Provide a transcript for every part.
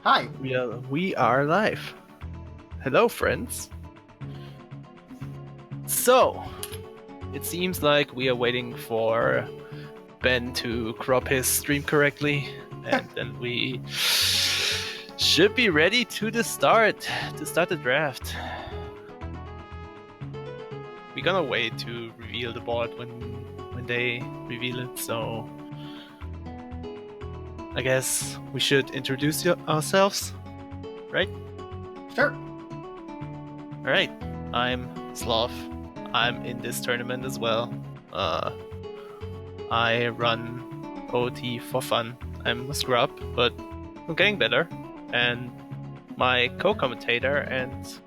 Hi. We are live. Hello, friends. So, it seems like we are waiting for Ben to crop his stream correctly, and then we should be ready to start the draft. We're gonna wait to reveal the board when they reveal it, so I guess we should introduce ourselves, right? Sure. Alright, I'm Sloth. I'm in this tournament as well. I run OT for fun. I'm a scrub, but I'm getting better. And my co-commentator and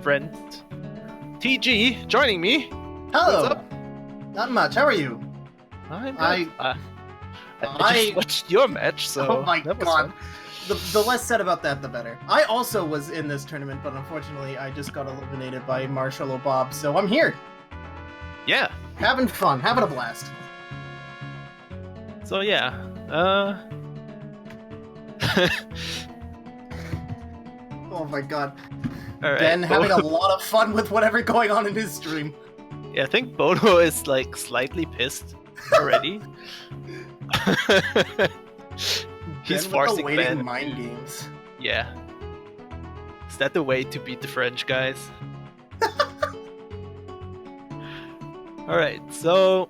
friend TG joining me. Hello. What's up? Not much. How are you? I'm I- good. I just watched your match, so Oh my that was god. fun. The less said about that, the better. I also was in this tournament, but unfortunately, I just got eliminated by Marshall Bob, so I'm here, Yeah. having fun, having a blast. So yeah. Oh my god. Alright. Ben having a lot of fun with whatever going on in his stream. Yeah, I think Bono is like slightly pissed already. He's Ben forcing with the waiting Ben. mind games. Yeah. Is that the way to beat the French guys? Alright, so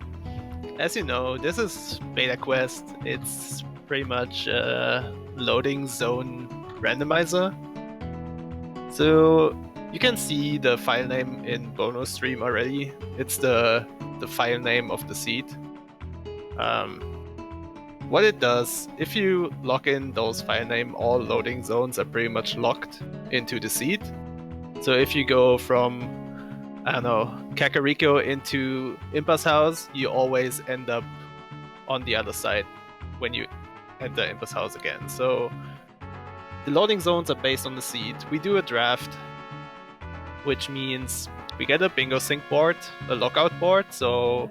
as you know, this is Beta Quest. It's pretty much a loading zone randomizer. So you can see the file name in Bono's stream already. It's the file name of the seed. What it does, if you lock in those file name, all loading zones are pretty much locked into the seed. So if you go from, I don't know, Kakariko into Impa's house, you always end up on the other side when you enter Impa's house again. So the loading zones are based on the seed. We do a draft, which means we get a bingo sync board, a lockout board, so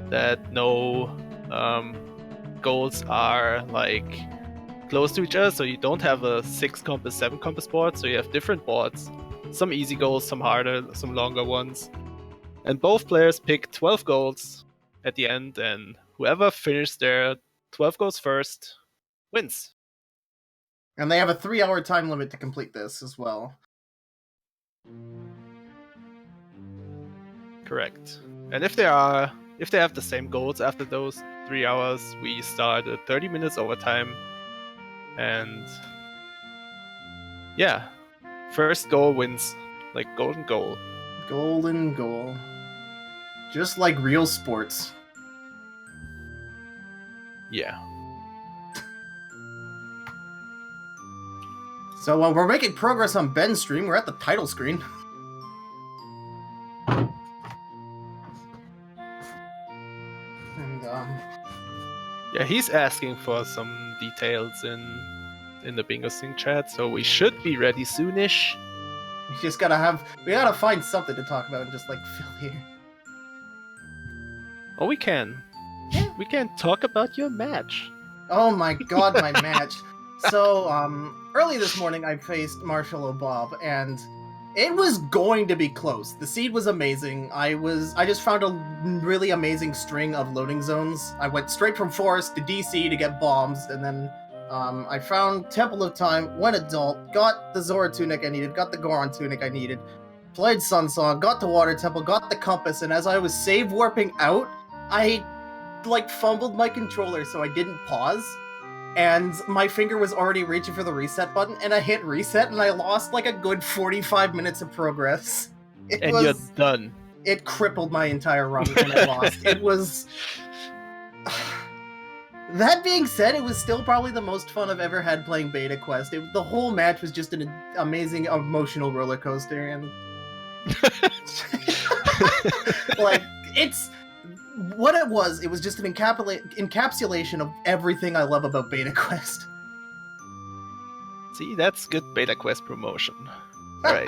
that no goals are like close to each other, so you don't have a 6 compass, 7 compass board, so you have different boards. Some easy goals, some harder, some longer ones. And both players pick 12 goals at the end, and whoever finishes their 12 goals first wins. And they have a 3-hour time limit to complete this as well. Correct. And if they have the same goals after those 3 hours, we start at 30 minutes overtime. And yeah, first goal wins, like golden goal. Golden goal. Just like real sports. Yeah. So we're making progress on Ben's stream. We're at the title screen. And Yeah, he's asking for some details in the Bingo Sing chat, so we should be ready soonish. we just gotta find something to talk about and just like fill here. Oh, we can. Yeah. We can talk about your match. Oh my god, my match. So, early this morning I faced Marshall Bob, and it was going to be close. The seed was amazing. I just found a really amazing string of loading zones. I went straight from Forest to DC to get bombs, and then I found Temple of Time, went Adult, got the Zora Tunic I needed, got the Goron Tunic I needed, played Sunsong, got the Water Temple, got the Compass, and as I was save warping out, I like fumbled my controller so I didn't pause. And my finger was already reaching for the reset button, and I hit reset, and I lost like a good 45 minutes of progress. You're done. It crippled my entire run, and I lost. It was... That being said, it was still probably the most fun I've ever had playing Beta Quest. The whole match was just an amazing emotional roller coaster, and... like, it's... What it was just an encapsulation of everything I love about Beta Quest. See, that's good Beta Quest promotion. Right.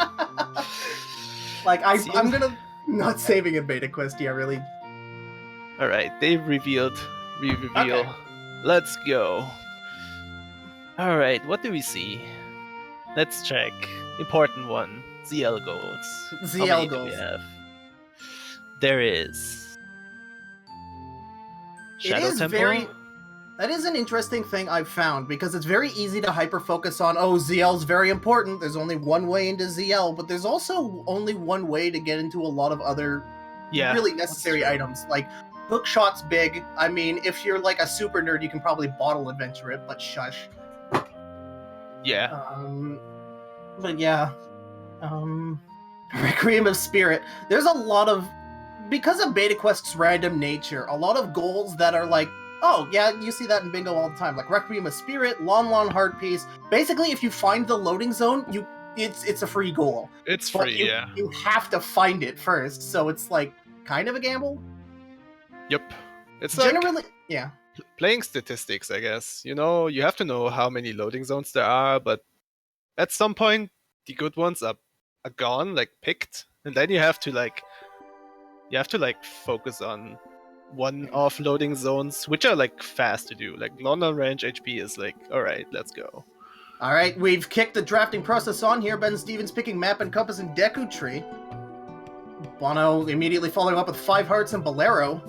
Like, I'm gonna... Not saving a Beta Quest yet, really. Alright, they revealed. We reveal. Okay. Let's go. Alright, what do we see? Let's check. Important one. ZL goals. How ZL many do goals. we have? There is Shadow Temple. That is an interesting thing I've found, because it's very easy to hyper-focus on, oh, ZL's very important, there's only one way into ZL, but there's also only one way to get into a lot of other really necessary items. Like, Hookshot's big. I mean, if you're like a super nerd, you can probably bottle adventure it, but shush. Yeah. But yeah. Requiem of Spirit. There's a lot of... Because of Beta Quest's random nature, a lot of goals that are like, oh, yeah, you see that in Bingo all the time. Like Requiem of Spirit, Lon Heart Piece. Basically, if you find the loading zone, it's a free goal. It's But free, yeah. You have to find it first, so it's like kind of a gamble. Yep. It's generally, like yeah. Playing statistics, I guess. You know, you have to know how many loading zones there are, but at some point, the good ones are gone, like picked, and then you have to focus on one-off loading zones, which are like fast to do. Like London range HP is like, all right, let's go. All right, we've kicked the drafting process on here. Benstephens picking Map and Compass and Deku Tree. Bono immediately following up with 5 Hearts and Bolero.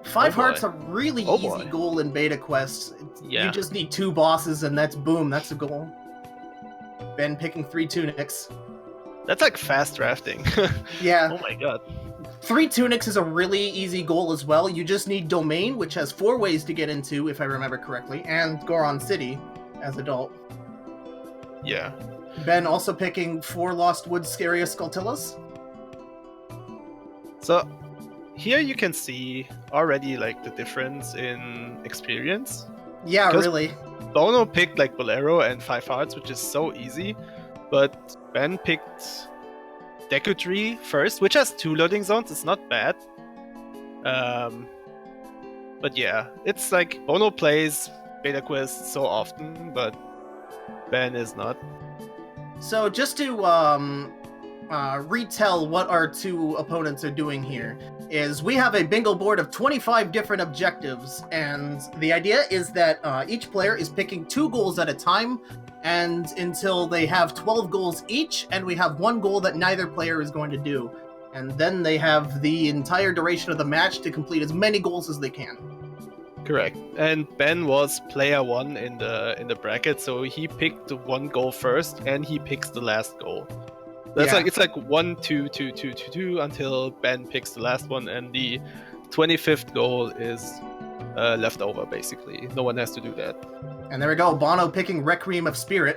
5 Hearts a really easy goal in Beta Quest. You just need 2 bosses and that's boom, that's a goal. Ben picking 3 Tunics. That's like fast drafting. Yeah. Oh my god. 3 Tunics is a really easy goal as well. You just need Domain, which has 4 ways to get into, if I remember correctly, and Goron City as adult. Yeah. Ben also picking 4 Lost Woods Scariest Skulltillas. So here you can see already like the difference in experience. Yeah, really. Bono picked like Bolero and 5 Hearts, which is so easy, but Ben picked Deku Tree first, which has 2 loading zones. It's not bad. But yeah, it's like Bono plays Beta Quest so often, but Ben is not. So just to retell what our 2 opponents are doing here, is we have a bingo board of 25 different objectives, and the idea is that each player is picking 2 goals at a time, and until they have 12 goals each, and we have 1 goal that neither player is going to do. And then they have the entire duration of the match to complete as many goals as they can. Correct. And Ben was player 1 in the bracket, so he picked the 1 goal first, and he picks the last goal. That's it's like 1, 2, 2, 2, 2, 2 until Ben picks the last one, and the 25th goal is left over, basically. No one has to do that. And there we go, Bono picking Requiem of Spirit.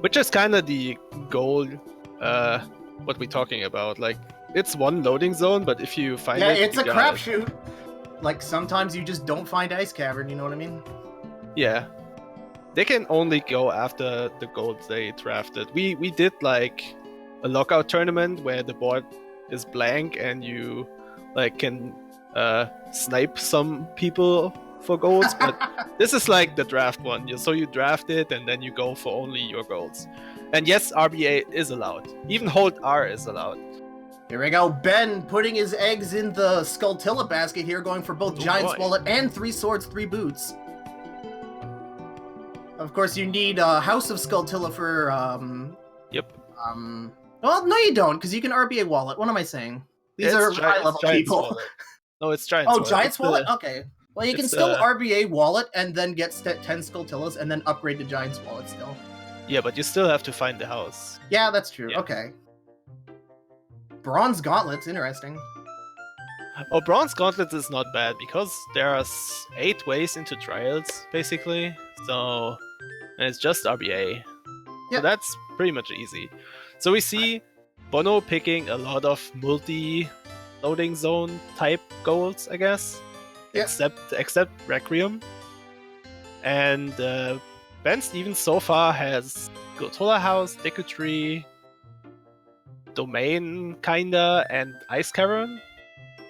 Which is kind of the goal, what we're talking about. Like, it's 1 loading zone, but if you find it... Yeah, it's a crapshoot. Like, sometimes you just don't find Ice Cavern, you know what I mean? Yeah. They can only go after the goals they drafted. We did like a lockout tournament where the board is blank and you like can snipe some people for golds, but this is like the draft one. So you draft it and then you go for only your golds. And yes, RBA is allowed. Even hold R is allowed. Here we go, Ben putting his eggs in the Skulltilla basket here, going for both Giant's Wallet and 3 Swords, 3 Boots. Of course, you need House of Skulltilla for, Yep. Well, no you don't, because you can RBA Wallet. What am I saying? These are high-level people. No, it's Giant's Wallet. Oh, Giant's Wallet? Okay. Well, you can still RBA Wallet and then get 10 Skulltillas and then upgrade to Giant's Wallet still. Yeah, but you still have to find the house. Yeah, that's true. Yeah. Okay. Bronze Gauntlets, interesting. Oh, Bronze Gauntlets is not bad, because there are 8 ways into Trials, basically. So... and it's just RBA. Yep. So that's pretty much easy. So we see Bono picking a lot of multi-loading zone type goals, I guess. Yep. Except Requiem. And Benstephens so far has Gotola House, Deku Tree, Domain kinda, and Ice Cavern.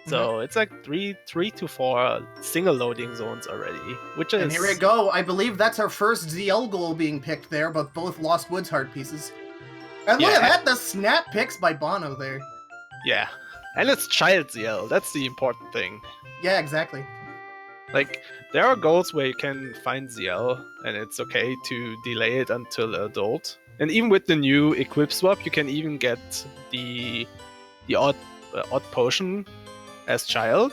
So it's like 3 to 4 single loading zones already, which is... And here we go. I believe that's our first ZL goal being picked there, but both Lost Woods heart pieces. And look at that, the snap picks by Bono there. Yeah, and it's Child ZL. That's the important thing. Yeah, exactly. Like, there are goals where you can find ZL, and it's okay to delay it until adult. And even with the new equip swap, you can even get the odd potion as child.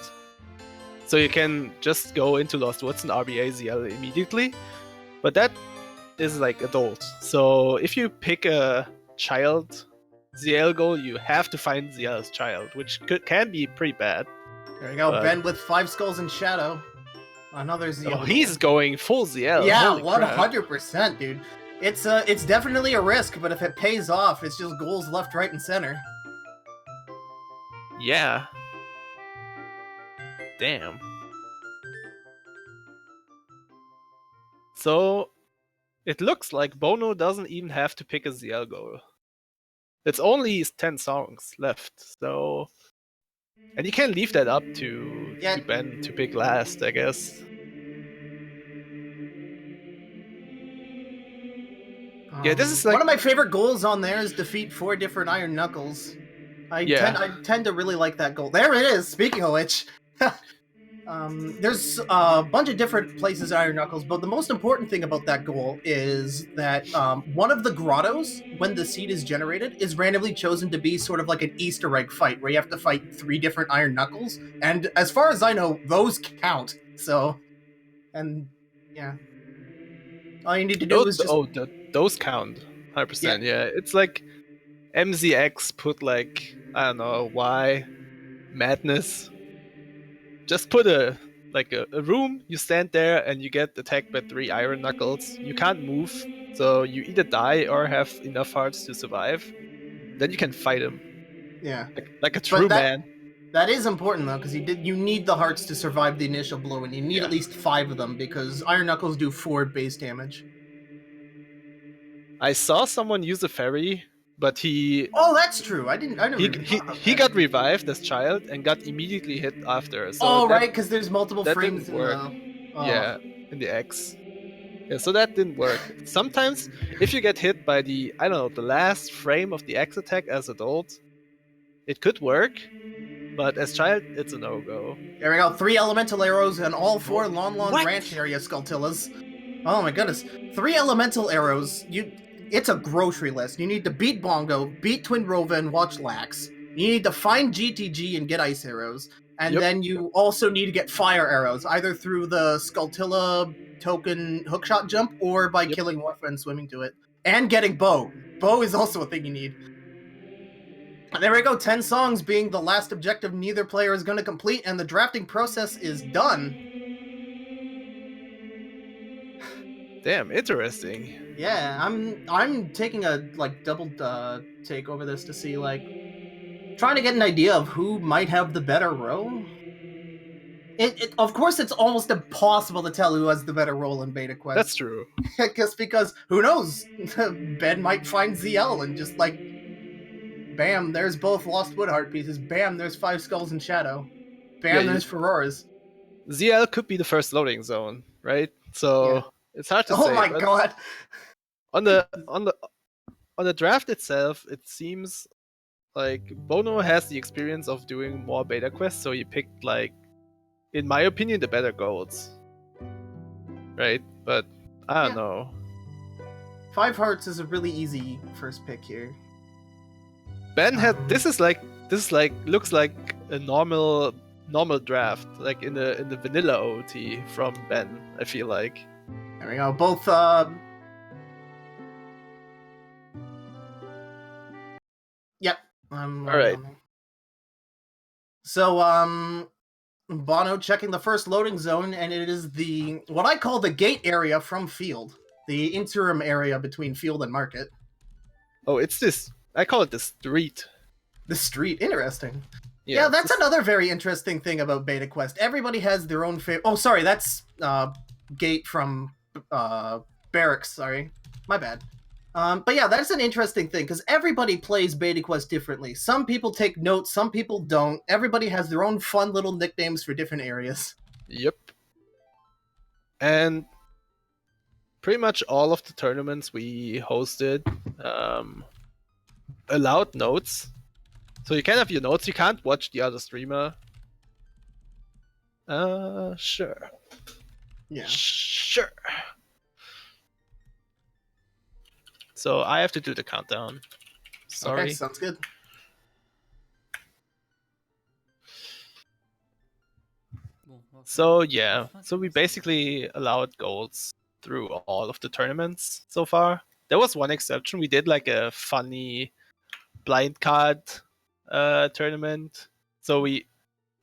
So you can just go into Lost Woods and RBA ZL immediately. But that is like adult. So if you pick a child ZL goal, you have to find ZL's child, which can be pretty bad. There you go, But- Ben with 5 skulls in shadow. Another ZL. Oh, he's going full ZL. Yeah, Holy crap. 100%, dude. It's definitely a risk, but if it pays off, it's just goals left, right, and center. Yeah. Damn. So, it looks like Bono doesn't even have to pick a ZL goal. It's only 10 songs left, so... And you can leave that up to Ben to pick last, I guess. Yeah, this is like... One of my favorite goals on there is defeat 4 different Iron Knuckles. I tend to really like that goal. There it is, speaking of which. There's a bunch of different places Iron Knuckles, but the most important thing about that goal is that one of the grottos, when the seed is generated, is randomly chosen to be sort of like an Easter egg fight, where you have to fight 3 different Iron Knuckles, and as far as I know, those count, so... And, yeah. All you need to do is just... those count. 100%, yeah. It's like MZX put like, I don't know, why madness. Just put a room, you stand there and you get attacked by 3 Iron Knuckles. You can't move, so you either die or have enough hearts to survive. Then you can fight him. Yeah. Like a true man. That is important though, because you need the hearts to survive the initial blow, and you need at least 5 of them, because Iron Knuckles do 4 base damage. I saw someone use a fairy, but he... Oh, that's true. I never he got revived as child and got immediately hit after. So right, because there's multiple frames didn't work. Yeah, in the X. Yeah, so that didn't work. Sometimes, if you get hit by the last frame of the X attack as adult, it could work, but as child, it's a no-go. There we go, 3 elemental arrows and all 4 Lon Ranch area Skulltillas. Oh my goodness. 3 elemental arrows, it's a grocery list. You need to beat Bongo, beat Twin Rova, and watch Lax. You need to find GTG and get ice arrows. And then you also need to get fire arrows, either through the Skulltilla token hookshot jump or by killing Morpha and swimming to it. And getting Bow. Bow is also a thing you need. And there we go, 10 songs being the last objective neither player is going to complete, and the drafting process is done. Damn, interesting. Yeah, I'm taking a double take over this to see trying to get an idea of who might have the better row. Of course, it's almost impossible to tell who has the better role in Beta Quest. That's true. Just because, who knows? Ben might find ZL and just bam, there's both Lost Wood Heart pieces. Bam, there's 5 Skulls in Shadow. Bam, there's Ferroras. ZL could be the first loading zone, right? So it's hard to say. Oh my god! On the draft itself, it seems like Bono has the experience of doing more Beta Quests, so he picked in my opinion, the better goals. Right? But I don't know. 5 Hearts is a really easy first pick here. Ben had looks like a normal draft, like in the vanilla OT from Ben, I feel like. There we go. Both Yep. Alright. So Bono checking the first loading zone, and it is what I call the gate area from field. The interim area between field and market. Oh, it's this. I call it the street. The street, interesting. Yeah, that's another very interesting thing about Beta Quest. Everybody has their own favorite. Oh, sorry, that's gate from barracks. Sorry, my bad. But yeah, that's an interesting thing because everybody plays Beta Quest differently. Some people take notes, some people don't. Everybody has their own fun little nicknames for different areas. Yep. And pretty much all of the tournaments we hosted allowed notes. So you can have your notes, you can't watch the other streamer. Sure. Yeah. Sure. So I have to do the countdown. Sorry. Okay, sounds good. So yeah, so we basically allowed goals through all of the tournaments so far. There was one exception. We did like a funny blind card tournament. So we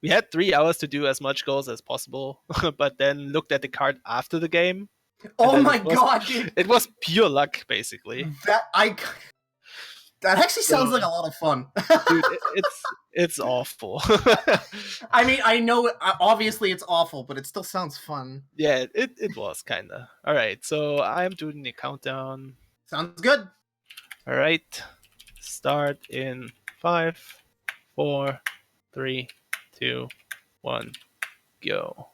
had 3 hours to do as much goals as possible, but then looked at the card after the game. Oh my god, dude! It was pure luck, basically. That actually sounds like a lot of fun. Dude, it's awful. I mean, I know obviously it's awful, but it still sounds fun. Yeah, it was kinda. Alright, so I'm doing the countdown. Sounds good. Alright. Start in 5, 4, 3, 2, 1, go.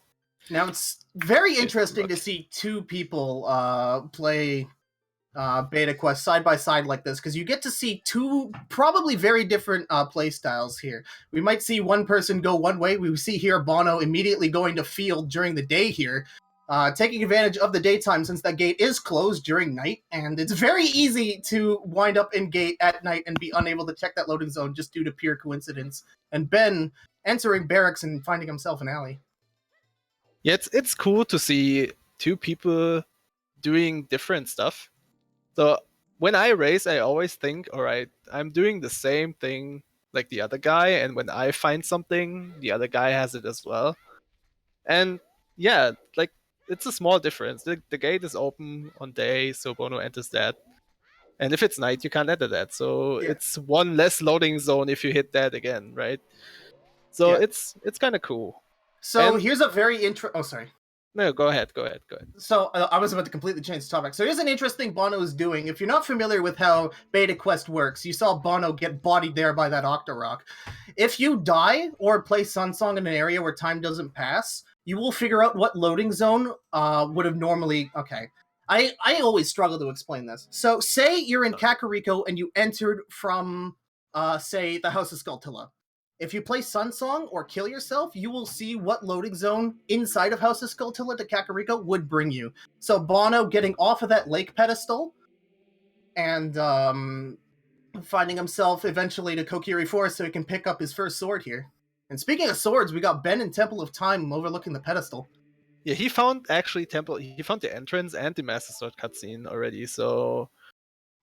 Now it's very interesting to see two people play Beta Quest side by side like this, because you get to see two probably very different play styles here. We might see one person go one way. We see here Bono immediately going to field during the day here, taking advantage of the daytime since that gate is closed during night, and it's very easy to wind up in gate at night and be unable to check that loading zone just due to pure coincidence. And Ben entering barracks and finding himself an alley. Yeah, it's cool to see two people doing different stuff. So when I race, I always think, all right, I'm doing the same thing like the other guy, and when I find something, the other guy has it as well. And yeah, like it's a small difference. The gate is open on day, so Bono enters that. And if it's night, you can't enter that. So it's one less loading zone if you hit that again, right? So it's kind of cool. So here's a very oh, sorry. No, go ahead. So I was about to completely change the topic. So here's an interesting Bono is doing. If you're not familiar with how Beta Quest works, you saw Bono get bodied there by that Octorok. If you die or play Sunsong in an area where time doesn't pass, you will figure out what loading zone would have normally... Okay. I always struggle to explain this. So say you're in Kakariko and you entered from, say, the House of Skulltula. If you play Sunsong or kill yourself, you will see what loading zone inside of House of Skulltula to Kakariko would bring you. So Bono getting off of that lake pedestal and finding himself eventually to Kokiri Forest so he can pick up his first sword here. And speaking of swords, we got Ben in Temple of Time overlooking the pedestal. Yeah, he found he found the entrance and the Master Sword cutscene already, so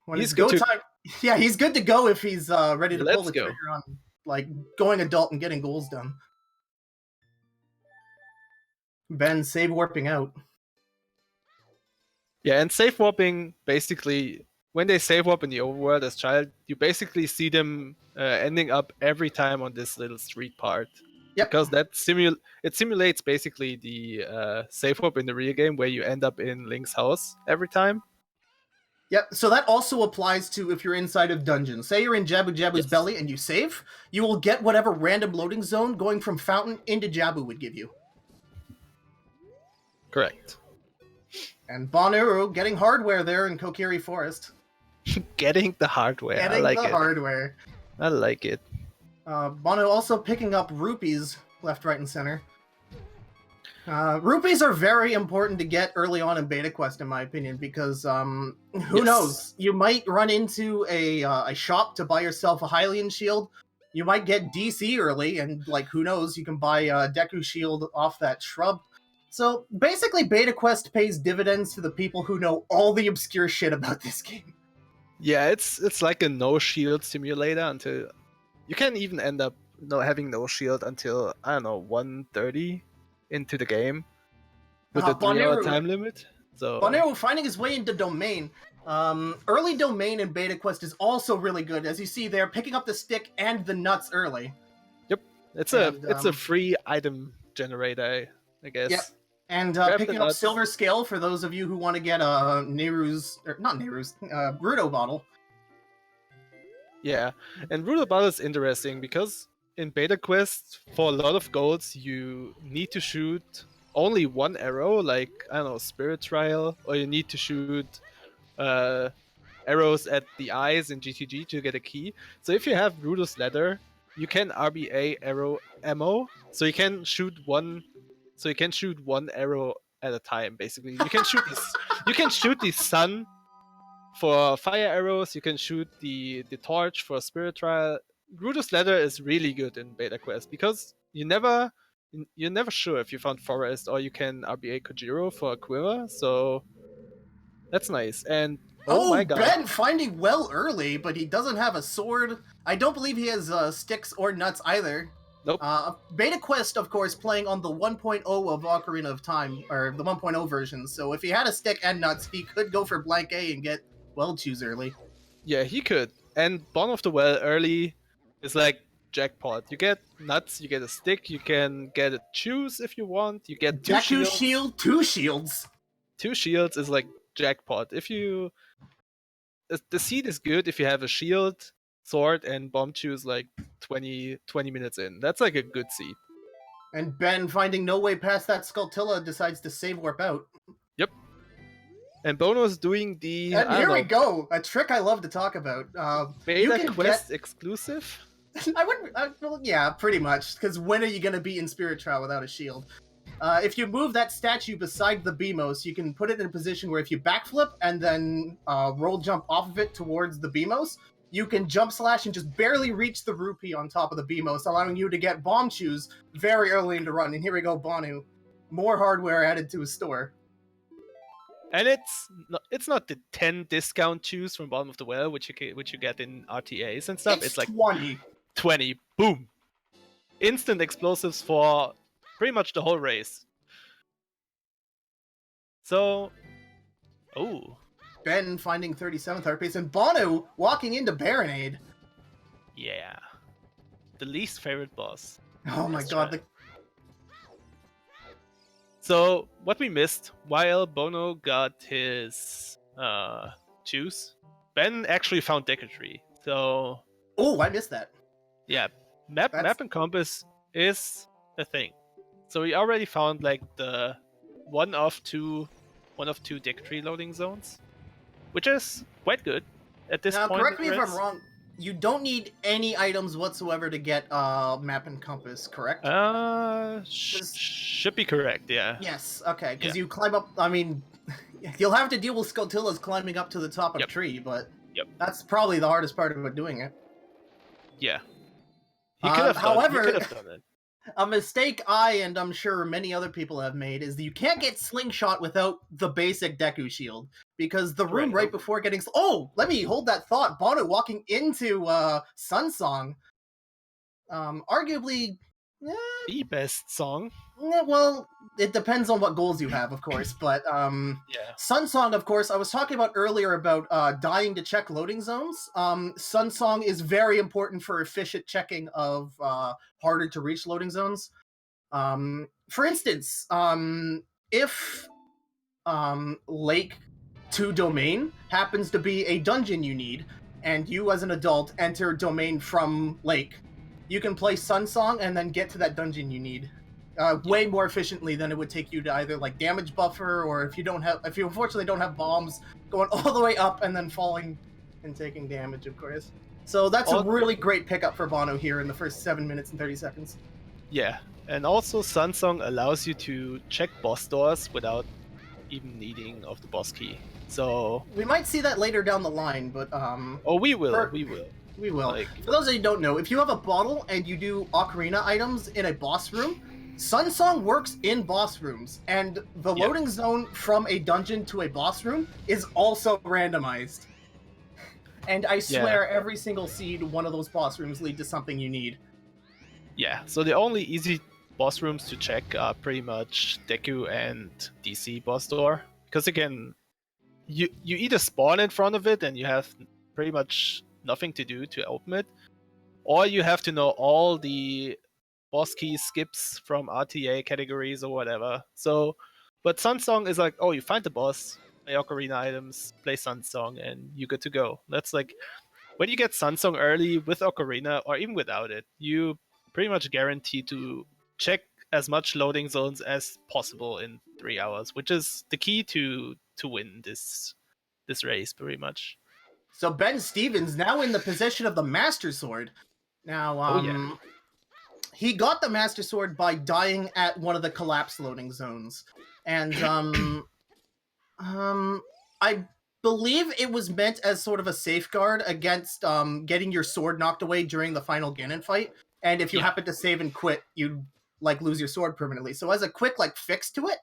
when he's go time. Yeah, he's good to go if he's ready to pull the trigger on like going adult and getting goals done. Ben save warping out. Yeah, and save warping, basically, when they save warp in the overworld as child, you basically see them ending up every time on this little street part. Yep. Because that simulates basically the save warp in the real game where you end up in Link's house every time. Yep, so that also applies to if you're inside of dungeons. Say you're in Jabu Jabu's belly and you save, you will get whatever random loading zone going from Fountain into Jabu would give you. Correct. And Bonooru getting hardware there in Kokiri Forest. Getting the hardware. I like it. Hardware. I like it. Bono also picking up rupees left, right, and center. Rupees are very important to get early on in Beta Quest, in my opinion, because who knows? You might run into a shop to buy yourself a Hylian shield. You might get DC early, and like who knows? You can buy a Deku shield off that shrub. So basically, Beta Quest pays dividends to the people who know all the obscure shit about this game. Yeah, it's like a no shield simulator until you can even end up having no shield until I don't know 1:30 into the game with a 3-hour time limit. So Bonooru finding his way into Domain. Early Domain in Beta Quest is also really good, as you see there, picking up the stick and the nuts early. Yep, it's a free item generator, I guess. Yep. And picking up Silver Scale for those of you who want to get Rudo bottle. Yeah, and Rudo bottle is interesting because in Beta Quest, for a lot of golds, you need to shoot only one arrow, like, I don't know, Spirit Trial, or you need to shoot arrows at the eyes in GTG to get a key. So if you have Rudo's Leather, you can RBA arrow ammo, so you can shoot one so you can shoot one arrow at a time. Basically, you can shoot this. You can shoot the sun for fire arrows. You can shoot the torch for spirit trial. Gruder's ladder is really good in Beta Quest because you're never sure if you found forest, or you can RBA Kojiro for a quiver. So that's nice. And oh my god, Ben finding well early, but he doesn't have a sword. I don't believe he has sticks or nuts either. nope. Beta Quest, of course, playing on the 1.0 of Ocarina of Time, or the 1.0 version, so if he had a stick and nuts, he could go for blank A and get well choose early. Yeah, he could. And Bond of the Well early is like jackpot. You get nuts, you get a stick, you can get a choose if you want, you get two Deku shields. shield, 2 shields. 2 shields is like jackpot. If you the seed is good if you have a shield, sword, and bomb choose like 20 minutes in. That's like a good seed. And Ben, finding no way past that Skulltilla, decides to save warp out. Yep. And Bono's doing the And here we go, a trick I love to talk about. Beta Quest exclusive. I wouldn't. Well, yeah, pretty much. Because when are you going to be in Spirit Trial without a shield? If you move that statue beside the Beamos, you can put it in a position where if you backflip and then roll jump off of it towards the Beamos, you can jump slash and just barely reach the rupee on top of the Beamos, allowing you to get bomb shoes very early into run. And here we go, Bonooru. More hardware added to his store. And it's not the 10 discount choose from Bottom of the Well, which you get in RTAs and stuff. It's like 20. Boom. Instant explosives for pretty much the whole race. So, oh. Ben finding 37th heart pace, and Bonooru walking into Baronade. Yeah. The least favorite boss. Oh my god. So, what we missed, while Bono got his choose, Ben actually found Deku Tree. So... Oh, I missed that. Yeah, map and compass is a thing. So we already found like the one of two Deku Tree loading zones, which is quite good at this point. Now, correct me if I'm wrong. You don't need any items whatsoever to get map and compass, correct? Should be correct, yeah. Yes, okay, because you climb up, I mean, you'll have to deal with Skulltillas climbing up to the top of a tree, but that's probably the hardest part about doing it. Yeah. He could have done it. A mistake I, and I'm sure many other people have made, is that you can't get Slingshot without the basic Deku Shield. Because the room right before getting... Oh! Let me hold that thought. Bono walking into Sun Song. Arguably... the best song. Well, it depends on what goals you have, of course. But Sun Song, of course, I was talking about earlier about dying to check loading zones. Sun Song is very important for efficient checking of harder to reach loading zones. For instance, if Lake to Domain happens to be a dungeon you need, and you as an adult enter Domain from Lake, you can play Sun Song and then get to that dungeon you need. Way more efficiently than it would take you to either like damage buffer, or if you unfortunately don't have bombs, going all the way up and then falling and taking damage, of course. So that's a really great pickup for Bono here in the first 7 minutes and 30 seconds. Yeah, and also Sun Song allows you to check boss doors without even needing of the boss key. So we might see that later down the line, but we will. We will. For those of you who don't know, if you have a bottle and you do Ocarina items in a boss room, Sun Song works in boss rooms, and the loading zone from a dungeon to a boss room is also randomized. And I swear every single seed, one of those boss rooms lead to something you need. Yeah, so the only easy boss rooms to check are pretty much Deku and DC boss door. Because again, you either spawn in front of it and you have pretty much nothing to do to open it, or you have to know all the boss key skips from RTA categories or whatever. So, but Sun Song is like, oh, you find the boss, play Ocarina items, play Sun Song, and you're good to go. That's like, when you get Sun Song early with Ocarina, or even without it, you pretty much guarantee to check as much loading zones as possible in 3 hours, which is the key to win this race, pretty much. So Benstephens now in the possession of the Master Sword. Now, he got the Master Sword by dying at one of the collapse loading zones. And I believe it was meant as sort of a safeguard against getting your sword knocked away during the final Ganon fight. And if you happen to save and quit, you'd like lose your sword permanently. So as a quick like fix to it,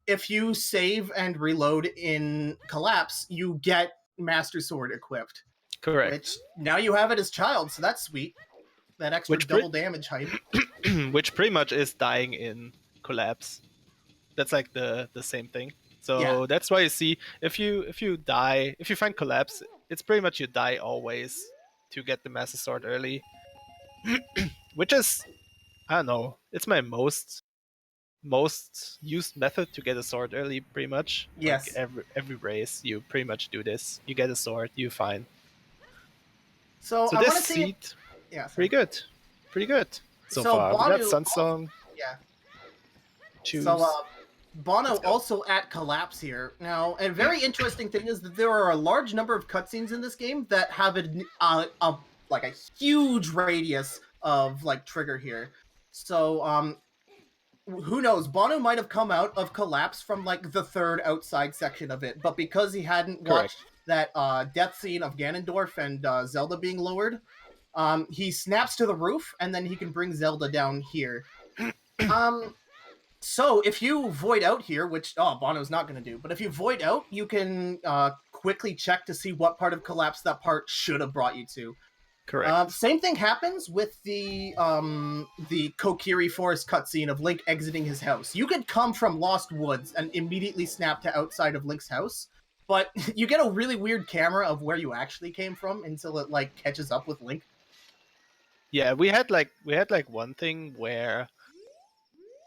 if you save and reload in collapse, you get Master Sword equipped. Correct. Which now you have it as child, so that's sweet. That extra double damage hype. Which pretty much is dying in collapse. That's like the same thing. So that's why you see if you die, if you find collapse, it's pretty much you die always to get the Master Sword early. Which is, I don't know, it's my most used method to get a sword early, pretty much. Yes. Like every race, you pretty much do this. You get a sword, you find. So I this want to see. seed, pretty good so far. Bonooru, we got Sunsong. Choose. So Bono also at collapse here. Now, a very interesting thing is that there are a large number of cutscenes in this game that have like a huge radius of like trigger here. So who knows? Bono might have come out of collapse from like the third outside section of it, but because he hadn't watched that death scene of Ganondorf and Zelda being lowered, he snaps to the roof and then he can bring Zelda down here. So if you void out here, which Bono's not going to do, but if you void out, you can quickly check to see what part of collapse that part should have brought you to. Correct. Same thing happens with the Kokiri Forest cutscene of Link exiting his house. You could come from Lost Woods and immediately snap to outside of Link's house, but you get a really weird camera of where you actually came from until it like catches up with Link. Yeah, we had like one thing where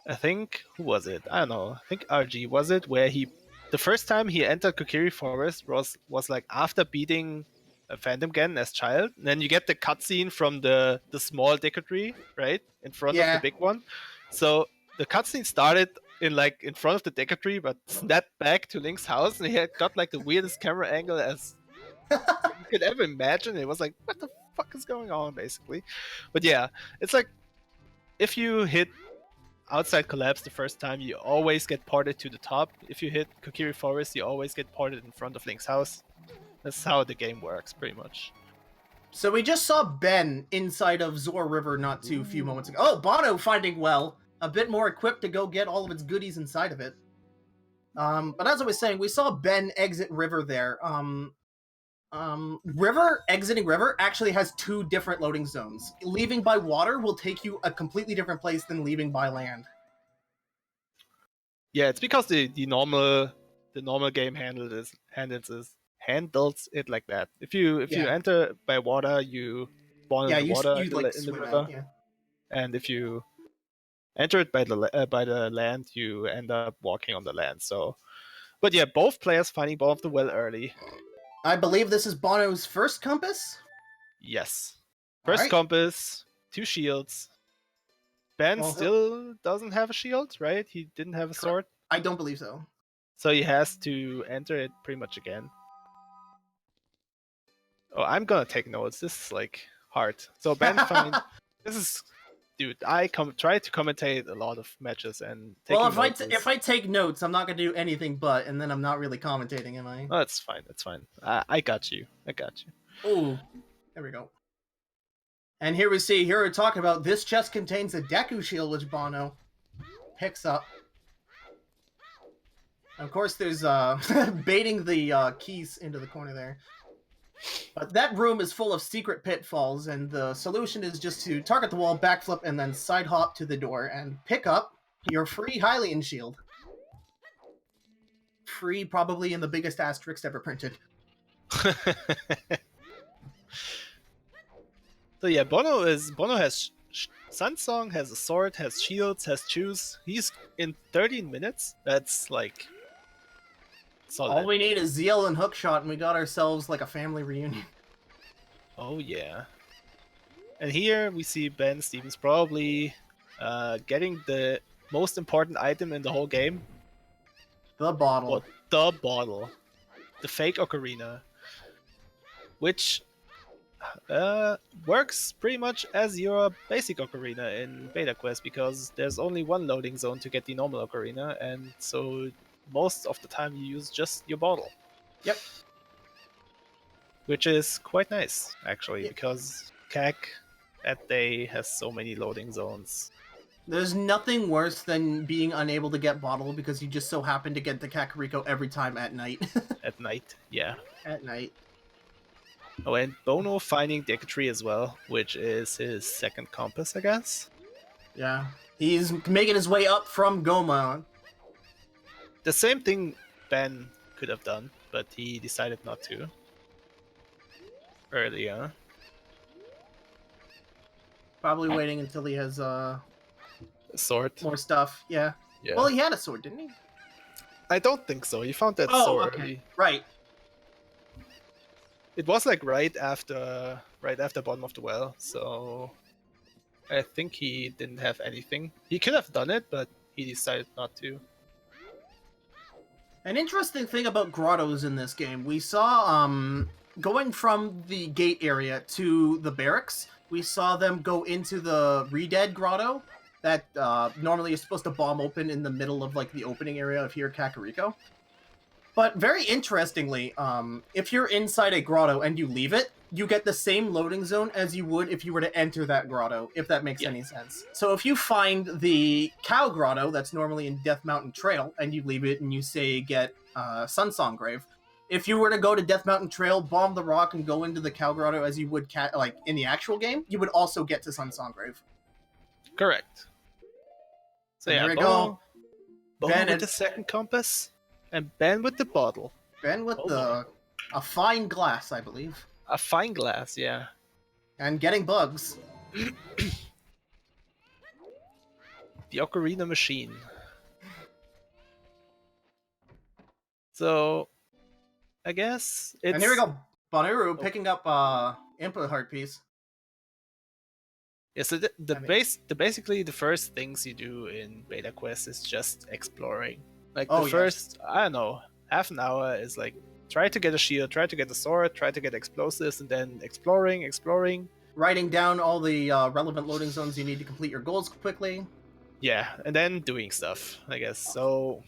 I think who was it? I don't know. I think RG was it, where the first time he entered Kokiri Forest was like after beating a Phantom Ganon as child, and then you get the cutscene from the small Decatry, right? In front of the big one. So the cutscene started in front of the Decatry, but snapped back to Link's house, and he had got like the weirdest camera angle as you could ever imagine. It was like, what the fuck is going on, basically? But yeah, it's like if you hit outside collapse the first time, you always get ported to the top. If you hit Kokiri Forest, you always get ported in front of Link's house. That's how the game works, pretty much. So we just saw Ben inside of Zor River not too few moments ago. Oh, Bono finding well, a bit more equipped to go get all of its goodies inside of it. But as I was saying, we saw Ben exit River there. Exiting River actually has two different loading zones. Leaving by water will take you a completely different place than leaving by land. Yeah, it's because the normal game handles it like that. If you enter by water, you spawn in the water in the river, and if you enter it by the land, you end up walking on the land. So, but yeah, both players finding Ball of the Well early. I believe this is Bono's first compass? Yes. First compass, 2 shields. Ben still doesn't have a shield, right? He didn't have a sword? I don't believe so. So he has to enter it pretty much again. Oh, I'm gonna take notes. This is like hard. So Ben this is... Dude, I try to commentate a lot of matches and if I take notes, I'm not gonna do anything but, and then I'm not really commentating, am I? Oh, that's fine. I got you. Ooh, there we go. And here we're talking about this chest contains a Deku shield, which Bono picks up. Of course, there's baiting the keys into the corner there. But that room is full of secret pitfalls, and the solution is just to target the wall, backflip, and then side hop to the door and pick up your free Hylian shield. Free, probably in the biggest asterisk ever printed. So yeah, Bono has Sunsong, has a sword, has shields, has shoes. He's in 13 minutes. That's like solid. All we need is Zeal and Hookshot, and we got ourselves like a family reunion. Oh yeah. And here we see Benstephens probably getting the most important item in the whole game. The bottle. The bottle. The fake Ocarina. Which Works pretty much as your basic Ocarina in Beta Quest, because there's only one loading zone to get the normal Ocarina, and so most of the time you use just your bottle. Yep. Which is quite nice, actually, Yeah. because CAC that day has so many loading zones. There's nothing worse than being unable to get bottle because you just so happen to get the Kakariko every time at night. At night, yeah. At night. Oh, and Bono finding Decatry as well, which is his second compass, I guess. Yeah. He's making his way up from Goma. The same thing Ben could have done, but he decided not to. Earlier. Probably waiting until he has Sword. more stuff. Yeah. Yeah. Well, he had a sword, didn't he? I don't think so. He found that Oh, sword. okay. Right. It was like right after bottom of the well, so I think he didn't have anything. He could have done it, but he decided not to. An interesting thing about grottos in this game, we saw going from the gate area to the barracks, we saw them go into the Redead grotto that normally is supposed to bomb open in the middle of like the opening area of here Kakariko. But very interestingly, if you're inside a grotto and you leave it, you get the same loading zone as you would if you were to enter that grotto, if that makes any sense. So if you find the cow grotto that's normally in Death Mountain Trail and you leave it and you say get Sunsong Grave, if you were to go to Death Mountain Trail, bomb the rock, and go into the cow grotto as you would like in the actual game, you would also get to Sunsong Grave. Correct. So And yeah, there we go. Bono Ben with and- the second compass, and Ben with the bottle. Ben with Oh. a fine glass, I believe. A fine glass, yeah. And getting bugs. The Ocarina machine. So, I guess it's... And here we go. Bonooru picking up input heart piece. Yeah, so basically the first things you do in Beta Quest is just exploring. Like the first, I don't know, half an hour is like try to get a shield, try to get a sword, try to get explosives, and then exploring. Writing down all the relevant loading zones you need to complete your goals quickly. Yeah, and then doing stuff, I guess. So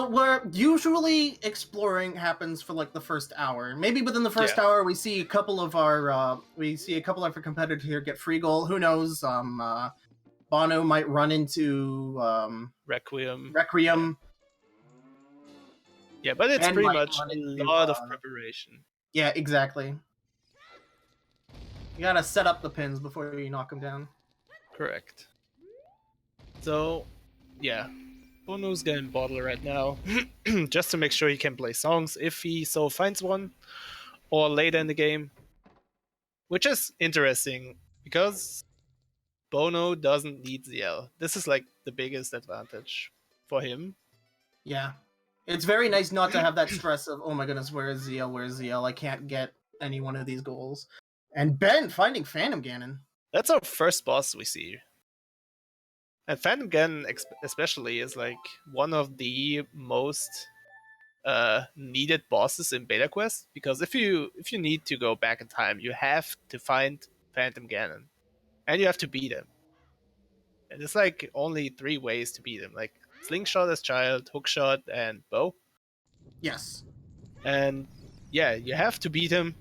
where usually exploring happens for like the first hour. Maybe within the first hour we see a couple of our competitors here get free goal. Who knows? Bono might run into Requiem. Yeah, but it's pretty much a lot of preparation. Yeah, exactly. You gotta set up the pins before you knock them down. Correct. So, yeah. Bono's getting bottle right now, just to make sure he can play songs if he so finds one, or later in the game. Which is interesting, because Bono doesn't need ZL. This is like the biggest advantage for him. Yeah. It's very nice not to have that stress of, oh my goodness, where is ZL, where is ZL, I can't get any one of these goals. And Ben finding Phantom Ganon. That's our first boss we see. And Phantom Ganon especially is like one of the most needed bosses in Beta Quest, because if you need to go back in time, you have to find Phantom Ganon. And you have to beat him. And there's like only 3 ways to beat him, like Slingshot as child, Hookshot, and Bow. Yes. And yeah, you have to beat him.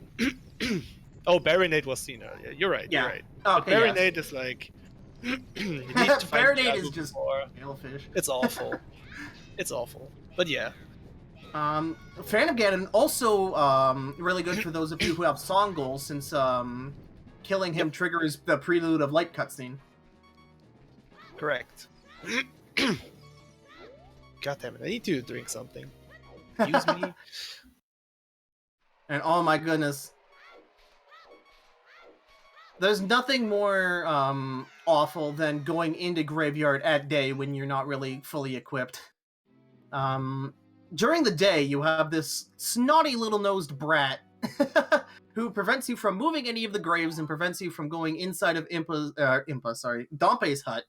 Oh, Baronade was seen earlier. You're right. Yeah. You're right. Okay, Baronade is like you need to find Baronade is just before. Palefish. It's awful. It's awful. But yeah. Phantom Ganon also really good for those of you who have song goals, since killing him triggers the Prelude of Light cutscene. Correct. God damn it! I need to drink something. Use me. And oh my goodness, there's nothing more awful than going into Graveyard at day when you're not really fully equipped. During the day, you have this snotty little-nosed brat who prevents you from moving any of the graves and prevents you from going inside of Dompe's hut.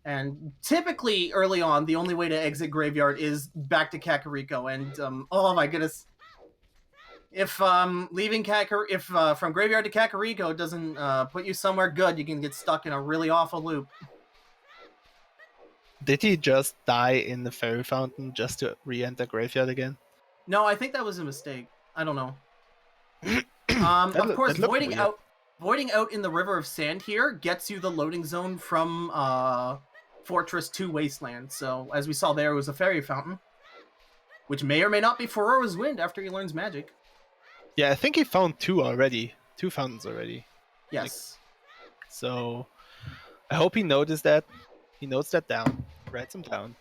And typically, early on, the only way to exit Graveyard is back to Kakariko, and oh my goodness. If leaving from graveyard to Kakariko doesn't put you somewhere good, you can get stuck in a really awful loop. Did he just die in the fairy fountain just to re-enter graveyard again? No, I think that was a mistake. I don't know. Of course, voiding out in the River of Sand here gets you the loading zone from Fortress to Wasteland. So as we saw there, it was a fairy fountain, which may or may not be Furoro's Wind after he learns magic. Yeah, I think he found two fountains already. Yes. So I hope he noticed that. He notes that down. Writes them down.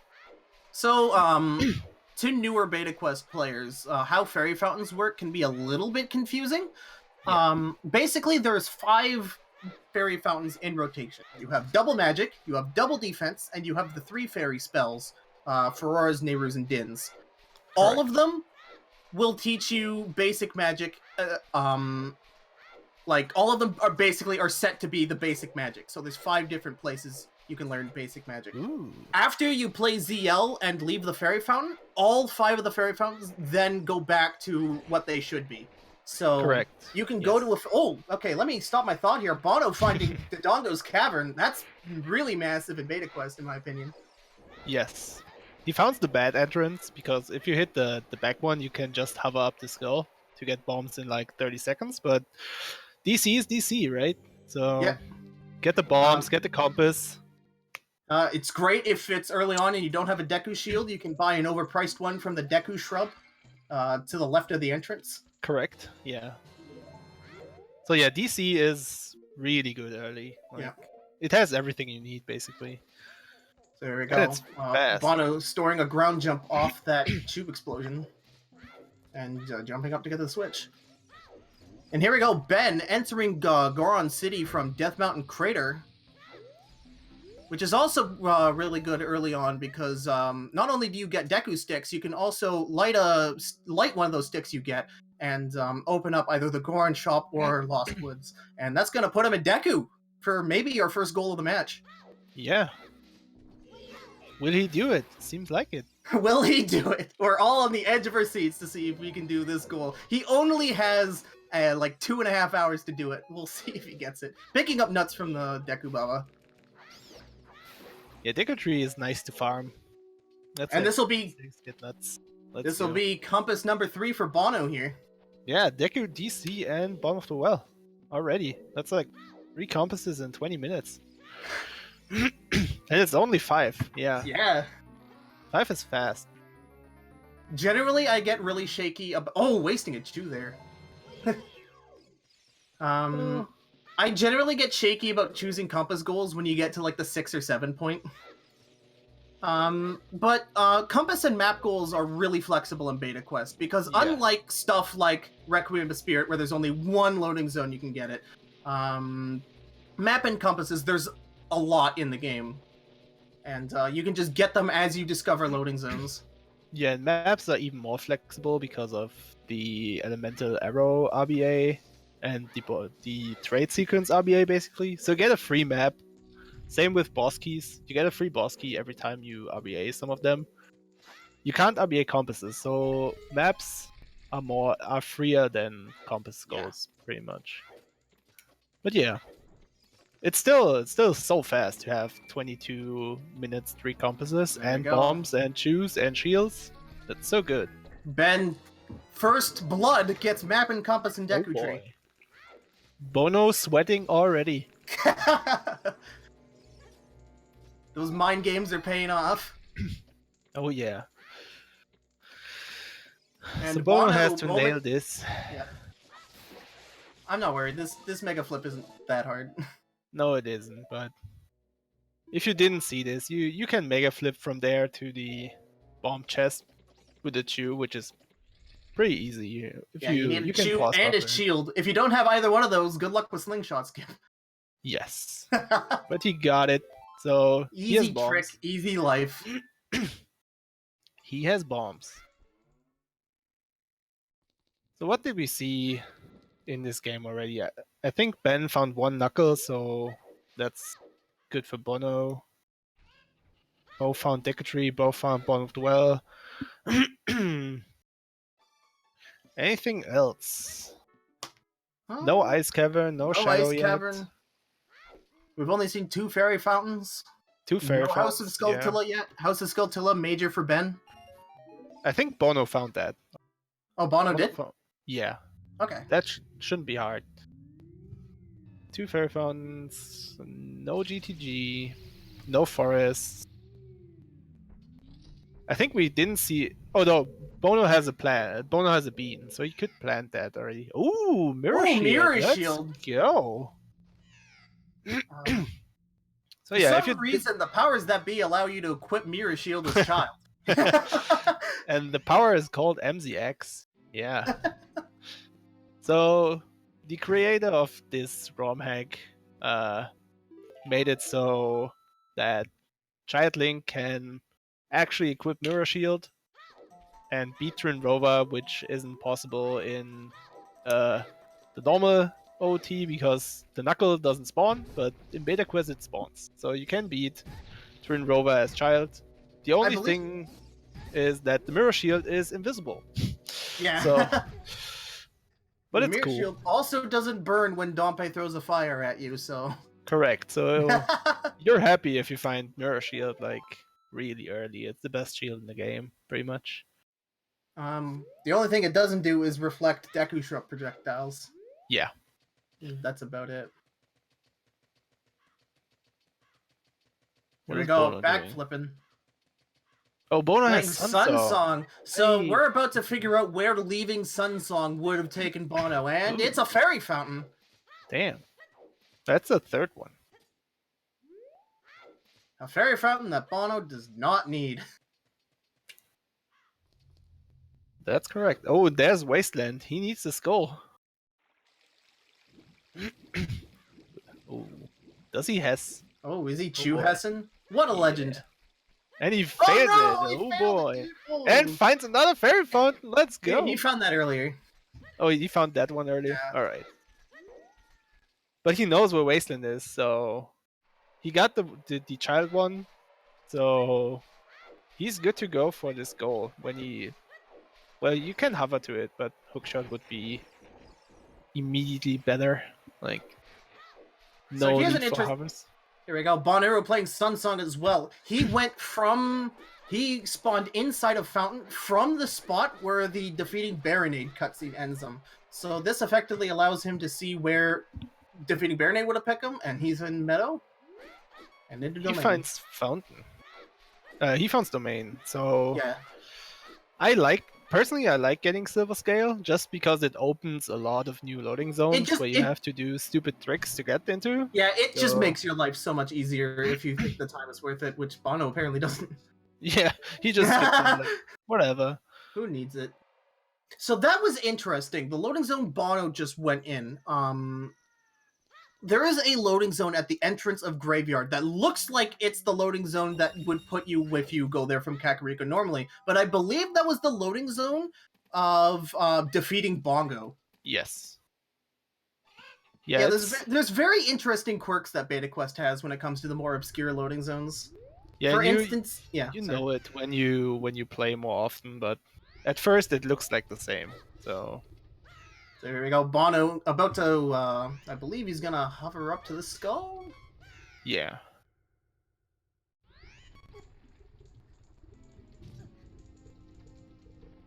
So, to newer Beta Quest players, how fairy fountains work can be a little bit confusing. Yeah. Basically, there's 5 fairy fountains in rotation. You have double magic, you have double defense, and you have the 3 fairy spells, Furores, Neyrus, and Dins. Correct. All of them will teach you basic magic. Like, all of them are set to be the basic magic. So there's 5 different places you can learn basic magic. Ooh. After you play ZL and leave the fairy fountain, all 5 of the fairy fountains then go back to what they should be. So correct. You can go to okay, let me stop my thought here. Bono finding Dodongo's Cavern, that's really massive in Beta Quest, in my opinion. Yes. He found the bad entrance, because if you hit the back one, you can just hover up the skull to get bombs in like 30 seconds, but DC is DC, right? So yeah. Get the bombs, get the compass. It's great if it's early on and you don't have a Deku shield. You can buy an overpriced one from the Deku shrub to the left of the entrance. Correct, yeah. So yeah, DC is really good early. It has everything you need, basically. So there we go. Bono storing a ground jump off that tube explosion and jumping up to get the switch. And here we go, Ben entering Goron City from Death Mountain Crater, which is also really good early on because not only do you get Deku sticks, you can also light one of those sticks you get and open up either the Goron shop or Lost Woods. And that's going to put him in Deku for maybe your first goal of the match. Yeah. Will he do it? Seems like it. Will he do it? We're all on the edge of our seats to see if we can do this goal. He only has like 2.5 hours to do it. We'll see if he gets it. Picking up nuts from the Deku Baba. Yeah, Deku Tree is nice to farm. This will be get nuts. This will be compass number 3 for Bono here. Yeah, Deku, DC, and Bottom of the Well already. That's like 3 compasses in 20 minutes. And it's only 5. Yeah. Yeah. 5 is fast. Generally, I get really shaky about... Oh, wasting a 2 there. I generally get shaky about choosing compass goals when you get to like the 6 or 7 point. But compass and map goals are really flexible in Beta Quest because unlike stuff like Requiem of Spirit where there's only 1 loading zone you can get it, map and compasses, there's a lot in the game. And you can just get them as you discover loading zones. Yeah, and maps are even more flexible because of the Elemental Arrow RBA and the trade sequence RBA, basically. So get a free map. Same with boss keys. You get a free boss key every time you RBA some of them. You can't RBA compasses, so maps are freer than compass goals, pretty much. But yeah. It's still so fast to have 22 minutes 3 compasses and bombs and chews and shields. That's so good. Ben, first blood gets map and compass and Deku Tree. Bono sweating already. Those mind games are paying off. Oh yeah. And so Bono has to nail this. Yeah. I'm not worried. This mega flip isn't that hard. No, it isn't, but if you didn't see this, you can mega flip from there to the bomb chest with the chew, which is pretty easy. You need a chew and a shield. If you don't have either one of those, good luck with slingshot skip. Yes. But he got it. So easy trick, easy life. He has bombs. So what did we see in this game already? I think Ben found 1 knuckle, so that's good for Bono. Both found Deku Tree, both found Bottom of the Well. Anything else? No ice cavern, no shadow ice yet. cavern. We've only seen 2 fairy fountains. 2 fairy No House of fountains. Yeah. Skulltula yet. House of Skulltula, major for Ben. I think Bono found that. Oh, Bono did? Yeah. Okay. That shouldn't be hard. 2 fairy fountains, no GTG, no forests. I think we didn't see. Oh no, Bono has a plant. Bono has a bean, so you could plant that already. Ooh, mirror shield. Mirror Let's shield. go. So For yeah, some reason, the powers that be allow you to equip mirror shield as child. And the power is called MZX. Yeah. So the creator of this ROM hack made it so that Child Link can actually equip Mirror Shield and beat Twin Rover, which isn't possible in the normal OT because the Knuckle doesn't spawn, but in Beta Quest it spawns. So you can beat Twin Rover as Child. The only thing is that the Mirror Shield is invisible. Yeah. So, but the it's mirror cool. shield also doesn't burn when Dompe throws a fire at you, so. Correct. So you're happy if you find Mirror Shield like really early. It's the best shield in the game, pretty much. The only thing it doesn't do is reflect Deku Shrub projectiles. Yeah. That's about it. What Here we is go, Bono backflipping. Oh, Bono has Sun Song. So hey. we're about to figure out where leaving Sun Song would have taken Bono, and it's a fairy fountain. Damn. That's a third one. A fairy fountain that Bono does not need. That's correct. Oh, there's Wasteland. He needs the skull. Oh, does he has? Oh, is he Chu Hessen? What a legend. And he failed it. Oh boy. And finds another fairy fountain. Let's go. Yeah, he found that earlier. Oh, he found that one earlier? Yeah. Alright. But he knows where Wasteland is, so he got the child one. So he's good to go for this goal when he... Well, you can hover to it, but hookshot would be immediately better. Like, no need for hovers. Here we go. Bonooru playing Sun Song as well. He went from... He spawned inside of Fountain from the spot where the defeating Baronade cutscene ends him. So this effectively allows him to see where defeating Baronade would have picked him, and he's in Meadow. And into Domain. He finds Fountain. He finds Domain, so... Yeah. Personally, I like getting Silver Scale just because it opens a lot of new loading zones where you have to do stupid tricks to get into. Yeah, it just makes your life so much easier if you think the time is worth it, which Bono apparently doesn't. Yeah, he just gets in, like, whatever. Who needs it? So that was interesting. The loading zone Bono just went in. There is a loading zone at the entrance of Graveyard that looks like it's the loading zone that would put you if you go there from Kakariko normally, but I believe that was the loading zone of defeating Bongo. Yes. Yeah, there's very interesting quirks that Beta Quest has when it comes to the more obscure loading zones. Yeah, for instance, you know it when you play more often, but at first it looks like the same. So there we go. Bono about to, I believe he's gonna hover up to the skull? Yeah.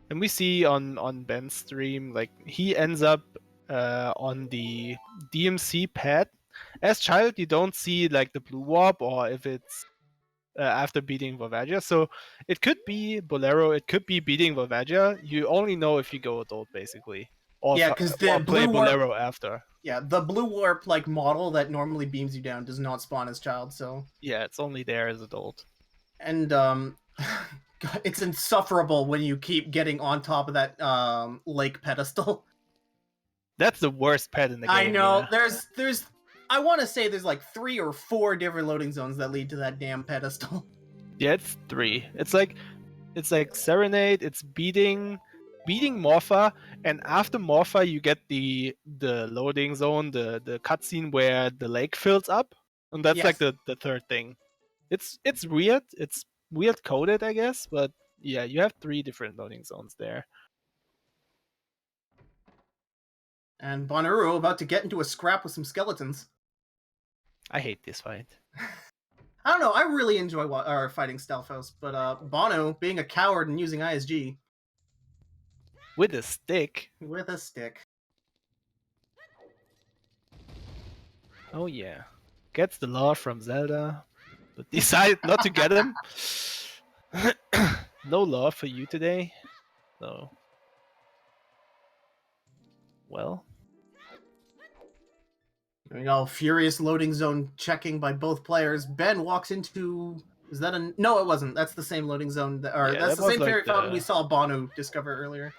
And we see on Ben's stream, like, he ends up on the DMC pad. As Child, you don't see, like, the blue warp, or if it's after beating Volvagia. So it could be Bolero, it could be beating Volvagia. You only know if you go adult, basically. Or yeah, because the play blue Bolero warp, after. Yeah, the blue warp like model that normally beams you down does not spawn as Child, so yeah, it's only there as adult. And it's insufferable when you keep getting on top of that lake pedestal. That's the worst pet in the game. I know. Yeah. There's I want to say there's like 3 or 4 different loading zones that lead to that damn pedestal. Yeah, it's 3. It's like Serenade, it's beating Morpha, and after Morpha you get the loading zone, the cutscene where the lake fills up, and that's like the third thing. It's weird. It's weird coded, I guess, but yeah, you have 3 different loading zones there. And Bonooru about to get into a scrap with some skeletons. I hate this fight. I don't know, I really enjoy fighting Stelfos, but Bono, being a coward and using ISG... With a stick? With a stick. Oh yeah. Gets the lore from Zelda, but decided not to get him. No love for you today. So, well. There we go. Furious loading zone checking by both players. Ben walks into... Is that a... No, it wasn't. That's the same loading zone. That's the same fairy fountain we saw Bonu discover earlier.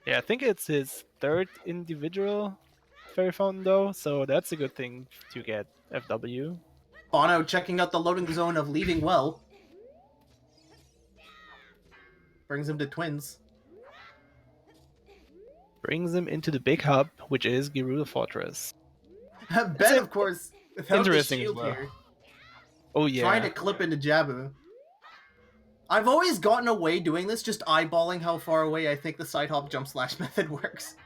Yeah, I think it's his third individual fairy fountain though, so that's a good thing to get FW. Bono checking out the loading zone of Leaving Well. Brings him to Twins. Brings him into the big hub, which is Gerudo Fortress. Ben, of course, without interesting the shield as well. here. Oh yeah. Trying to clip into Jabu. I've always gotten away doing this, just eyeballing how far away I think the side hop jump slash method works.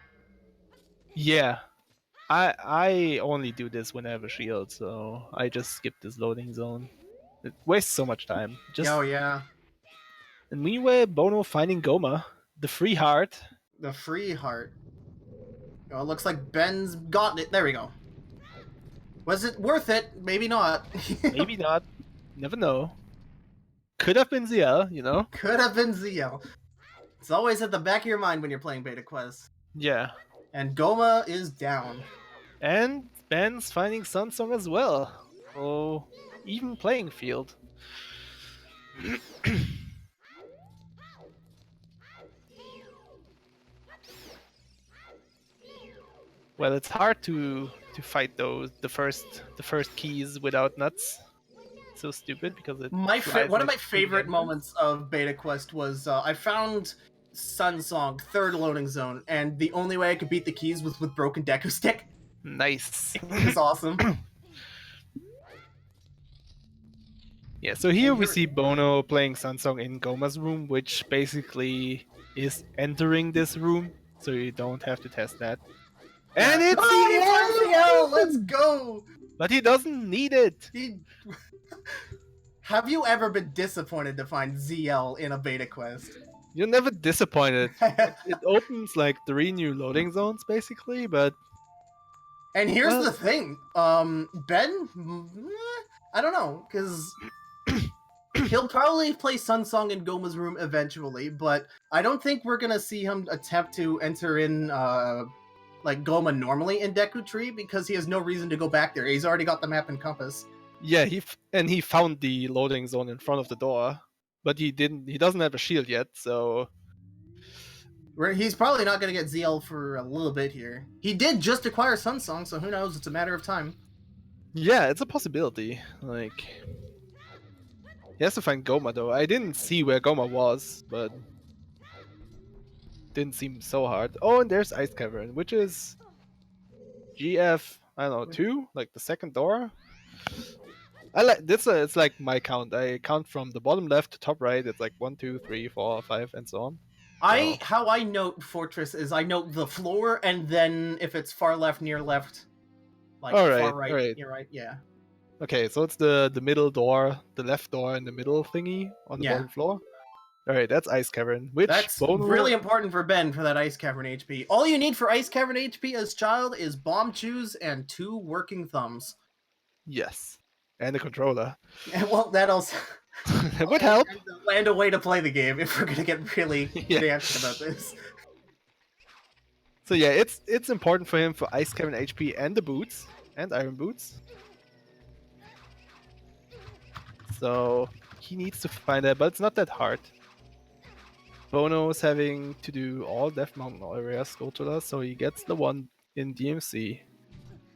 Yeah. I only do this when I have a shield, so I just skip this loading zone. It wastes so much time. Oh yeah. And meanwhile, Bono finding Goma, the free heart. The free heart. Oh, it looks like Ben's gotten it. There we go. Was it worth it? Maybe not. Maybe not. Never know. Could have been ZL, you know? Could have been ZL. It's always at the back of your mind when you're playing Beta Quest. Yeah. And Goma is down. And Ben's finding Sunsong as well. Oh, even playing field. Well, it's hard to fight the first keys without nuts. So stupid because it. One of my favorite moments of Beta Quest was I found Sunsong third loading zone, and the only way I could beat the keys was with broken Deku Stick. Nice. It was awesome. Yeah, so here we see Bono playing Sunsong in Goma's room, which basically is entering this room, so you don't have to test that. And it's ZL! Let's go! But he doesn't need it! Have you ever been disappointed to find ZL in a Beta Quest? You're never disappointed. It opens like 3 new loading zones, basically, but... And here's the thing, Ben, I don't know, because he'll probably play Sunsong in Goma's room eventually, but I don't think we're gonna see him attempt to enter in, like, Goma normally in Deku Tree, because he has no reason to go back there. He's already got the map and compass. Yeah, he found the loading zone in front of the door, but he doesn't have a shield yet, so... He's probably not going to get ZL for a little bit here. He did just acquire Sunsong, so who knows? It's a matter of time. Yeah, it's a possibility. Like, he has to find Goma though. I didn't see where Goma was, but didn't seem so hard. Oh, and there's Ice Cavern, which is GF, I don't know, 2, like the second door. I like this. It's like my count. I count from the bottom left to top right. It's like 1, 2, 3, 4, 5, and so on. How I note Fortress is I note the floor, and then if it's far left, near left, like far right, near right, yeah. Okay, so it's the middle door, the left door in the middle thingy on the bottom floor. Alright, that's Ice Cavern, which... That's really important for Ben for that Ice Cavern HP. All you need for Ice Cavern HP as child is bomb chews and 2 working thumbs. Yes, and a controller. And, well, that also... It would help. And a way to play the game if we're gonna get really anxious about this. So yeah, it's important for him for Ice Cavern HP and the boots and Iron Boots. So he needs to find that, but it's not that hard. Bono is having to do all Death Mountain areas Skulltula, so he gets the one in DMC.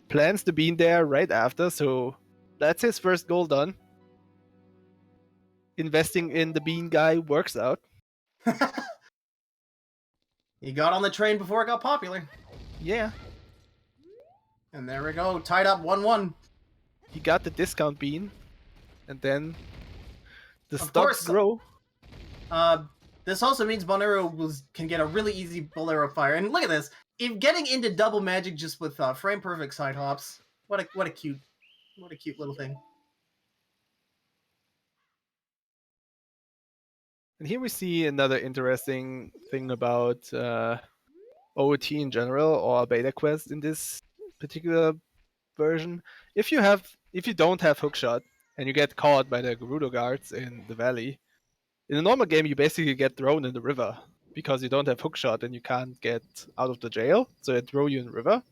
Plans to be in there right after, so that's his first goal done. Investing in the bean guy works out. He got on the train before it got popular. Yeah. And there we go, tied up 1-1. He got the discount bean, and then the stocks grow. This also means Bonooru can get a really easy bow arrow fire. And look at this. If getting into double magic just with frame perfect side hops. What a cute little thing. And here we see another interesting thing about OOT in general, or Beta Quest in this particular version. If you don't have hookshot and you get caught by the Gerudo guards in the valley, in a normal game you basically get thrown in the river because you don't have hookshot and you can't get out of the jail, so they throw you in the river.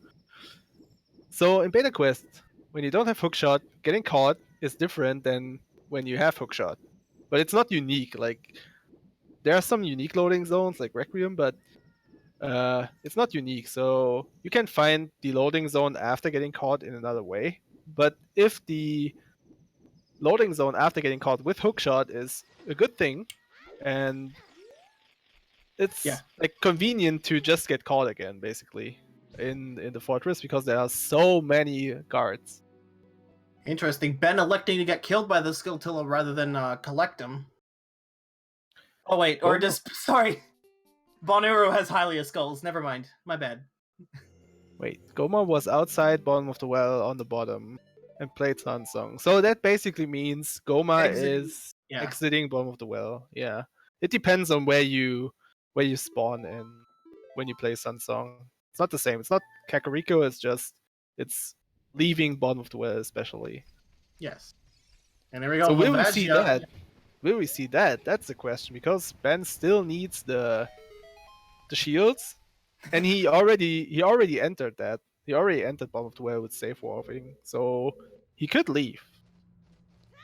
So in Beta Quest, when you don't have hookshot, getting caught is different than when you have hookshot. But it's not unique. Like, there are some unique loading zones like Requiem, but it's not unique. So you can find the loading zone after getting caught in another way. But if the loading zone after getting caught with hookshot is a good thing, and it's like convenient to just get caught again, basically, in the fortress, because there are so many guards. Interesting. Ben electing to get killed by the Skulltula rather than collect him. Oh wait, or just sorry. Bonooru has Hylia skulls. Never mind. My bad. Wait, Goma was outside bottom of the well on the bottom and played Sunsong. So that basically means Goma is exiting bottom of the well. Yeah. It depends on where you spawn and when you play Sunsong. It's not the same. It's not Kakariko, it's leaving bottom of the well especially. Yes. And there we go. So will we see that? Will we see that? That's the question, because Ben still needs the shields. And he already entered that. He already entered bottom of the well with safe warping, so he could leave.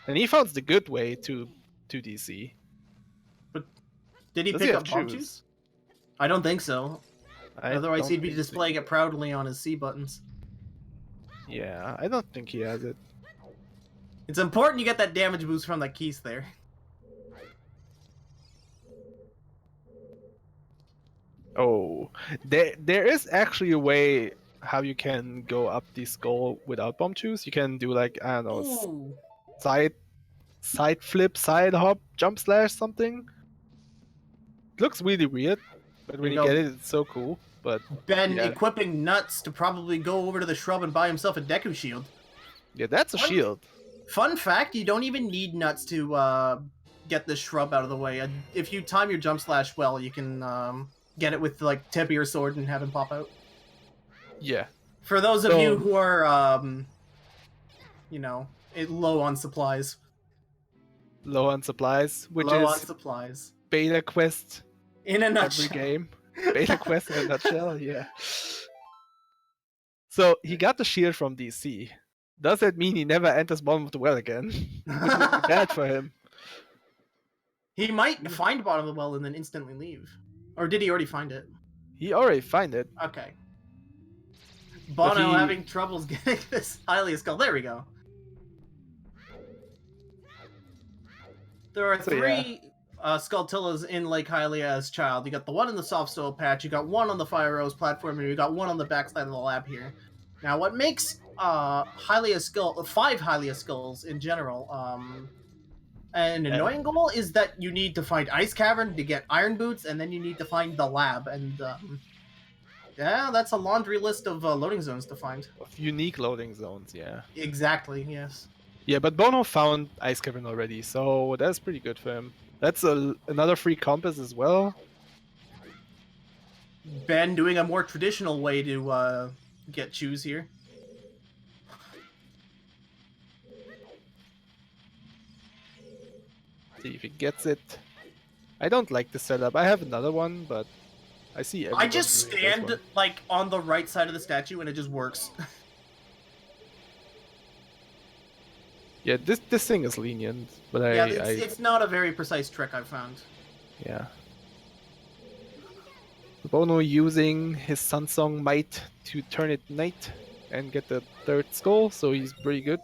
And he found the good way to DC. But did he pick up bomb juice? I don't think so. Otherwise he'd be displaying it proudly on his C buttons. Yeah, I don't think he has it. It's important you get that damage boost from that keys there. Oh, there is actually a way how you can go up the skull without bomb juice. You can do, like, I don't know, side flip, side hop, jump slash, something. It looks really weird, but when you get it, it's so cool. But Ben equipping nuts to probably go over to the shrub and buy himself a Deku shield. Yeah, that's a shield. Fun fact, you don't even need nuts to get the shrub out of the way. If you time your jump slash well, you can get it with, like, tip of your sword and have him pop out. Yeah. For those of you who are, you know, low on supplies. Low on supplies, which low is on supplies. Beta Quest in a nutshell. Every game. Beta Quest in a nutshell, yeah. So he got the shield from DC. Does that mean he never enters bottom of the well again? Which would be bad for him. He might find bottom of the well and then instantly leave. Or did he already find it? He already found it. Okay. Bono having troubles getting this Hylia skull. There we go. There are three Skulltulas in Lake Hylia as child. You got the one in the soft soil patch, you got one on the Fire Rose platform, and you got one on the backside of the lab here. Now, what makes Hylia skull, 5 Hylia skulls in general, an annoying goal is that you need to find Ice Cavern to get Iron Boots, and then you need to find the lab, and yeah, that's a laundry list of loading zones to find. Of unique loading zones, yeah. Exactly, yes. Yeah, but Bono found Ice Cavern already, so that's pretty good for him. That's another free compass as well. Ben doing a more traditional way to get shoes here. See if he gets it. I don't like the setup. I have another one, but I see everyone. I just stand like on the right side of the statue and it just works. Yeah, this thing is lenient, but it's not a very precise trick I've found. Yeah. Bono using his Sunsong might to turn it night and get the 3rd skull, so he's pretty good.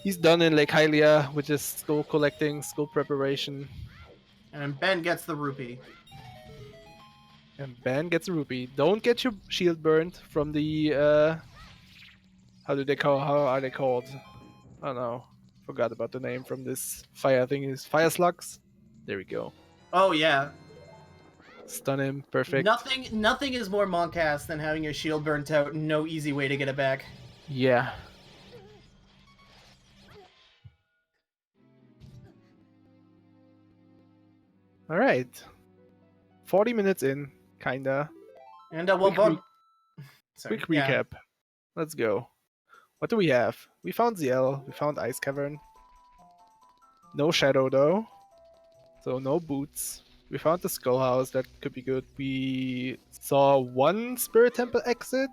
He's done in Lake Hylia with his skull collecting, skull preparation. And Ben gets the rupee. And Ben gets a rupee. Don't get your shield burned from the how are they called? I don't know. Forgot about the name from this fire thing. Is fire slugs. There we go. Oh yeah. Stun him, perfect. Nothing is more Moncast than having your shield burnt out and no easy way to get it back. Yeah. All right. 40 minutes in, kinda. And well, Quick sorry, yeah. recap. Let's go. What do we have? We found ZL. We found Ice Cavern. No Shadow though. So no boots. We found the Skull House. That could be good. We saw one Spirit Temple exit,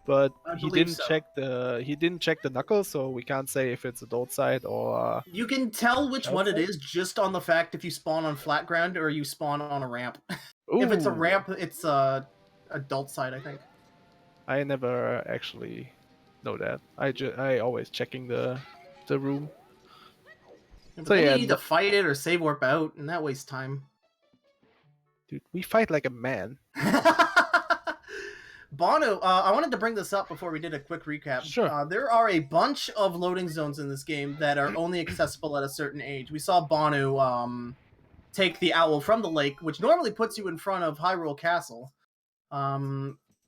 but I he believe didn't so. check the knuckles, so we can't say if it's adult side or You can tell which child one it side. is just on the fact if you spawn on flat ground or you spawn on a ramp. If it's a Ooh, ramp, it's adult side, I think. I never actually know that. I always checking the room. But So then you yeah, need to fight it or save warp out, and that wastes time. dude, we fight like a man. Bono, I wanted to bring this up before we did a quick recap. Sure. There are a bunch of loading zones in this game that are only accessible at a certain age. We saw Bono take the owl from the lake, which normally puts you in front of Hyrule Castle.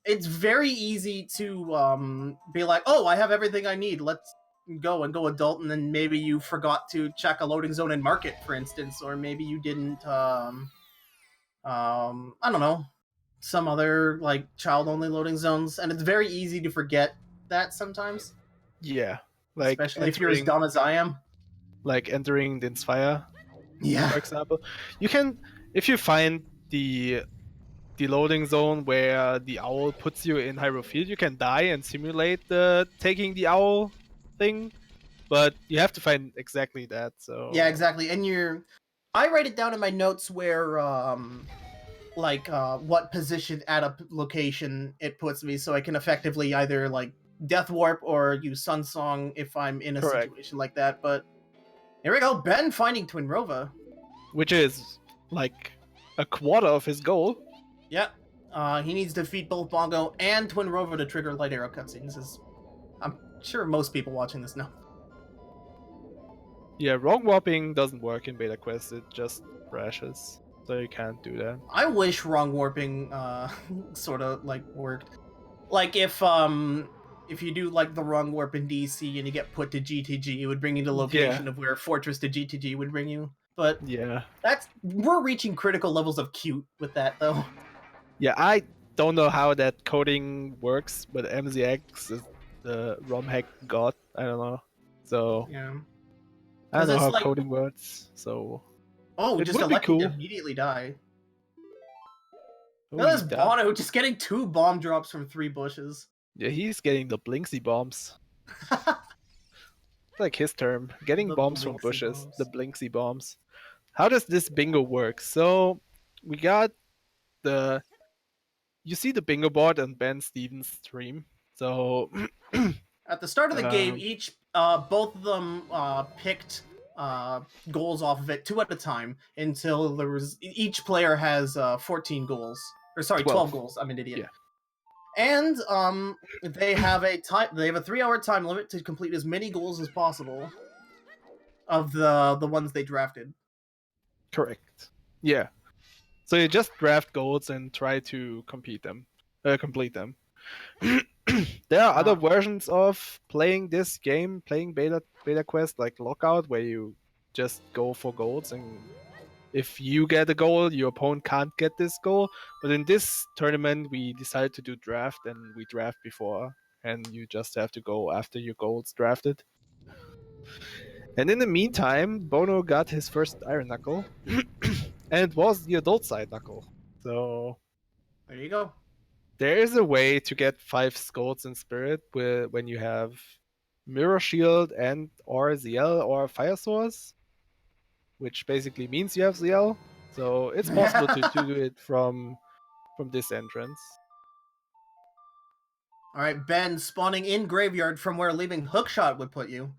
It's very easy to be like, oh, I have everything I need. Let's go adult, and then maybe you forgot to check a loading zone and mark it, for instance, or maybe you didn't. I don't know, some other like child-only loading zones, and it's very easy to forget that sometimes, Yeah, like especially if you're as dumb as I am. entering the Inspire, Yeah. for example. You can, if you find the loading zone where the owl puts you in Hyrule Field, you can die and simulate the taking the owl thing, but you have to find exactly that. So Yeah, exactly. And I write it down in my notes where what position at a location it puts me, so I can effectively either like death warp or use Sun Song if I'm in a correct, situation like that. But here we go, Ben finding Twin Rova. which is like a quarter of his goal. Yep. He needs to defeat both Bongo and Twin Rova to trigger light arrow cutscenes. As I'm sure most people watching this know. Yeah, wrong warping doesn't work in Beta Quest. It just crashes, so you can't do that. I wish wrong warping sort of like worked. Like if you do like the wrong warp in DC and you get put to GTG, it would bring you to the location of where Fortress to GTG would bring you. But Yeah, we're reaching critical levels of cute with that though. yeah, I don't know how that coding works, but MZX is the ROM hack god. I don't know. So Yeah. I don't know how like, coding works. So oh, it just would be electing cool. to immediately die. Oh, Now there's he does. Bono just getting 2 bomb drops from 3 bushes. Yeah, he's getting the Blinksy bombs. It's like his term. Getting The bombs from Blinksy bushes. bombs. The Blinksy bombs. How does this bingo work? So we got the. You see the bingo board on Benstephens' stream. So At the start of the game, um, both of them picked goals off of it 2 at a time until there was each player has 14 goals, or sorry, 12 goals. I'm an idiot. Yeah. And they have a 3-hour time limit to complete as many goals as possible of the ones they drafted. Correct. Yeah. So you just draft goals and try to complete them. There are other versions of playing this game, playing Beta Quest, like Lockout, where you just go for goals, and if you get a goal, your opponent can't get this goal. But in this tournament, we decided to do draft, and we draft before, and you just have to go after your goals drafted. And in the meantime, Bono got his first Iron Knuckle, and it was the adult side knuckle. So there you go. There is a way to get 5 scolds in Spirit when you have Mirror Shield and or ZL or Fire Source, which basically means you have ZL. So it's possible to do it from this entrance. Alright, Ben spawning in Graveyard from where leaving Hookshot would put you.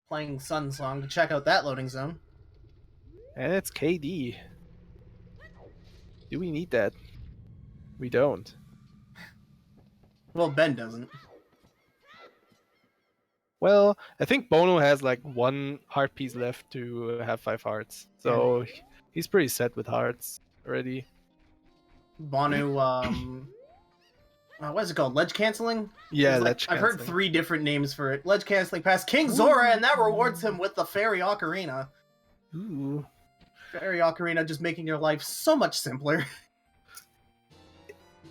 Playing Sun Song to check out that loading zone. And it's KD. Do we need that? We don't. Well, Ben doesn't. Well, I think Bono has like 1 heart piece left to have 5 hearts. So He's pretty set with hearts already. Bonu, what is it called? Ledge canceling? Yeah, I've heard 3 different names for it. Ledge canceling past King Zora, and that rewards him with the Fairy Ocarina. Ooh. Fairy Ocarina just making your life so much simpler.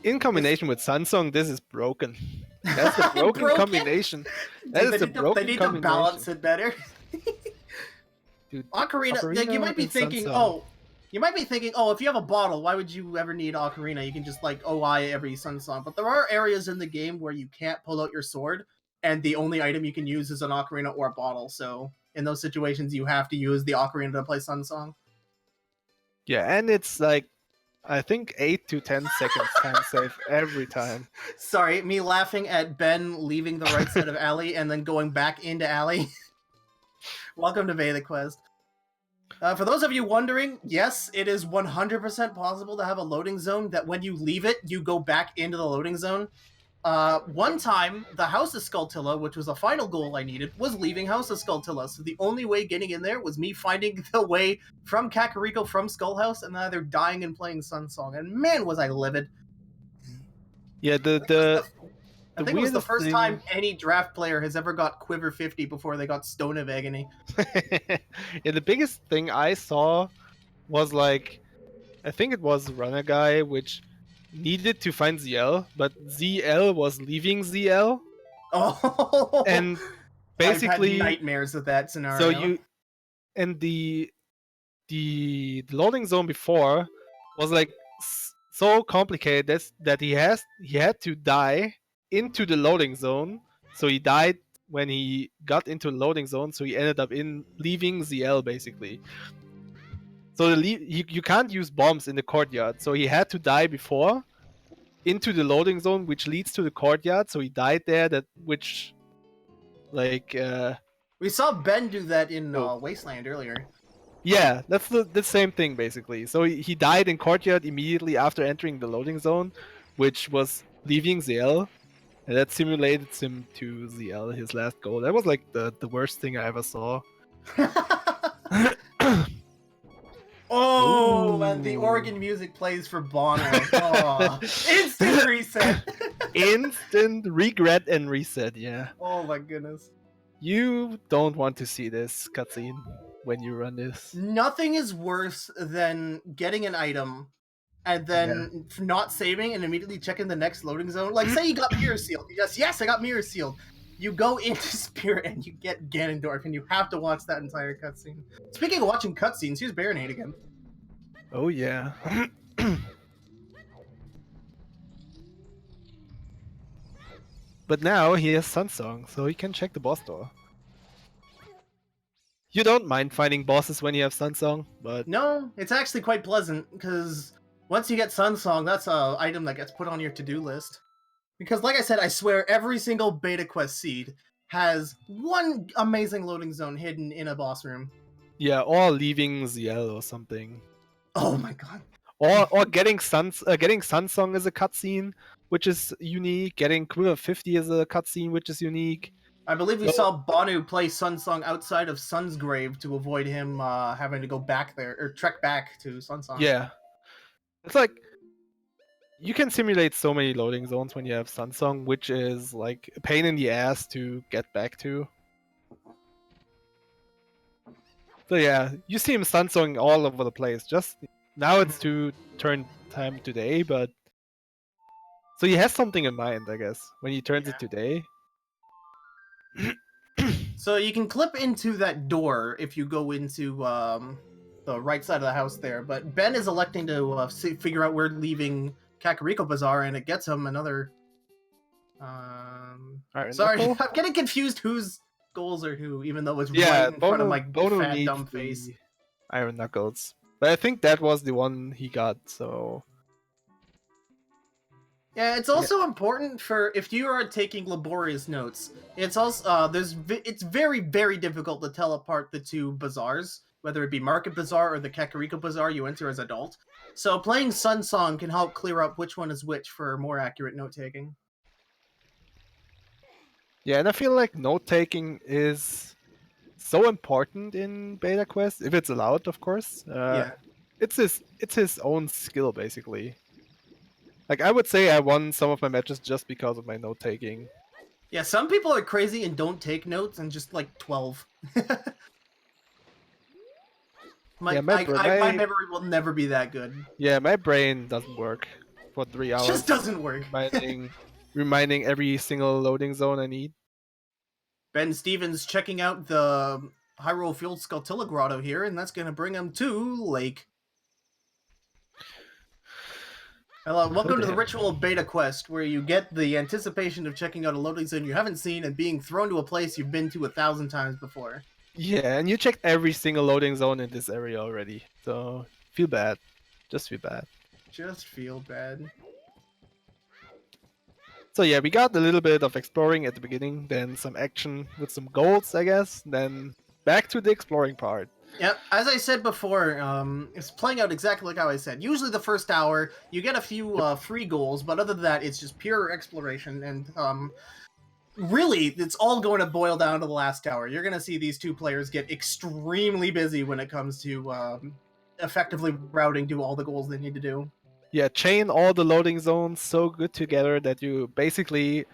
In combination with Sansong, this is broken. That's a broken combination. That is a broken They need to balance it better. Dude, Ocarina, like, you might be thinking, if you have a bottle, why would you ever need Ocarina? You can just, like, OI every Sun Song. But there are areas in the game where you can't pull out your sword, and the only item you can use is an Ocarina or a bottle. So in those situations, you have to use the Ocarina to play Sun Song. Yeah, and it's like, I think 8 to 10 seconds time save every time. Sorry, me laughing at Ben leaving the right side of Alley and then going back into Alley. Welcome to Beta Quest. For those of you wondering, yes, it is 100% possible to have a loading zone that when you leave it, you go back into the loading zone. One time, the House of Skulltula, which was a final goal I needed, was leaving House of Skulltula, so the only way getting in there was me finding the way from Kakariko from Skullhouse and either dying and playing Sun Song, and man, was I livid. Yeah, I think it was the first time any draft player has ever got Quiver 50 before they got Stone of Agony. Yeah, the biggest thing I saw was like, I think it was Runner Guy, which needed to find ZL, but ZL was leaving ZL. Oh, and basically I've had nightmares with that scenario. So the loading zone before was like so complicated that he had to die into the loading zone. So he died when he got into the loading zone. So he ended up leaving ZL basically. So you can't use bombs in the courtyard. So he had to die before into the loading zone, which leads to the courtyard. So he died there. We saw Ben do that in Wasteland earlier. Yeah, that's the same thing basically. So he died in courtyard immediately after entering the loading zone, which was leaving ZL, and that simulated him to ZL, his last goal. That was like the worst thing I ever saw. Oh, man, the organ music plays for Bono. Oh. Instant reset. Instant regret and reset, yeah. Oh my goodness. You don't want to see this cutscene when you run this. Nothing is worse than getting an item and then not saving and immediately checking the next loading zone. Like, say you got Mirror Sealed. Yes, I got Mirror Sealed. You go into Spirit and you get Ganondorf, and you have to watch that entire cutscene. Speaking of watching cutscenes, here's Baronade again. Oh yeah. But now he has Sunsong, so he can check the boss door. You don't mind finding bosses when you have Sunsong, but... No, it's actually quite pleasant, because once you get Sunsong, that's an item that gets put on your to-do list. Because, like I said, I swear every single Beta Quest seed has one amazing loading zone hidden in a boss room. Yeah, or leaving ZL or something. Oh my god. Or getting Sunsong as a cutscene, which is unique. Getting Quiver 50 as a cutscene, which is unique. I believe we saw Bonu play Sunsong outside of Sun's grave to avoid him having to go back there, or trek back to Sunsong. Yeah. It's like, you can simulate so many loading zones when you have Sunsong, which is like a pain in the ass to get back to. So yeah, you see him Sunsong all over the place. Just now it's to turn time today, but so he has something in mind, I guess, when he turns it today. So you can clip into that door if you go into the right side of the house there, but Ben is electing to figure out where leaving Kakariko Bazaar, and it gets him another... Sorry, I'm getting confused whose goals are who, even though it's right in front of my fat, dumb face. Iron Knuckles. But I think that was the one he got, so... Yeah, it's also important for if you are taking laborious notes. It's also it's very, very difficult to tell apart the two bazaars, whether it be Market Bazaar or the Kakariko Bazaar you enter as adult. So playing Sunsong can help clear up which one is which for more accurate note taking. Yeah, and I feel like note taking is so important in Beta Quest, if it's allowed, of course. Yeah. it's his own skill basically. Like I would say I won some of my matches just because of my note taking. Yeah, some people are crazy and don't take notes and just like 12. Yeah, My memory will never be that good. yeah, my brain doesn't work for 3 It hours. just doesn't work. reminding every single loading zone I need. Benstephens checking out the Hyrule Field Skulltula Grotto here, and that's going to bring him to Lake. Hello, welcome to the Ritual Beta Quest, where you get the anticipation of checking out a loading zone you haven't seen and being thrown to a place you've been to 1,000 times before. Yeah, and you checked every single loading zone in this area already, so feel bad. Just feel bad. Just feel bad. So yeah, we got a little bit of exploring at the beginning, then some action with some golds, I guess, then back to the exploring part. Yep, as I said before, it's playing out exactly like how I said. Usually the first hour, you get a few free goals, but other than that, it's just pure exploration, and really, it's all going to boil down to the last hour. You're going to see these two players get extremely busy when it comes to effectively routing to all the goals they need to do. Yeah, chain all the loading zones so good together that you basically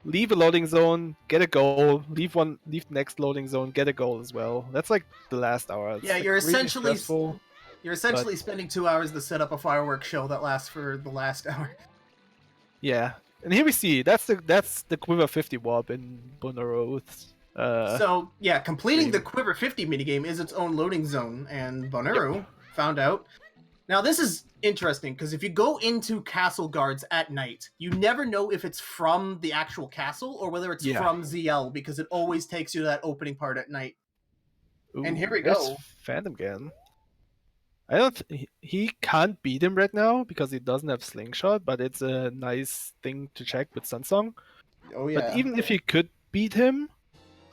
leave a loading zone, get a goal, leave the next loading zone, get a goal as well. That's like the last hour. It's yeah, like you're essentially stressful, spending 2 hours to set up a fireworks show that lasts for the last hour. Yeah, and here we see that's the Quiver 50 warp in Bonooru. So yeah, completing the Quiver 50 minigame is its own loading zone, and Bonooru found out. Now this is interesting because if you go into castle guards at night, you never know if it's from the actual castle or whether it's from ZL, because it always takes you to that opening part at night. Ooh, and here we go. Phantom again. I don't. He can't beat him right now because he doesn't have slingshot, but it's a nice thing to check with Sunsong. Oh yeah. But even if you could beat him,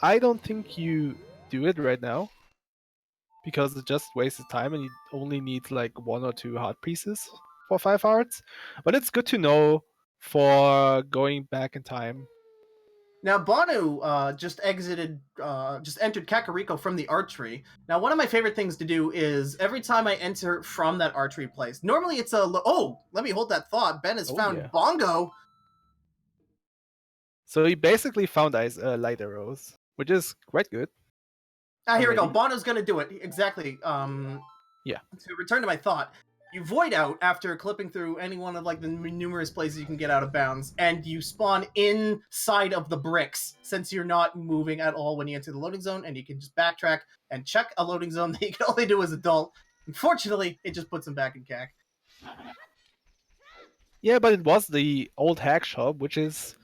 I don't think you do it right now because it just wastes time and he only needs like 1 or 2 heart pieces for 5 hearts. But it's good to know for going back in time. Now Bonu just entered Kakariko from the archery. Now one of my favorite things to do is every time I enter from that archery place, normally it's let me hold that thought. Ben has found Bongo. So he basically found light arrows, which is quite good. Here we go. Bono's gonna do it. Exactly. Yeah. To return to my thought, you void out after clipping through any one of like the numerous places you can get out of bounds, and you spawn inside of the bricks since you're not moving at all when you enter the loading zone, and you can just backtrack and check a loading zone that you can only do as adult. Unfortunately, it just puts them back in CAC. Yeah, but it was the old hack shop, which is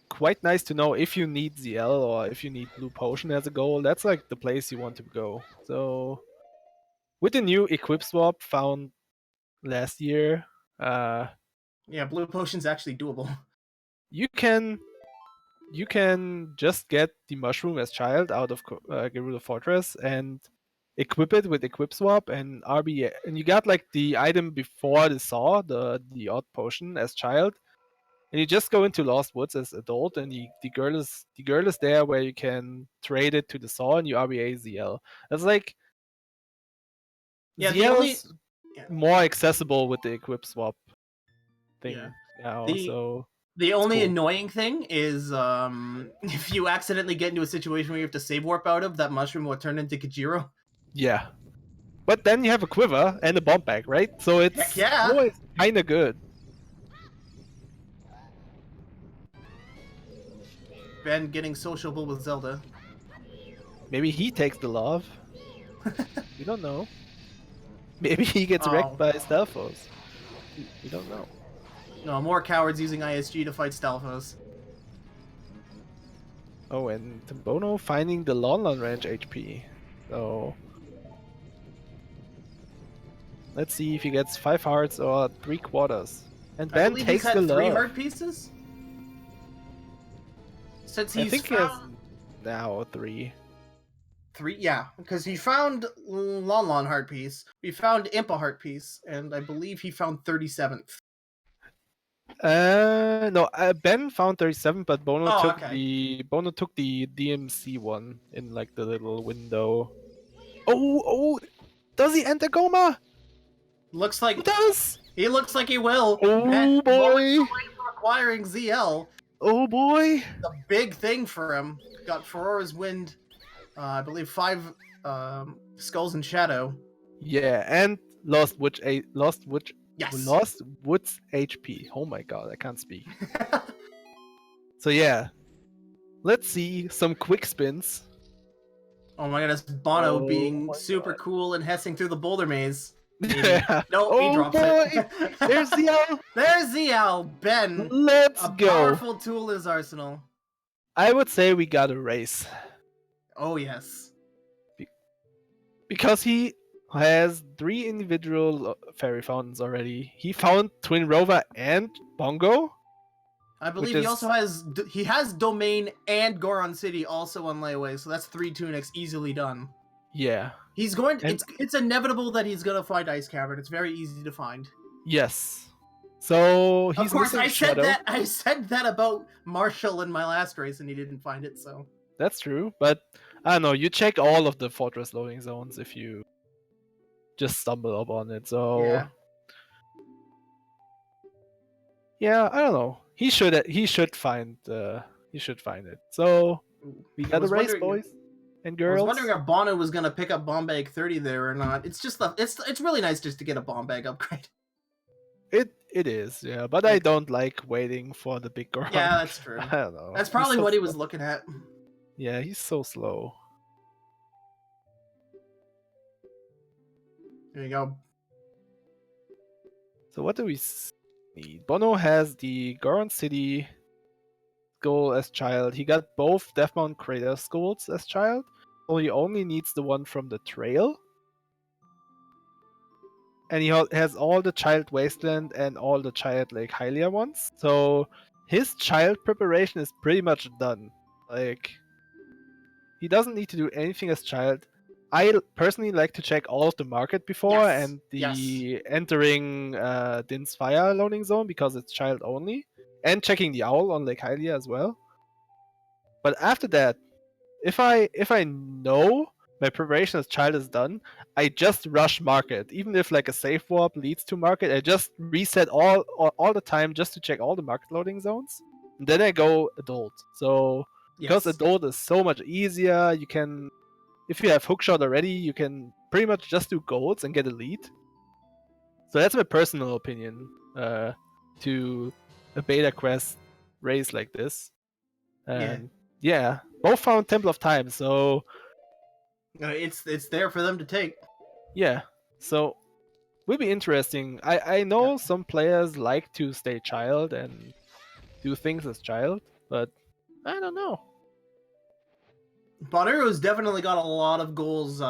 quite nice to know if you need ZL or if you need Blue Potion as a goal. That's like the place you want to go. So with the new equip swap found last year, yeah, Blue Potion's actually doable. You can just get the mushroom as child out of Gerudo Fortress and equip it with equip swap and RB, and you got like the item before the saw, the odd potion as child. And you just go into Lost Woods as adult, and the girl is there where you can trade it to the saw, and you RBA ZL. That's like ZL's more accessible with the equip swap thing now. The only annoying thing is if you accidentally get into a situation where you have to save warp out of, that mushroom will turn into Kajiro. Yeah, but then you have a quiver and a bomb bag, right? So it's always kind of good. Ben getting sociable with Zelda. Maybe he takes the love. We don't know. Maybe he gets wrecked by Stalfos. We don't know. No, more cowards using ISG to fight Stalfos. Oh, and Bono finding the Lon Ranch HP. So let's see if he gets 5 hearts or 3/4. And Ben takes the love. 3 heart pieces? Since he's he has now 3. 3, yeah, because he found Lon heart piece, we found Impa heart piece, and I believe he found 37th. No, Ben found 37, but Bono took the DMC one in like the little window. Oh, does he enter Goma? Looks like It does! he looks like he will. Oh And boy! moments away from acquiring ZL. Oh boy! The big thing for him. Got Aurora's Wind. I believe 5 Skulls and Shadow. Yeah, and Lost Woods Yes. HP. Oh my god, I can't speak. So yeah, let's see some quick spins. Oh my god, it's Bono Oh being my super God. cool and hessing through the boulder maze. Yeah. No, he Oh drops boy! it. There's ZL! There's ZL, Ben. Let's A go! powerful tool in his arsenal. I would say we got a race. Oh yes. Because he has 3 individual fairy fountains already. He found Twin Rover and Bongo. I believe he also has Domain and Goron City also on layaway, so that's 3 tunics easily done. Yeah. He's going to, it's inevitable that he's going to find Ice Cavern. It's very easy to find. Yes. So he's of course missing Shadow. I said that about Marshall in my last race and he didn't find it, so That's true, but I don't know, you check all of the fortress loading zones if you just stumble upon it. So yeah, I don't know. He should find it. So we got a race, boys and girls. I was wondering if Bono was gonna pick up Bomb Bag 30 there or not. It's just it's really nice just to get a Bomb Bag upgrade. It is, yeah, but I don't like waiting for the big Goron. Yeah, that's true. I don't know. That's probably what he was looking at. Yeah, he's so slow. There you go. So what do we need? Bono has the Goron City goal as child. He got both Deathmount Crater goals as child. So he only needs the one from the trail. And he has all the Child Wasteland and all the Child Lake Hylia ones. So his child preparation is pretty much done. Like, he doesn't need to do anything as child. I personally like to check all of the market before and the entering Din's Fire loading zone because it's child only. And checking the owl on Lake Hylia as well. But after that, if I know my preparation as child is done, I just rush market. Even if like a safe warp leads to market, I just reset all the time just to check all the market loading zones. And then I go adult. So because adult is so much easier, you can, if you have hookshot already, you can pretty much just do golds and get elite. So that's my personal opinion to a beta quest race like this. And yeah, both found Temple of Time, so it's there for them to take. Yeah, so will be interesting. I know some players like to stay child and do things as child, but I don't know. Bonooru's definitely got a lot of goals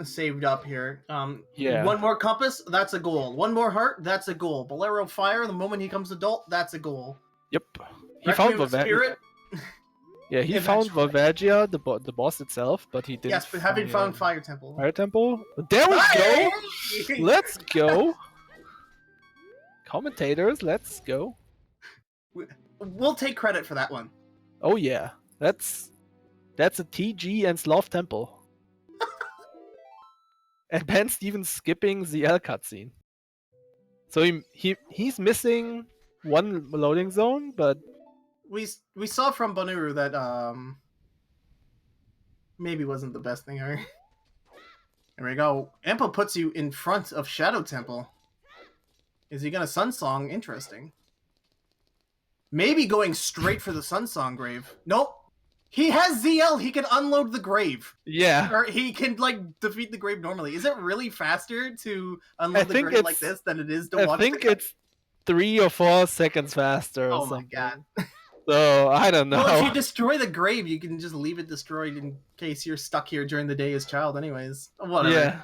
saved up here. One more compass, that's a goal. One more heart, that's a goal. Bolero Fire, the moment he comes adult, that's a goal. Yep. He found Spirit. Yeah, he found Volvagia, the boss itself, but he didn't. Yes, but having found Fire Temple. Fire Temple? There we go! Let's go! Commentators, let's go. We'll take credit for that one. Oh yeah, that's a TG and Sloth Temple. And Benstephens skipping the L cutscene. So he's missing one loading zone, but we saw from Bonooru that maybe wasn't the best thing ever. There we go. Impa puts you in front of Shadow Temple. Is he gonna Sunsong? Interesting. Maybe going straight for the Sunsong grave. Nope. He has ZL. He can unload the grave. Yeah. Or he can like defeat the grave normally. Is it really faster to unload the grave like this than it is to watch? I think it's 3 or 4 seconds faster. Or something. My god. So I don't know. Well, if you destroy the grave, you can just leave it destroyed in case you're stuck here during the day as child, anyways. Whatever. Yeah.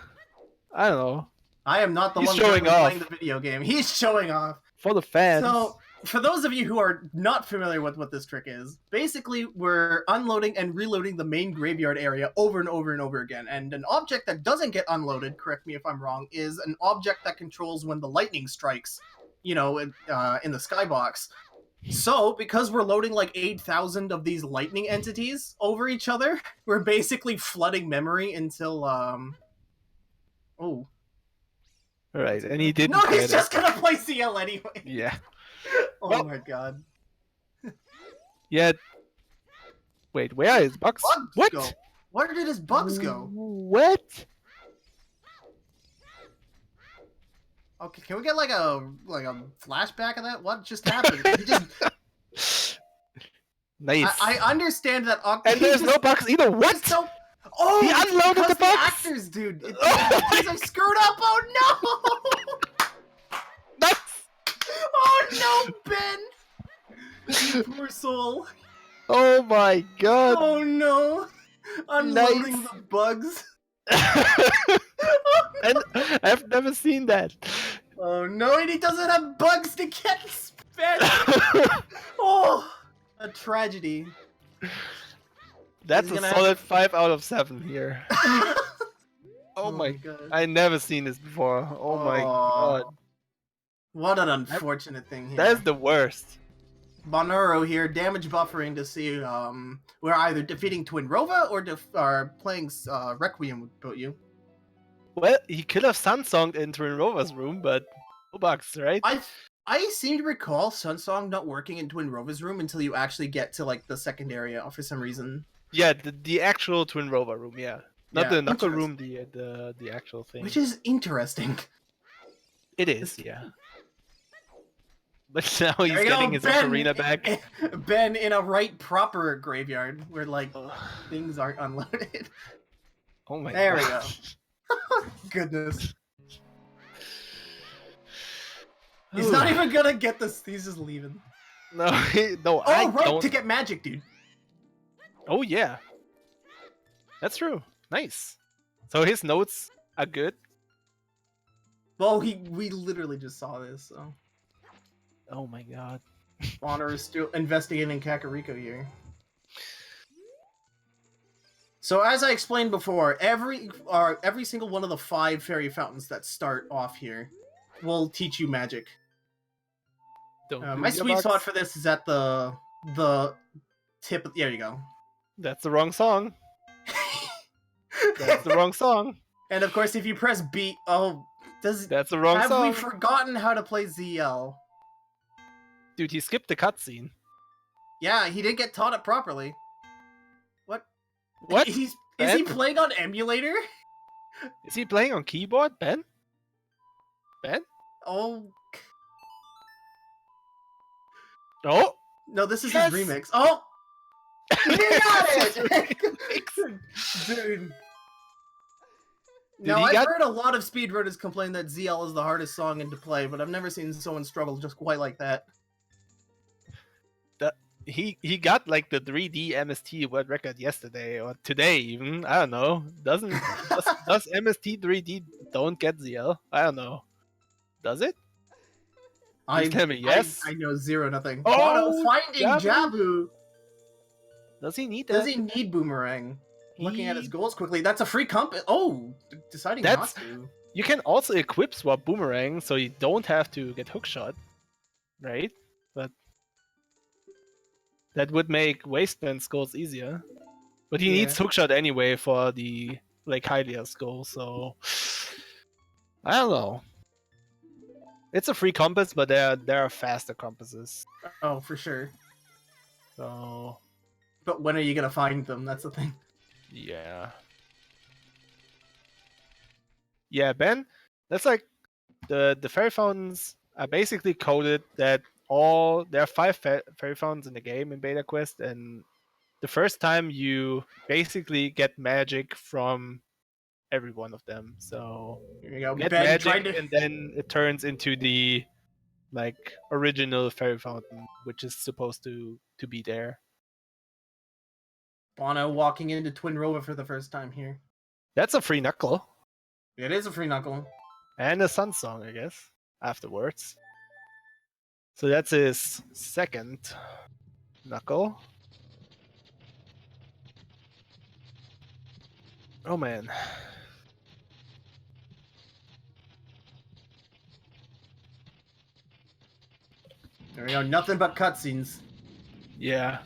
I don't know. I am not the one playing the video game. He's showing off for the fans. So, for those of you who are not familiar with what this trick is, basically we're unloading and reloading the main graveyard area over and over and over again. And an object that doesn't get unloaded, correct me if I'm wrong, is an object that controls when the lightning strikes, you know, in the skybox. So, because we're loading like 8,000 of these lightning entities over each other, we're basically flooding memory until, oh. Right, and he didn't No, he's get just it. gonna play CL anyway. Yeah. Oh Well- my god. Yeah. Wait, where is Bugs? Bugs What? go? Where did his bugs go? What? Okay, can we get like a flashback of that? What just happened? He just Nice. I understand that. And there's no Bugs either. What? So, oh, He it's unloaded because the bugs! actors, dude. Because I screwed up. Oh no! Nuts! Oh no, Ben! Poor soul. Oh my god. Oh no! Unloading Nice. the bugs. And I've never seen that. Oh no, and he doesn't have bugs to get spent. Oh, a tragedy. That's He's a gonna solid 5 out of 7 here. Oh my god. I never seen this before. Oh my god. What an unfortunate thing here. That's the worst. Bonooru here, damage buffering to see we're either defeating Twin Rova or playing Requiem with both you. Well, he could have Sunsonged in Twin Rover's room, but no bugs, right? I seem to recall Sunsong not working in Twin Rova's room until you actually get to like the second area for some reason. Yeah, the actual Twin Rover room, yeah. Not Yeah, the knuckle room, the actual thing. Which is interesting. It is, yeah. But now he's There you getting go, his Ben. Ocarina back. Ben in a right proper graveyard where like things aren't unloaded. Oh my There we god. go. Goodness. He's not even gonna get this. He's just leaving. No, no, Oh, I right, don't. to get magic, dude. Oh yeah, that's true. Nice. So his notes are good. Well, we literally just saw this, so. Oh my god. Honor is still investigating Kakariko here. So as I explained before, every single one of the 5 fairy fountains that start off here will teach you magic. Don't do My your sweet bugs. spot for this is at the tip. There you go. That's the wrong song. That's the wrong song. And of course, if you press B, That's the wrong have song. we forgotten how to play ZL? Dude, he skipped the cutscene. Yeah, he didn't get taught it properly. What? What? Is he Ben? playing on emulator? Is he playing on keyboard, Ben? Ben? Oh Oh! no, this is Yes! his remix. Oh, he got it, dude. Now, he I've got- heard a lot of speedrunners complain that ZL is the hardest song to play, but I've never seen someone struggle just quite like that. He got like the 3D MST world record yesterday or today even. I don't know. Does MST 3D don't get ZL? I don't know. Does it? Please tell me yes. I know zero nothing. Oh, Bono finding Jabu. Jabu. Does he need that? Does he need Boomerang? Looking at his goals quickly, that's a free compass. Oh, deciding That's- not to. You can also equip swap Boomerang, so you don't have to get hookshot, right? But that would make Wasteland's goals easier. But he Yeah. needs hookshot anyway for the like Hylia's goal, so I don't know. It's a free compass, but there are faster compasses. Oh, for sure. So But when are you gonna find them? That's the thing. yeah. Yeah, Ben, that's like the fairy fountains are basically coded that there are 5 fairy fountains in the game in Beta Quest, and the first time you basically get magic from every one of them. So Here you go. get Ben magic, trying to. and then it turns into the like original fairy fountain, which is supposed to be there. Bono walking into Twin Rova for the first time here. That's a free knuckle It is a free knuckle. and a sun song, I guess, afterwards. So that's his second knuckle. Oh man. There we go. Nothing but cutscenes. Yeah.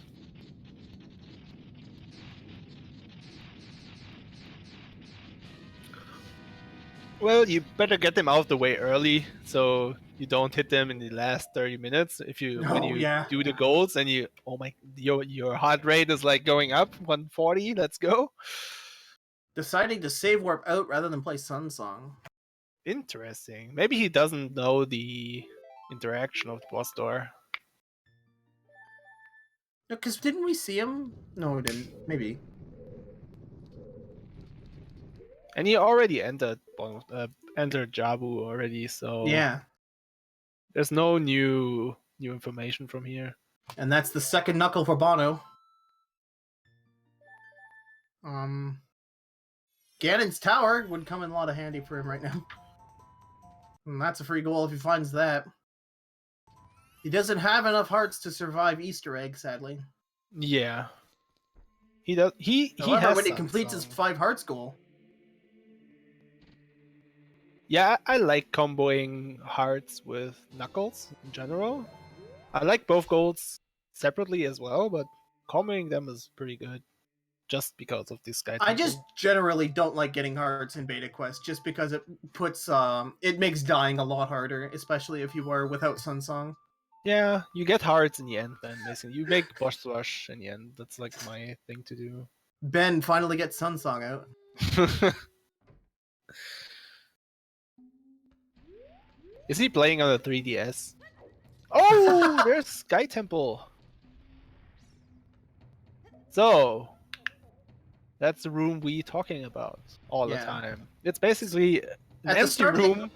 Well, you better get them out of the way early, so you don't hit them in the last 30 minutes. When Oh, you yeah. do the goals and your heart rate is like going up 140. Let's go. Deciding to save warp out rather than play Sun Song. Interesting. Maybe he doesn't know the interaction of the boss door. No, because didn't we see him? No, we didn't. Maybe. And he already entered Jabu already, so Yeah. there's no new information from here. And that's the second knuckle for Bono. Ganon's Tower would come in a lot of handy for him right now. And that's a free goal if he finds that. He doesn't have enough hearts to survive Easter egg, sadly. Yeah. He does. He However, has when he some completes his song. 5 hearts goal. Yeah, I like comboing hearts with knuckles in general. I like both goals separately as well, but comboing them is pretty good. Just because of this guy. I just generally don't like getting hearts in Beta Quest, just because it puts it makes dying a lot harder, especially if you are without Sun Song. Yeah, you get hearts in the end then, basically. You make boss rush in the end. That's like my thing to do. Ben finally gets Sun Song out. Is he playing on a 3DS? Oh, there's Sky Temple. So, that's the room we talking about all the time. It's basically an empty room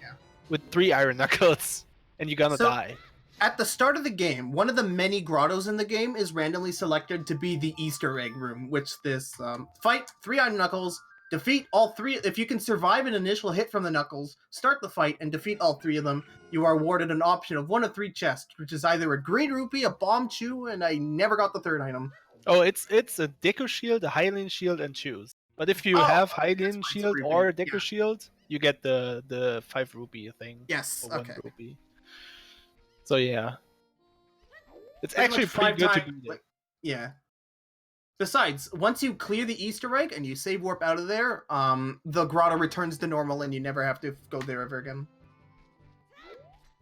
with 3 iron knuckles, and you're gonna die. At the start of the game, one of the many grottos in the game is randomly selected to be the Easter egg room, which this fight 3 iron knuckles, defeat all 3. If you can survive an initial hit from the knuckles, start the fight, and defeat all 3 of them, you are awarded an option of 1 of 3 chests, which is either a green rupee, a bomb chew, and I never got the 3rd item. Oh, it's a Deku Shield, a Hylian Shield, and choose. But if you have Hylian Shield or Deku Shield, you get the 5 rupee thing. Yes, or 1 rupee. So yeah. It's actually pretty good to beat it. Yeah. Besides, once you clear the Easter egg and you save warp out of there, the grotto returns to normal and you never have to go there ever again.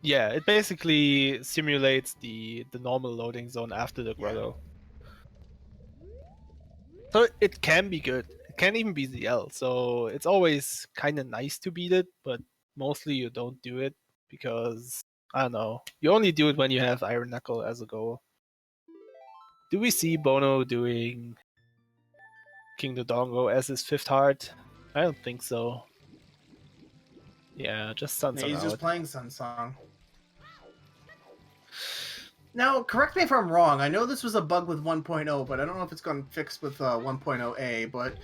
Yeah, it basically simulates the normal loading zone after the grotto. So it can be good. It can even be ZL. So it's always kind of nice to beat it, but mostly you don't do it because, I don't know, you only do it when you have Iron Knuckle as a goal. Do we see Bono doing King Dodongo as his 5th heart? I don't think so. Yeah, just Sun Song. He's just playing Sun Song. Now, correct me if I'm wrong. I know this was a bug with 1.0, but I don't know if it's gotten fixed with 1.0a, but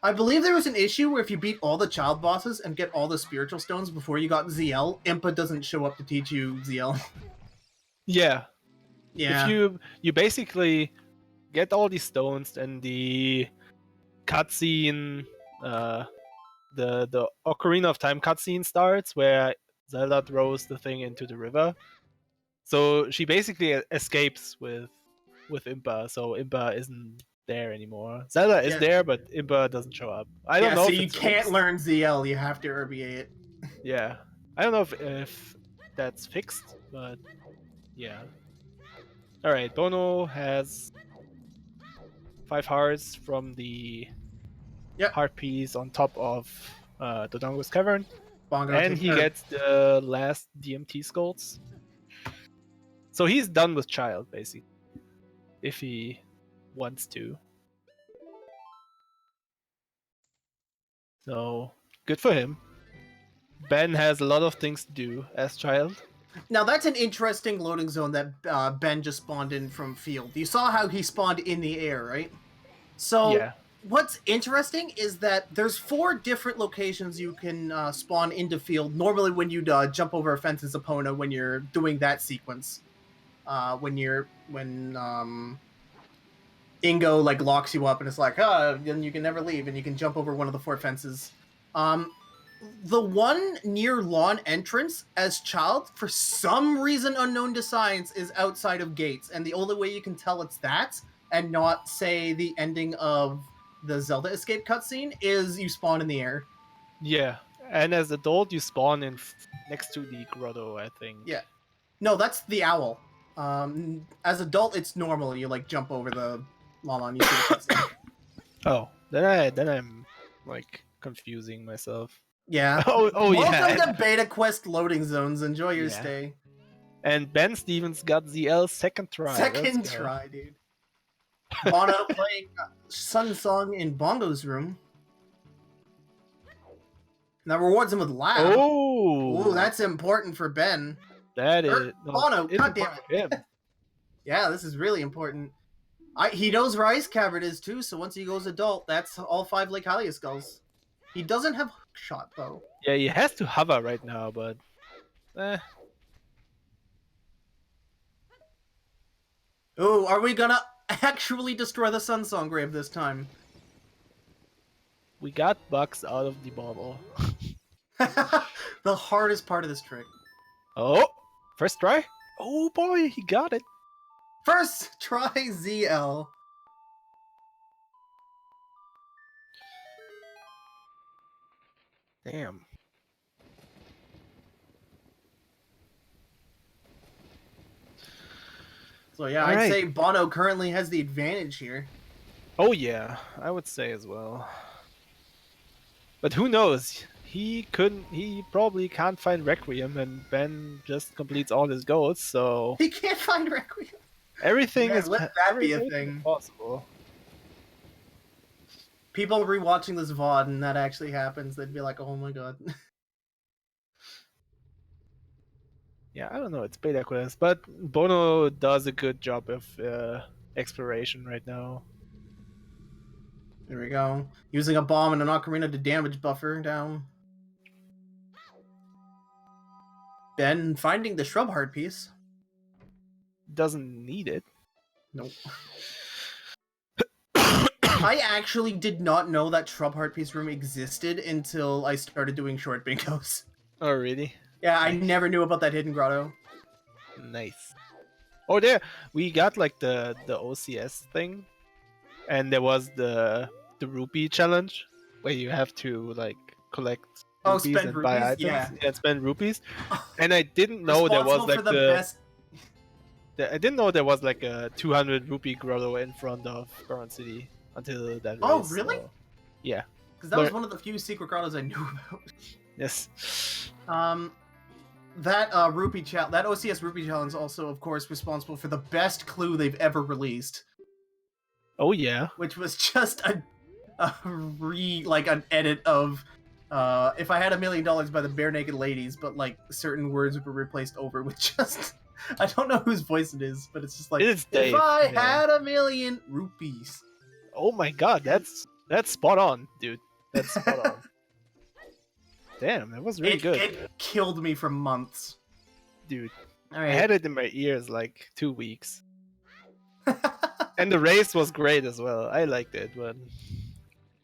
I believe there was an issue where if you beat all the child bosses and get all the spiritual stones before you got ZL, Impa doesn't show up to teach you ZL. Yeah. Yeah. If you basically get all these stones and the cutscene, the Ocarina of Time cutscene starts where Zelda throws the thing into the river. So she basically escapes with Impa, so Impa isn't there anymore. Zelda is there, but Impa doesn't show up. I don't know so if you can't learn ZL, you have to RBA it. Yeah. I don't know if that's fixed, but yeah. Alright, Bono has 5 hearts from the heart piece on top of Dodongo's Cavern. And he gets the last DMT skulls. So he's done with Child, basically. If he wants to. So, good for him. Ben has a lot of things to do as Child. Now that's an interesting loading zone that Ben just spawned in from field. You saw how he spawned in the air, right? So what's interesting is that there's 4 different locations you can spawn into field. Normally when you jump over a fence as Epona when you're doing that sequence. When Ingo like locks you up and it's like, then you can never leave and you can jump over one of the 4 fences. The one near lawn entrance as Child, for some reason unknown to science, is outside of gates, and the only way you can tell it's that and not say the ending of the Zelda escape cutscene is you spawn in the air. Yeah, And as adult, you spawn in next to the grotto, I think. Yeah. No, that's the owl. As adult, it's normal. You like jump over the llama and you see the cutscene. Oh, then I'm like confusing myself. Yeah. Oh Welcome yeah. to Beta Quest loading zones. Enjoy your Yeah. stay. And Benstephens got ZL's second try. Second try, dude. Bono playing Sun Song in Bongo's room. That rewards him with lab. Oh, Ooh, that's important for Ben. that is Bono, it's god damn important it. for him. Yeah, this is really important. He knows where Ice Cavern is too, so once he goes adult, that's all 5 Lake Hylia skulls. He doesn't have hook shot though. Yeah, he has to hover right now, but Ooh, are we gonna actually destroy the Sunsong Grave this time? we got bucks out of the bottle. The hardest part of this trick. Oh, first try. Oh boy, he got it. First try ZL. Damn. So yeah, All I'd right. say Bono currently has the advantage here. Oh yeah, I would say as well. But who knows? He probably can't find Requiem, and Ben just completes all his goals. So He can't find Requiem. everything Man, is let that be a everything thing. is possible. People rewatching this VOD and that actually happens, they'd be like, oh my god. Yeah, I don't know. It's Beta Quest, but Bono does a good job of exploration right now. There we go. Using a bomb and an ocarina to damage buffer down. Ben finding the shrub heart piece. Doesn't need it. Nope. I actually did not know that shrub heart piece room existed until I started doing short bingos. Oh, really? Yeah, I Nice. never knew about that hidden grotto. Nice. Oh, there we got like the OCS thing, and there was the rupee challenge where you have to like collect rupees spend and buy rupees? items. Yeah. Spend rupees. And I didn't know there was Responsible like for the best. I didn't know there was like a 200 rupee grotto in front of Baron City until that race. Oh, really? So, yeah. Because that was one of the few secret grottos I knew about. Yes. That rupee that OCS rupee challenge also, of course, responsible for the best clue they've ever released. Oh yeah. Which was just an edit of if I had $1 million by the Bare Naked Ladies, but like certain words were replaced over with just I don't know whose voice it is, but it's just like It's Dave, if I yeah. had $1 million rupees. Oh my god, that's spot on, dude. That's spot on. Damn, that was really good. It killed me for months. Dude, All I right. had it in my ears like 2 weeks. And the race was great as well. I liked it, but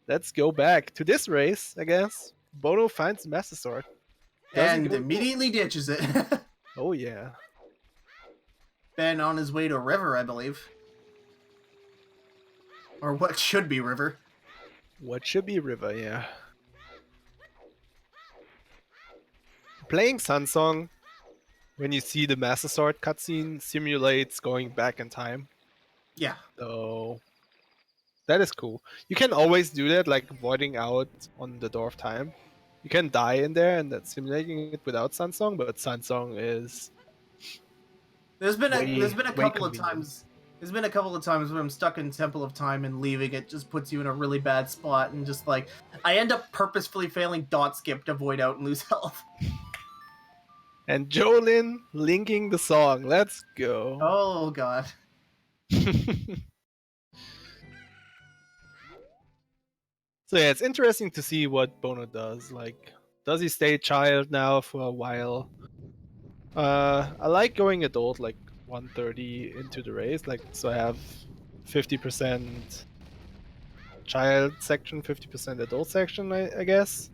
let's go back to this race, I guess. Bono finds the Master Sword. And immediately ditches it. Oh yeah. Ben on his way to River, I believe. Or what should be River. What should be River, yeah. Playing Sunsong, when you see the Master Sword cutscene, simulates going back in time. Yeah. So that is cool. You can always do that, like voiding out on the Door of Time. You can die in there and that's simulating it without Sunsong, but Sunsong is There's been a couple of convenient. times. There's been a couple of times where I'm stuck in Temple of Time and leaving it just puts you in a really bad spot and just like I end up purposefully failing dot skip to void out and lose health. And Jolin linking the song. Let's go. Oh god. So yeah, it's interesting to see what Bono does. Like, does he stay child now for a while? I like going adult, like 130 into the race, like so I have 50% child section, 50% adult section, I guess.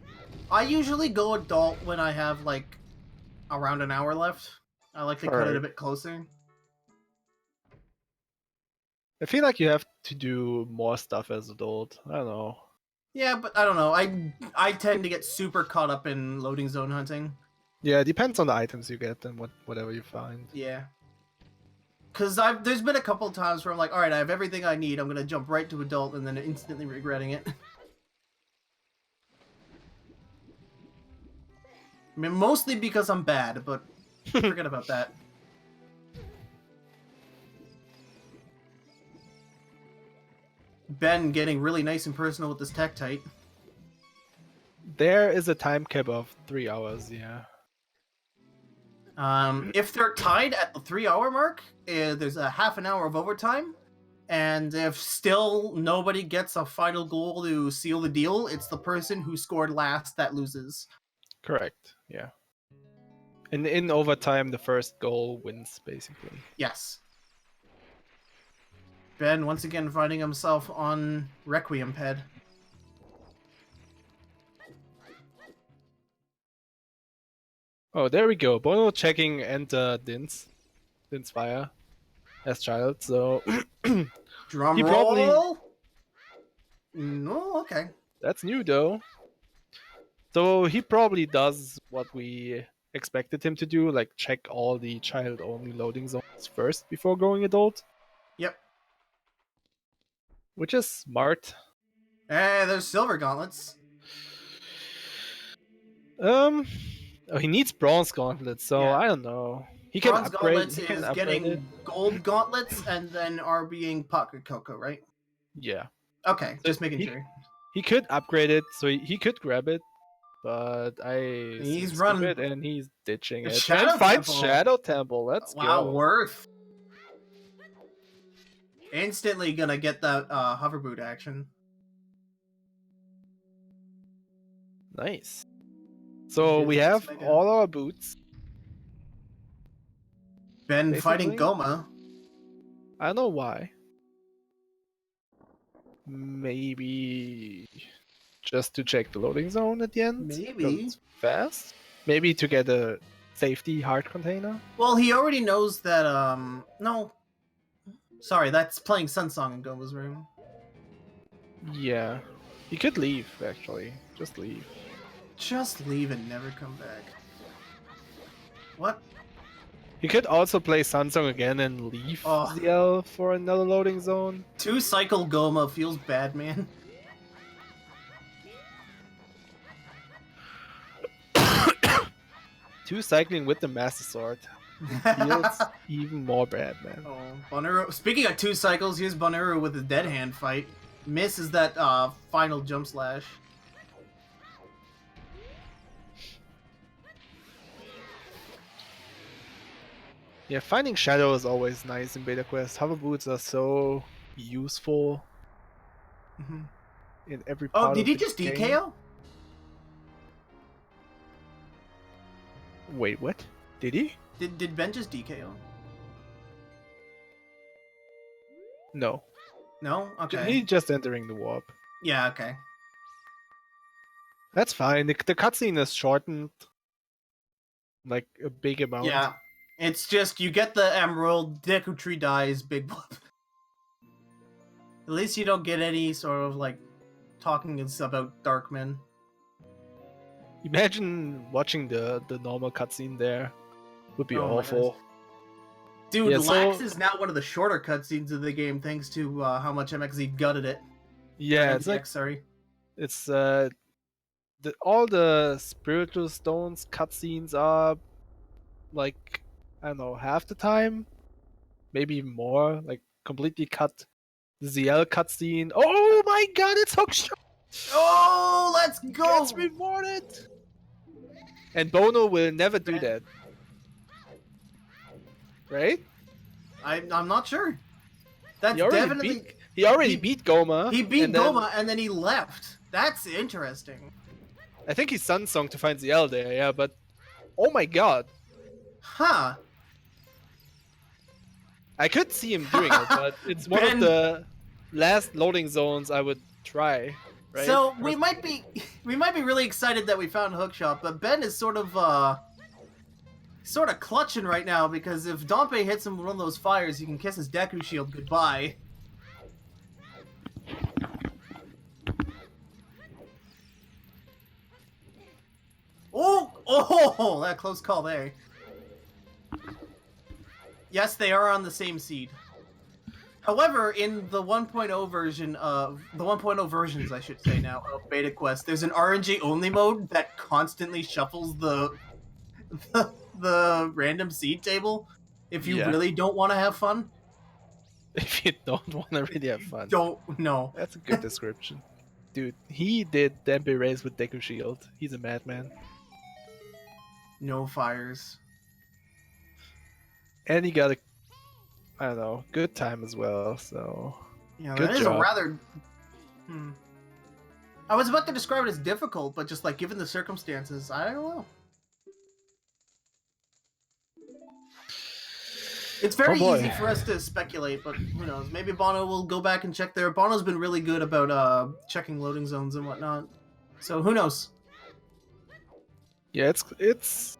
I usually go adult when I have like around an hour left. I like to cut it a bit closer. I feel like you have to do more stuff as adult. I don't know. Yeah, but I don't know. I tend to get super caught up in loading zone hunting. Yeah, it depends on the items you get and whatever you find. Yeah. Because there's been a couple of times where I'm like, all right, I have everything I need. I'm gonna jump right to adult, and then instantly regretting it. I mean, mostly because I'm bad, but forget about that. Ben getting really nice and personal with this Tektite. There is a time cap of 3 hours, yeah. If they're tied at the 3-hour mark, there's a half an hour of overtime. And if still nobody gets a final goal to seal the deal, it's the person who scored last that loses. Correct, yeah. And in overtime, the first goal wins, basically. Yes. Ben once again finding himself on Requiem Ped. Oh, there we go. Bono checking enter Din's fire as child, so Drum He roll. No, okay. that's new though. So he probably does what we expected him to do, like check all the child-only loading zones first before going adult. Yep. Which is smart. Hey, there's silver gauntlets. Oh, he needs bronze gauntlets, so Yeah. I don't know. He can Bronze upgrade. gauntlets He can is upgrade getting it. gold gauntlets and then are being pocket cocoa, right? Yeah. Okay, So just making sure. He could upgrade it, so he could grab it, but He's seem running. stupid and he's ditching it. Shadow And finds Temple. Shadow Temple. Let's Wow, go. worth. Instantly gonna get that hover boot action. Nice. So we have all our boots. Ben basically. fighting Goma. I don't know why. Maybe just to check the loading zone at the end? Maybe. It's fast? Maybe to get a safety heart container? Well, he already knows that, no. Sorry, that's playing Sunsong in Goma's room. Yeah. He could leave, actually. Just leave. Just leave and never come back. What? He could also play Sansong again and leave Oh. ZL for another loading zone. 2-cycle Goma feels bad, man. Two cycling with the Master Sword. Feels even more bad, man. Oh, Bonooru. Speaking of 2 cycles, here's Bonooru with a dead hand fight. Misses that final jump slash. Yeah, finding Shadow is always nice in Beta Quest. Hover boots are so useful in every part Oh, did of he the just game. DKO? Wait, what? Did he? Did Ben just DKO? No. No? Okay. He's just entering the warp. Yeah, okay. That's fine. The cutscene is shortened like a big amount. Yeah. It's just, you get the emerald, Deku Tree dies, big whoop. At least you don't get any sort of, like, talking about Darkman. Imagine watching the normal cutscene there. Would be Oh my awful. Dude, Yeah, Lax so- is now one of the shorter cutscenes of the game thanks to how much MXZ gutted it. Yeah, Or it's like MTX, sorry. it's all the spiritual stones cutscenes are like, I don't know, half the time, maybe even more. Like completely cut the ZL cutscene. Oh my god, it's Hookshot! Oh, let's go! Gets rewarded. And Bono will never do that, right? I'm not sure. That's He already beat Goma. He beat and then- Goma and then he left. That's interesting. I think he's Sunsong to find ZL there, yeah, but oh my god. Huh. I could see him doing it, but it's one Ben- of the last loading zones I would try. Right? So we might be really excited that we found Hookshot, but Ben is sort of clutching right now because if Dompe hits him with one of those fires, he can kiss his Deku shield goodbye. Oh, that close call there. Yes, they are on the same seed. However, in the 1.0 version of the 1.0 versions, I should say now, of Beta Quest, there's an RNG only mode that constantly shuffles the random seed table. If you really don't want to have fun, If you don't want to really have fun. don't no. That's a good description. Dude, he did Dempe Race with Deku Shield. He's a madman. No fires. And he got a, I don't know, good time as well, so... Yeah, good that is job. a rather... I was about to describe it as difficult, but just like given the circumstances, I don't know. It's very easy for us to speculate, but who knows? Maybe Bono will go back and check there. Bono's been really good about checking loading zones and whatnot. So who knows? Yeah, it's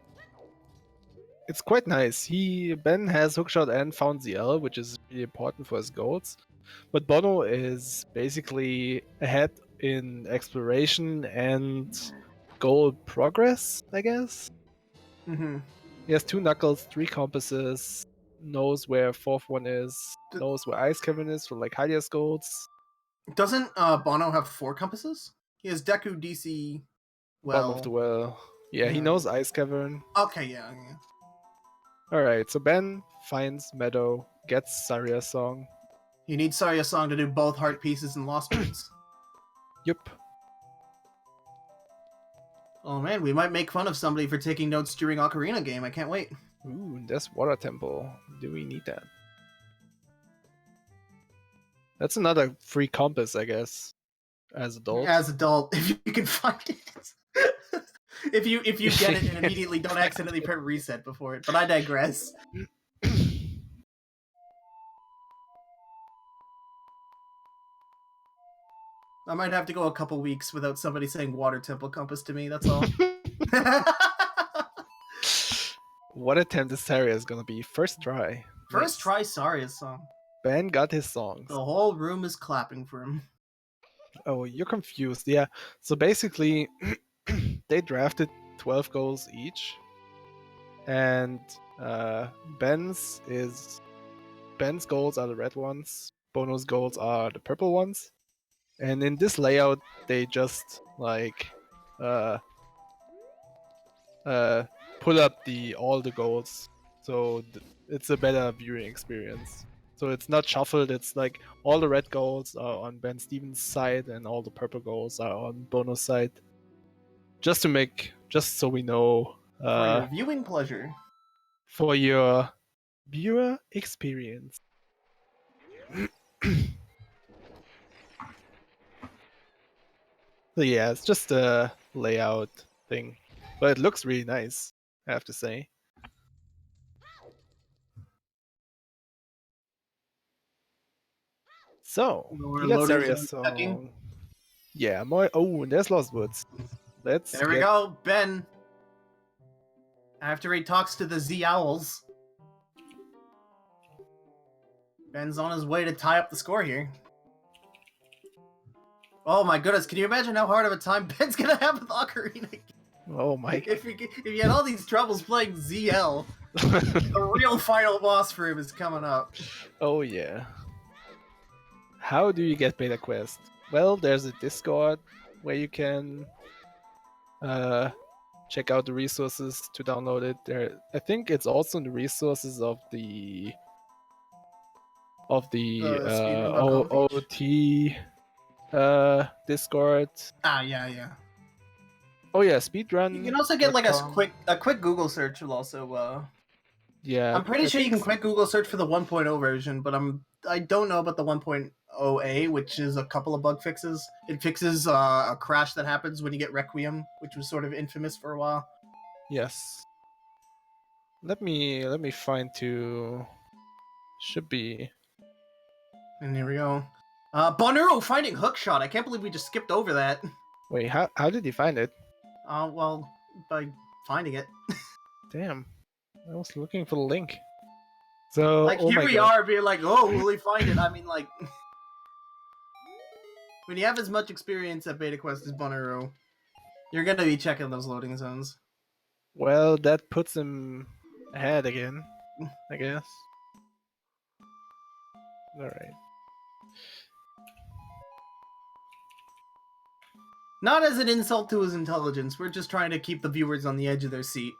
quite nice. Ben has hookshot and found ZL, which is really important for his goals. But Bono is basically ahead in exploration and goal progress, I guess. Mm-hmm. He has 2 knuckles, 3 compasses, knows where 4th one is, knows where Ice Cavern is for like highest goals. Doesn't Bono have 4 compasses? He has Deku, DC, Bottom of the well. Yeah, he knows Ice Cavern. Okay, yeah. Alright, so Ben finds Meadow, gets Saria's song. You need Saria's song to do both heart pieces and lost words. Yup. Oh man, we might make fun of somebody for taking notes during Ocarina game. I can't wait. Ooh, that's Water Temple. Do we need that? That's another free compass, I guess. As adult. As adult, if you can find it. if you get it and immediately don't accidentally press reset before it. But I digress. I might have to go a couple weeks without somebody saying Water Temple Compass to me, that's all. What attempt is Saria's gonna be? First try. First try Saria's song. Ben got his songs. The whole room is clapping for him. Oh, you're confused. Yeah. So basically, they drafted 12 goals each. And Ben's goals are the red ones. Bono's goals are the purple ones. And in this layout, they just like put up all the goals, so it's a better viewing experience. So it's not shuffled. It's like all the red goals are on Benstephens' side, and all the purple goals are on Bono's side. Just so we know. For your viewing pleasure. For your viewer experience. So yeah, it's just a layout thing. But it looks really nice, I have to say. So, you got Saria's song. Yeah, more. Oh, there's Lost Woods. There we go, Ben. After he talks to the Z Owls, Ben's on his way to tie up the score here. Oh my goodness, can you imagine how hard of a time Ben's gonna have with Ocarina? Oh my. If you had all these troubles playing ZL, the real final boss for him is coming up. Oh yeah. How do you get Beta Quest? Well, there's a Discord where you can check out the resources to download it. I think it's also in the resources of the OoT Discord. Yeah. Oh yeah, speedrun. You can also get like a quick Google search will also yeah. I'm pretty sure you can quick Google search for the 1.0 version, but I don't know about the 1.0A, which is a couple of bug fixes. It fixes a crash that happens when you get Requiem, which was sort of infamous for a while. Yes. Let me find to. Should be. And here we go. Bonooru finding hookshot. I can't believe we just skipped over that. Wait, how did you find it? Well, by finding it. Damn. I was looking for the link. So like here we are being like, oh, will he find it? I mean, like, when you have as much experience at Beta Quest as Bonooru, you're gonna be checking those loading zones. Well, that puts him ahead again, I guess. Alright. Not as an insult to his intelligence, we're just trying to keep the viewers on the edge of their seat.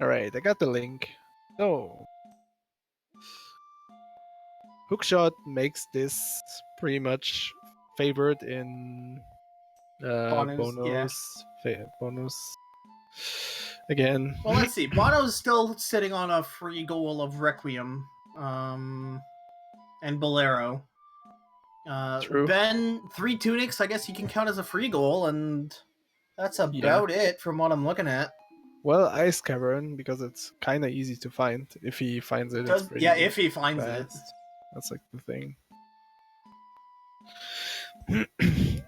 Alright, I got the link. So, Hookshot makes this pretty much favored in Yeah. bonus again. Well, let's see. Bono's still sitting on a free goal of Requiem, and Bolero. True. Ben, 3 tunics, I guess you can count as a free goal, and that's about it from what I'm looking at. Well, Ice Cavern, because it's kind of easy to find. If he finds it, it's pretty if he finds fast. it. That's like the thing.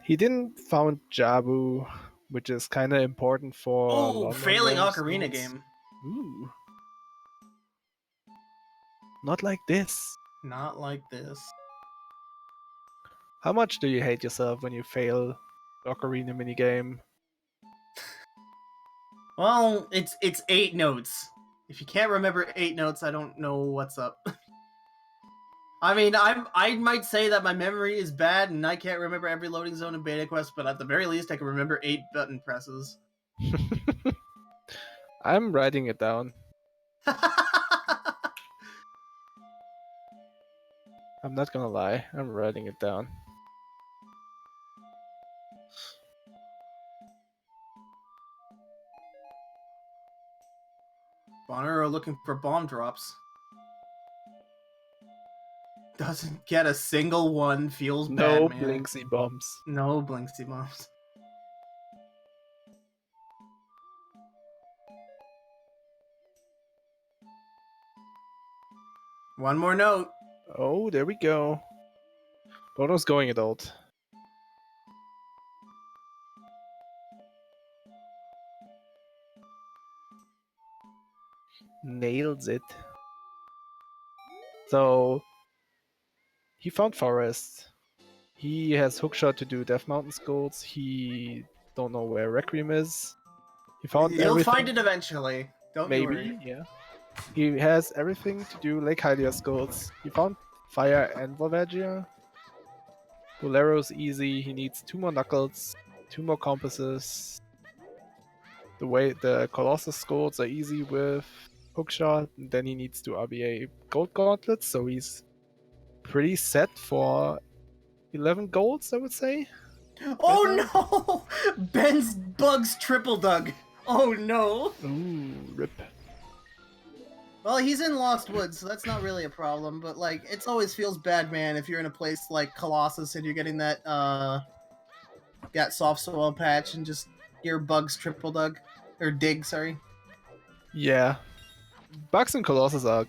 He didn't found Jabu, which is kind of important for London failing Lost Ocarina Zones. game. Ooh. Not like this. Not like this. How much do you hate yourself when you fail Ocarina minigame? Well, it's 8 notes. If you can't remember 8 notes, I don't know what's up. I mean, I might say that my memory is bad and I can't remember every loading zone in Beta Quest, but at the very least, I can remember 8 button presses. I'm writing it down. I'm not gonna lie, I'm writing it down. Bonooru looking for bomb drops. Doesn't get a single one, feels No bad, man. Blinksy bombs. No Blinksy bombs. One more note. Oh, there we go. Bono's going adult. Nails it. So he found Forest. He has Hookshot to do Death Mountain Skulls. He don't know where Requiem is. He found He'll find it eventually. Don't Maybe, worry. yeah. He has everything to do Lake Hylia Skulls. He found Fire and Volvagia. Bolero's easy. He needs 2 more Knuckles, 2 more Compasses. The Colossus Skulls are easy with Hookshot. And then he needs to RBA Gold Gauntlets, so he's pretty set for 11 golds, I would say. Oh no! Ben's bugs triple dug. Oh no! Ooh, rip. Well, he's in Lost Woods, so that's not really a problem, but like, it always feels bad, man, if you're in a place like Colossus and you're getting that soft soil patch and just your bugs triple dug. Or dig, sorry. Yeah. Bugs and Colossus are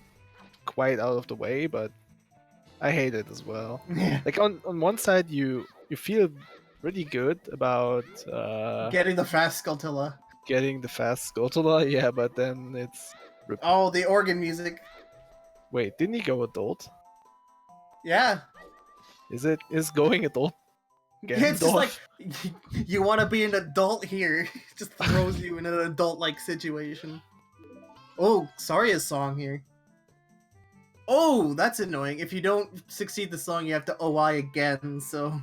quite out of the way, but I hate it as well. Yeah. Like on one side you feel really good about getting the fast Skulltula. Getting the fast Skulltula, yeah, but then it's oh, the organ music. Wait, didn't he go adult? Yeah. Is going adult? Yeah, it's just like you want to be an adult here. It just throws you in an adult-like situation. Oh, Saria's song here. Oh, that's annoying. If you don't succeed the song, you have to OI again, so...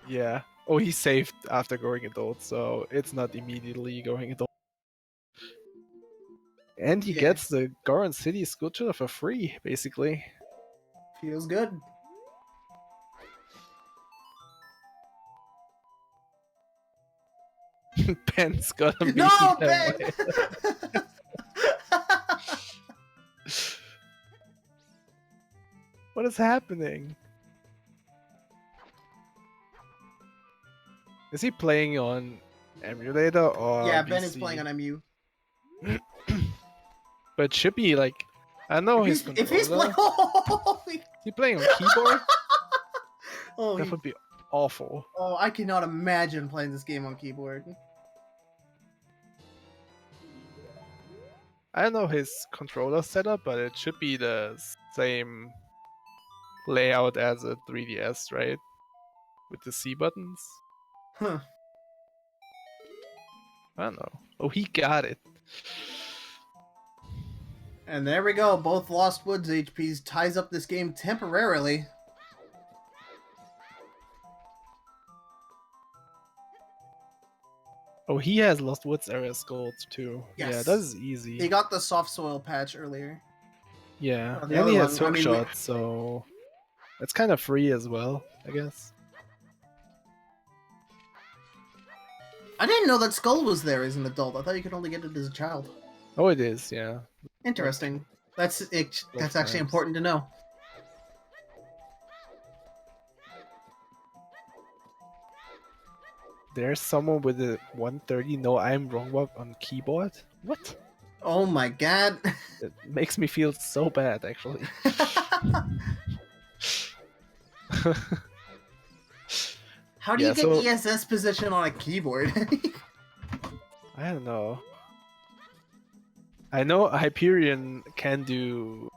Yeah. Oh, he saved after going adult, so it's not immediately going adult. And he gets the Goron City Sculpture for free, basically. Feels good. Ben's gonna be No, Ben! What is happening? Is he playing on emulator or Yeah, PC? Ben is playing on MU. But it should be like, I know his controller. If he's playing, is he playing on keyboard? Oh, that would be awful. Oh, I cannot imagine playing this game on keyboard. I don't know his controller setup, but it should be the same layout as a 3DS, right? with the C buttons. Huh. I don't know. Oh, he got it. And there we go. Both Lost Woods HPs ties up this game temporarily. Oh, he has Lost Woods area skulls too. Yes. Yeah, that is easy. He got the soft soil patch earlier. Yeah, The and other he has one, hook shot, so it's kind of free as well, I guess. I didn't know that Skull was there as an adult. I thought you could only get it as a child. Oh, it is, yeah. Interesting. That's actually times. important to know. There's someone with a 130 no I'm wrong bug on keyboard? What? Oh my god. It makes me feel so bad, actually. How do you get ESS position on a keyboard? I don't know. I know Hyperion can do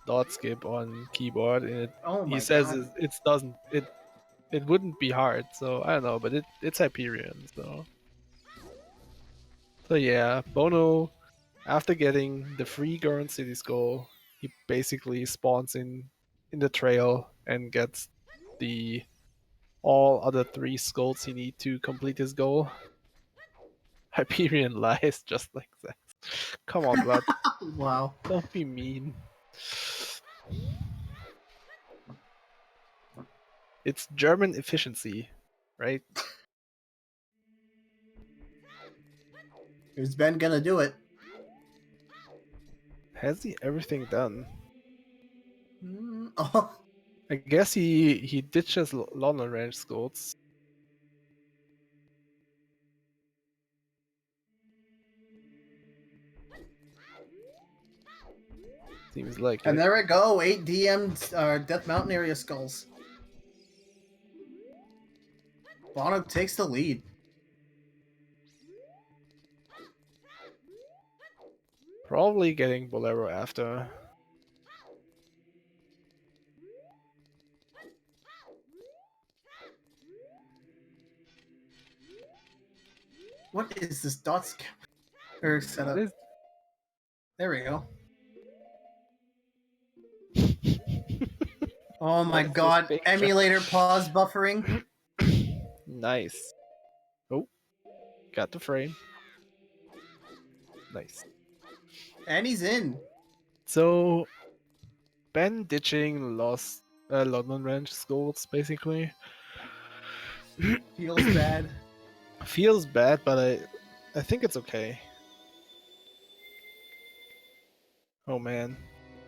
dot skip on keyboard, and he says it wouldn't be hard. So I don't know, but it's Hyperion. So yeah, Bono, after getting the free Garden City Skull, he basically spawns in the trail and gets the all other 3 skulls he need to complete his goal. Hyperion lies just like that. Come on, Blood. Wow. Don't be mean. It's German efficiency, right? Is Ben gonna do it? Has he everything done? Oh. I guess he ditches London range skulls. Seems like And it. there we go, 8 DM Death Mountain area skulls. Bono takes the lead. Probably getting Bolero after. What is this dot skip? Or setup? There we go. Oh my god, emulator pause buffering. Nice. Oh, got the frame. Nice. And he's in. So, Ben ditching lost London range skulls, basically. Feels bad. Feels bad, but I think it's okay. Oh man.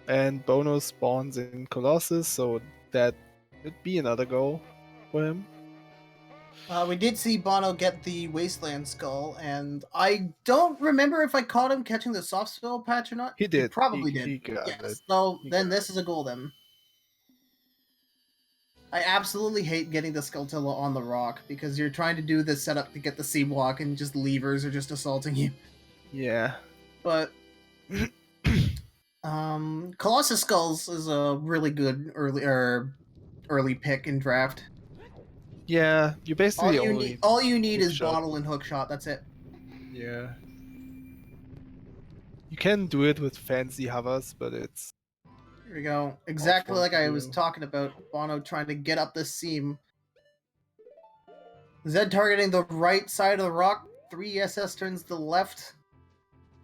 And Bono spawns in Colossus, so that would be another goal for him. We did see Bono get the Wasteland Skull, and I don't remember if I caught him catching the soft spell patch or not. He did. He probably did. He got yes. it. So then this is a goal then. I absolutely hate getting the Skulltilla on the rock, because you're trying to do this setup to get the C-block and just levers are just assaulting you. Yeah. But Colossus Skulls is a really good early pick in draft. Yeah, you basically all you need is bottle and hook shot. That's it. Yeah. You can do it with fancy hovers, but it's... Here we go. Exactly like I was talking about. Bono trying to get up this seam. Zed targeting the right side of the rock. 3 SS turns to the left.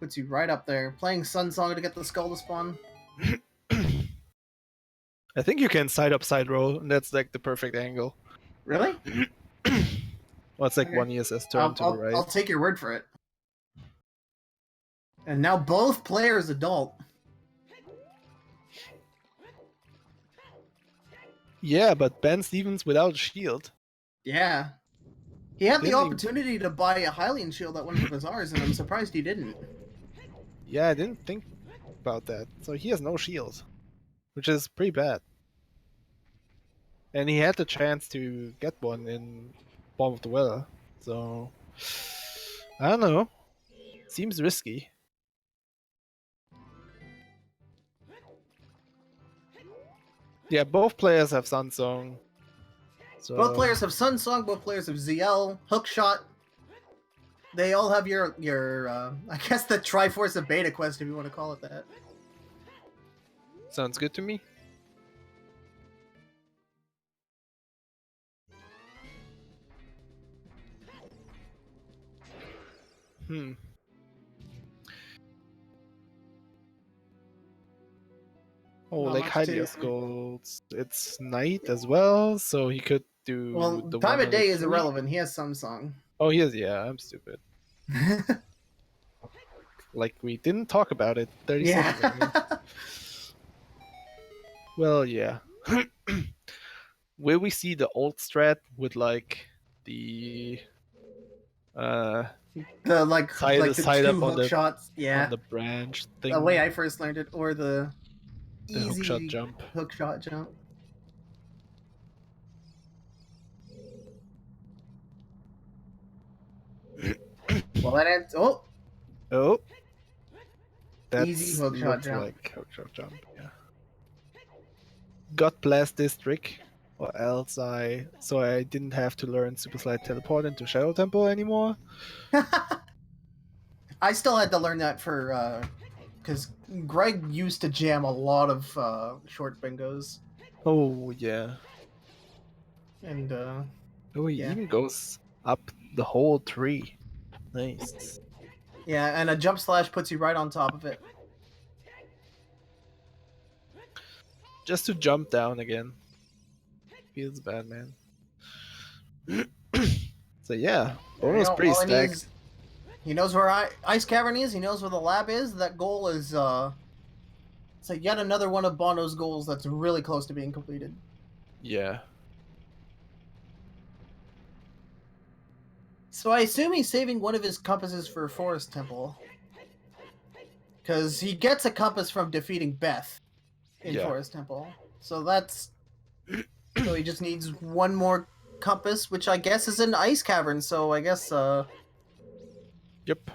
Puts you right up there. Playing Sun Song to get the skull to spawn. I think you can side up, side roll, and that's like the perfect angle. Really? Well, it's like okay. 1 ESS turn to the right. I'll take your word for it. And now both players adult. Yeah, but Benstephens without a shield. Yeah. He had the opportunity to buy a Hylian shield at one of the bazaars, and I'm surprised he didn't. Yeah, I didn't think about that. So he has no shield, which is pretty bad. And he had the chance to get one in Bomb of the Weather, so I don't know. Seems risky. Yeah, both players have Sunsong, So Both players have Sun Song, both players have ZL, Hookshot. They all have your I guess the Triforce of Beta Quest, if you want to call it that. sounds good to me. Oh, Not like much Hylia's goals. It's night as well, so he could do Well, the time one of on the day is tree. irrelevant. He has Sun Song. Oh, he is. Yeah, I'm stupid. Like we didn't talk about it 30 seconds ago. Yeah. Well, yeah. Will we see the old strat with like the The like the side two up on hook the shots. Yeah. branch The way thing, I first learned it, or the the hookshot easy jump? hook shot jump. Well, that ends. Oh, Oh, that easy hook shot looked jump. like hookshot jump. Yeah. God bless this trick, or else I didn't have to learn Super Slide Teleport into Shadow Temple anymore. I still had to learn that for because Greg used to jam a lot of short bingos, Oh yeah. and Oh, he yeah, even goes up the whole tree. Nice. yeah, and a jump slash puts you right on top of it. Just to jump down again. Feels bad, man. So yeah, There you Bono's go. pretty All he stacked. needs, he knows where Ice Cavern is. He knows where the lab is. That goal is it's like yet another one of Bono's goals that's really close to being completed. Yeah. So I assume he's saving one of his compasses for Forest Temple. Because he gets a compass from defeating Beth in Yeah. Forest Temple. So that's... So he just needs one more compass, which I guess is an ice cavern, so I guess Yep.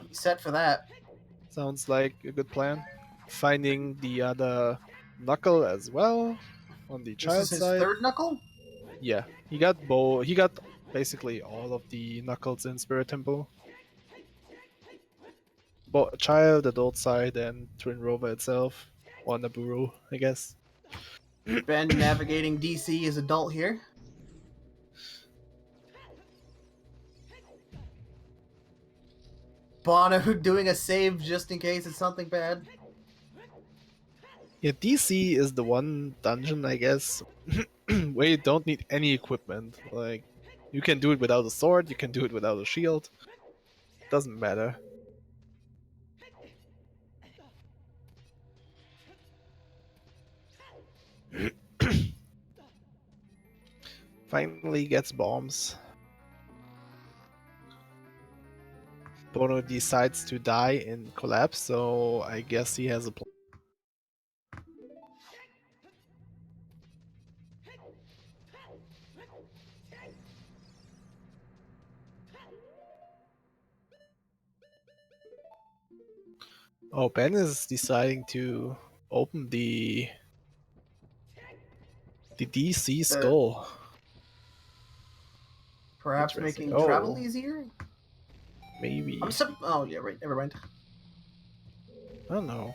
he's set for that. Sounds like a good plan. Finding the other knuckle as well on the This is child his side. third knuckle? Yeah. He got basically all of the knuckles in Spirit Temple. Child, adult side, and Twin Rover itself. Or Naburu, I guess. Ben navigating DC as adult here. Bono doing a save just in case it's something bad. Yeah, DC is the one dungeon, I guess, where you don't need any equipment. Like, you can do it without a sword, you can do it without a shield. Doesn't matter. Finally gets bombs. Bono decides to die in collapse, so I guess he has a plan. Oh, Ben is deciding to open the DC skull. Perhaps Interesting. making travel Oh, easier? maybe. Oh, yeah, right. Never mind. I don't know.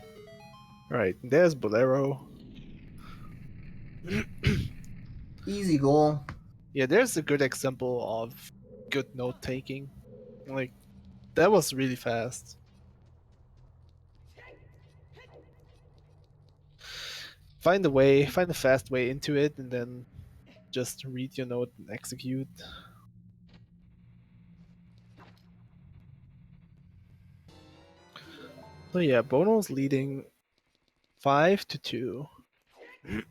Alright, there's Bolero. Easy goal. Yeah, there's a good example of good note taking. Like, that was really fast. Find a fast way into it, and then just read your note and execute. So yeah, Bono's leading 5-2. Yeah,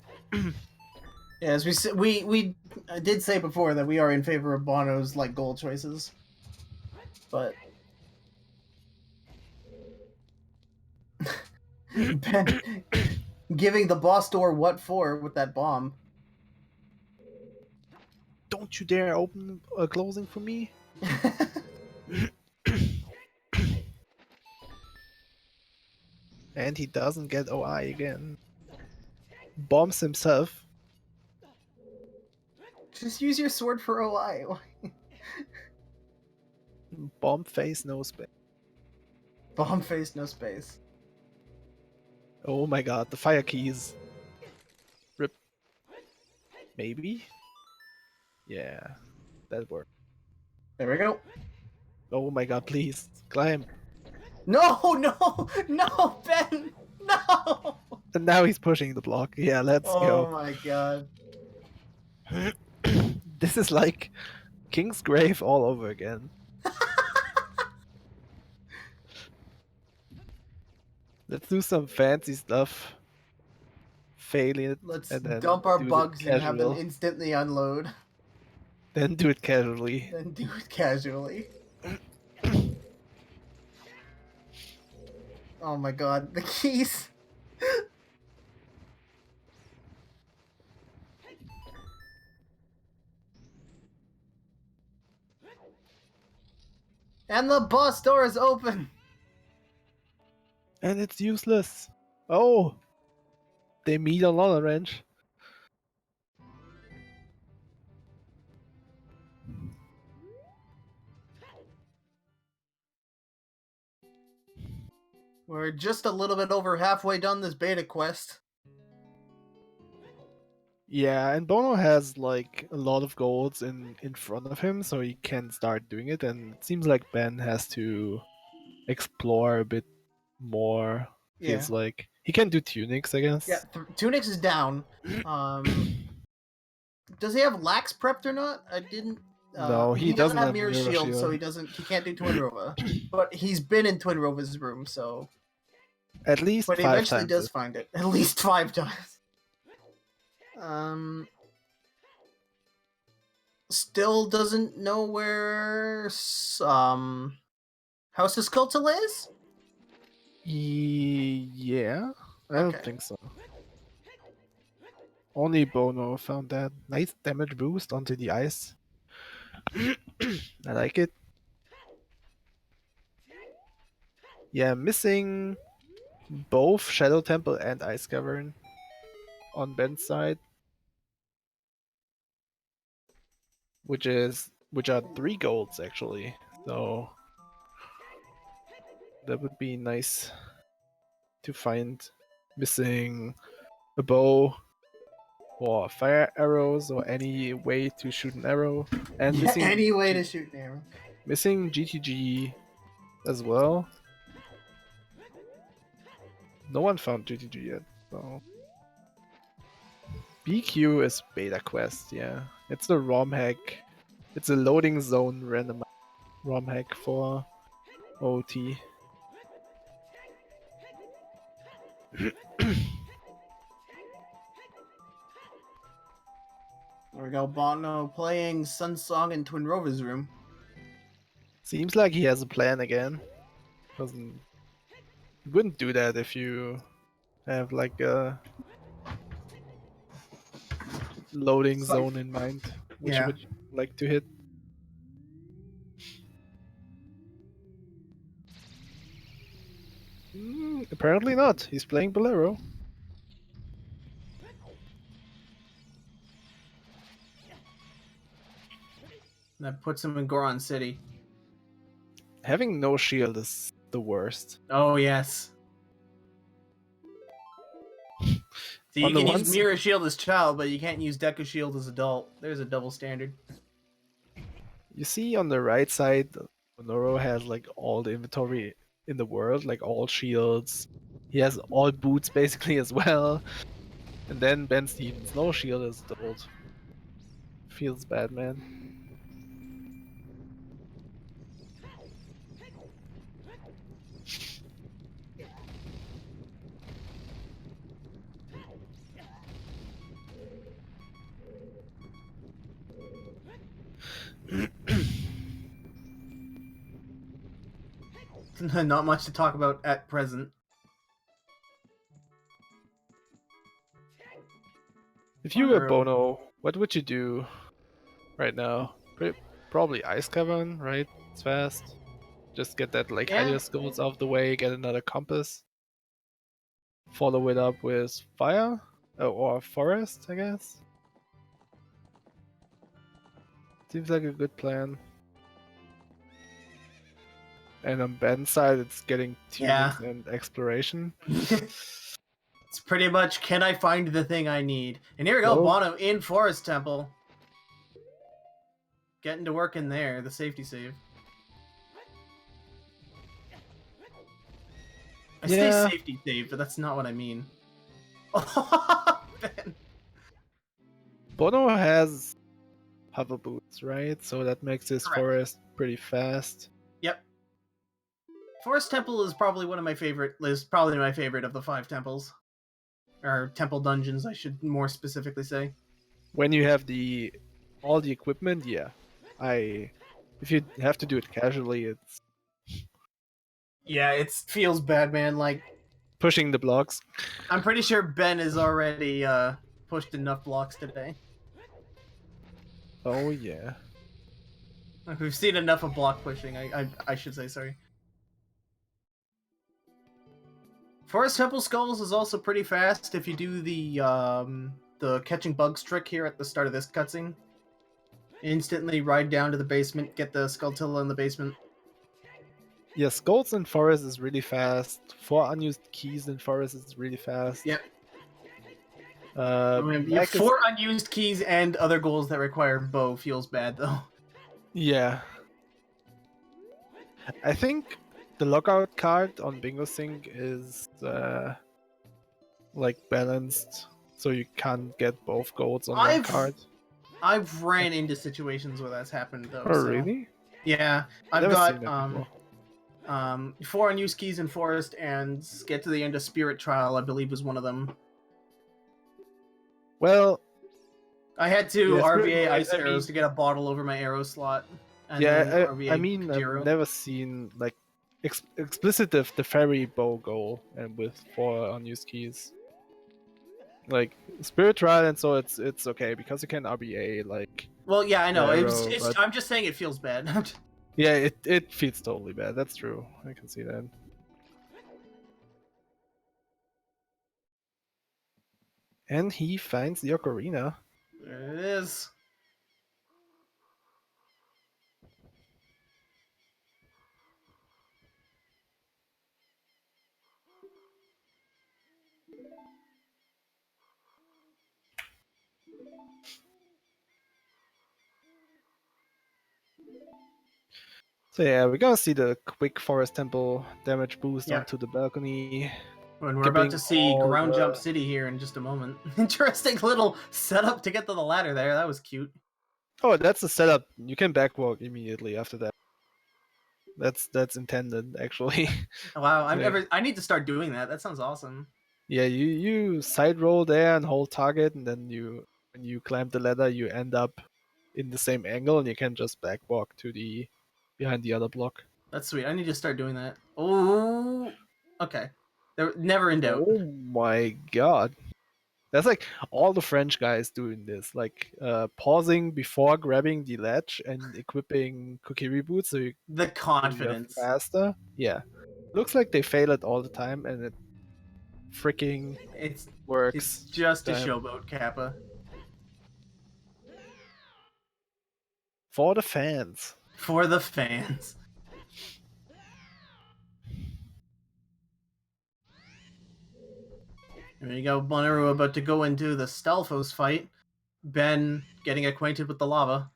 as we did say before that we are in favor of Bono's like goal choices, but Ben giving the boss door what for with that bomb. Don't you dare open a closing for me. And he doesn't get OI again. Bombs himself. Just use your sword for OI. Bomb face, no space. Bomb face, no space. Oh my god, the fire keys. Rip. Maybe? Yeah, that worked. There we go. Oh my god, please, climb. No, no, no, Ben! No! And now he's pushing the block. Yeah, let's Oh go. my god. This is like King's Grave all over again. Let's do some fancy stuff. Fail it, Let's and then dump our do bugs it and have them casual. instantly unload. Then do it casually. Then do it casually. Oh my god, the keys! And the boss door is open! And it's useless. Oh! They meet on Lava Ranch. We're just a little bit over halfway done this beta quest. Yeah, and Bono has like a lot of golds in front of him, so he can start doing it. And it seems like Ben has to explore a bit more. Yeah. Feels like he can do tunics, I guess. Yeah, Tunix is down. Does he have Lax prepped or not? I didn't. No, he doesn't have have Mirror Mirror Shield, so Shield. he can't do Twin Rova. But he's been in Twin Rova's room, so. At least But he 5 eventually times. does find it at least 5 times. Still doesn't know where House of Skulltula is? Yeah, I don't think so. Only Bono found that. Nice damage boost onto the ice. I like it. Yeah, missing both Shadow Temple and Ice Cavern on Ben's side. Which are 3 golds actually. So that would be nice to find. Missing a bow or fire arrows or any way to shoot an arrow. And missing any way to shoot an arrow. Missing GTG as well. No one found GTG yet, so. BQ is Beta Quest, yeah. It's the ROM hack. It's a loading zone random ROM hack for OT. There we go, Bono playing Sun Song in Twin Rova's room. Seems like he has a plan again. He wouldn't do that if you have like a loading zone in mind, which would you like to hit. Apparently not. He's playing Bolero. That puts him in Goron City. Having no shield is the worst. Oh, yes. So you can use Mirror Shield as child, but you can't use Deku Shield as adult. There's a double standard. You see on the right side, Bonooru has like all the inventory in the world, like all shields. He has all boots basically as well. And then Benstephens, no shield as adult. Feels bad, man. Not much to talk about at present. If you were Bono, what would you do right now? Probably Ice Cavern, right? It's fast. Just get that like Hylia Skulls out of the way, get another compass. Follow it up with fire? Or forest, I guess? Seems like a good plan. And on Ben's side, it's getting tunings and exploration. It's pretty much, can I find the thing I need? And here we go, Bono in Forest Temple. Getting to work in there, the safety save. I say safety save, but that's not what I mean. Ben. Bono has hover boots, right? So that makes this forest pretty fast. Yep. Forest Temple is probably one of my favorite. Is probably my favorite of the 5 temples, or temple dungeons, I should more specifically say. When you have all the equipment, yeah. If you have to do it casually, it's it feels bad, man. Like pushing the blocks. I'm pretty sure Ben has already pushed enough blocks today. Oh yeah. We've seen enough of block pushing. I should say, sorry. Forest Temple Skulls is also pretty fast if you do the catching bugs trick here at the start of this cutscene. Instantly ride down to the basement, get the Skulltilla in the basement. Yeah, Skulls in Forest is really fast. 4 unused keys in Forest is really fast. Yep. You have 4 unused keys and other goals that require bow feels bad, though. Yeah. I think the lockout card on Bingo Sync is like balanced, so you can't get both golds on one card. I've ran into situations where that's happened, though. Oh, really? Yeah, I've got 4 unused keys in Forest, and get to the end of Spirit Trial, I believe, was one of them. Well, I had to RBA ice arrows to get a bottle over my arrow slot. And I mean, I've never seen like explicit the fairy bow goal and with 4 unused keys. Like Spirit Trial, and so it's okay because you can RBA like. Well, yeah, I know. I'm just saying it feels bad. Yeah, it feels totally bad. That's true. I can see that. And he finds the Ocarina. There it is. So yeah, we're gonna see the quick Forest Temple damage boost onto the balcony. And we're about to see Ground Jump City here in just a moment. Interesting little setup to get to the ladder there. That was cute. Oh, that's a setup. You can backwalk immediately after that. That's intended, actually. Wow, I need to start doing that. That sounds awesome. Yeah, you side roll there and hold target, and then when you climb the ladder, you end up in the same angle, and you can just backwalk to behind the other block. That's sweet. I need to start doing that. Oh, okay. They're never in doubt. Oh my god. That's like all the French guys doing this, like pausing before grabbing the ledge and equipping Cookie Reboot, so the confidence faster. Yeah, looks like they fail it all the time, and it freaking works. It's just a showboat, Kappa. For the fans. For the fans. There you go, Bonooru about to go into the Stalfos fight. Ben getting acquainted with the lava.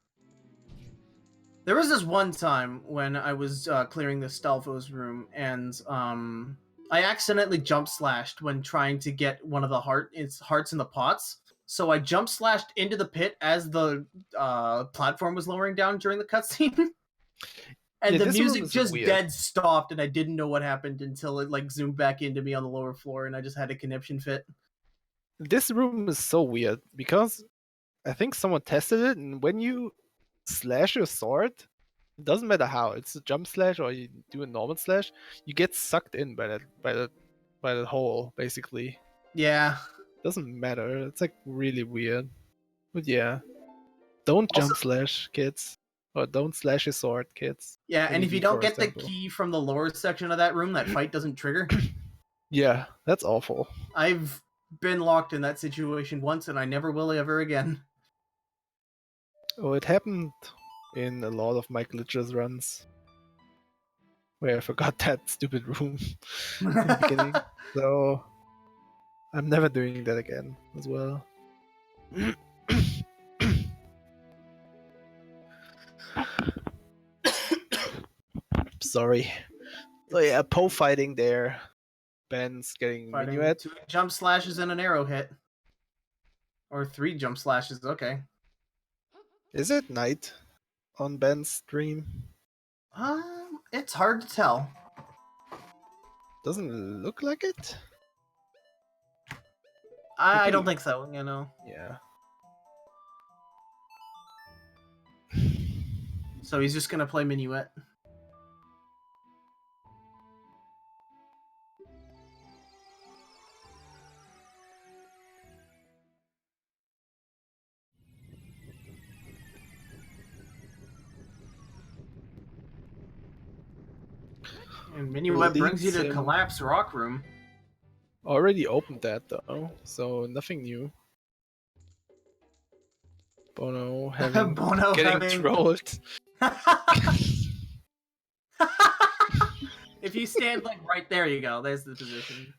There was this one time when I was clearing the Stalfos room, and I accidentally jump slashed when trying to get one of the hearts in the pots. So I jump slashed into the pit as the platform was lowering down during the cutscene. And the music just dead stopped, and I didn't know what happened until it like zoomed back into me on the lower floor, and I just had a conniption fit. This room is so weird because I think someone tested it, and when you slash your sword, it doesn't matter how, it's a jump slash or you do a normal slash, you get sucked in by that hole, basically. Yeah. Doesn't matter. It's like really weird. But yeah. Don't jump slash, kids. Or don't slash your sword, kids. Yeah, and if you don't get the key from the lower section of that room, that fight doesn't trigger. Yeah, that's awful. I've been locked in that situation once, and I never will ever again. Oh, it happened in a lot of my glitches runs, where I forgot that stupid room in the beginning. So I'm never doing that again as well. Sorry. So yeah, Poe fighting there. Ben's getting Fighting minuet. 2 jump slashes and an arrow hit. Or 3 jump slashes, okay. Is it night on Ben's stream? It's hard to tell. Doesn't look like it. I don't think so, you know. Yeah. So he's just gonna play Minuet. And Minuet brings you to Collapse Rock Room. Already opened that though, so nothing new. Bono having getting trolled. If you stand like right there, you go. There's the position.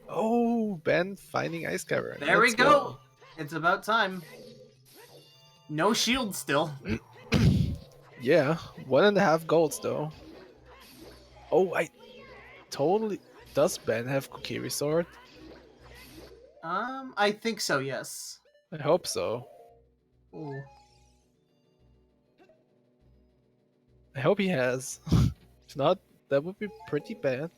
Oh, Ben finding Ice Cavern. There we go. It's about time. No shield still. Yeah, 1.5 golds though. Oh, I totally. Does Ben have Kokiri Sword? I think so. Yes. I hope so. Ooh. I hope he has. If not, that would be pretty bad.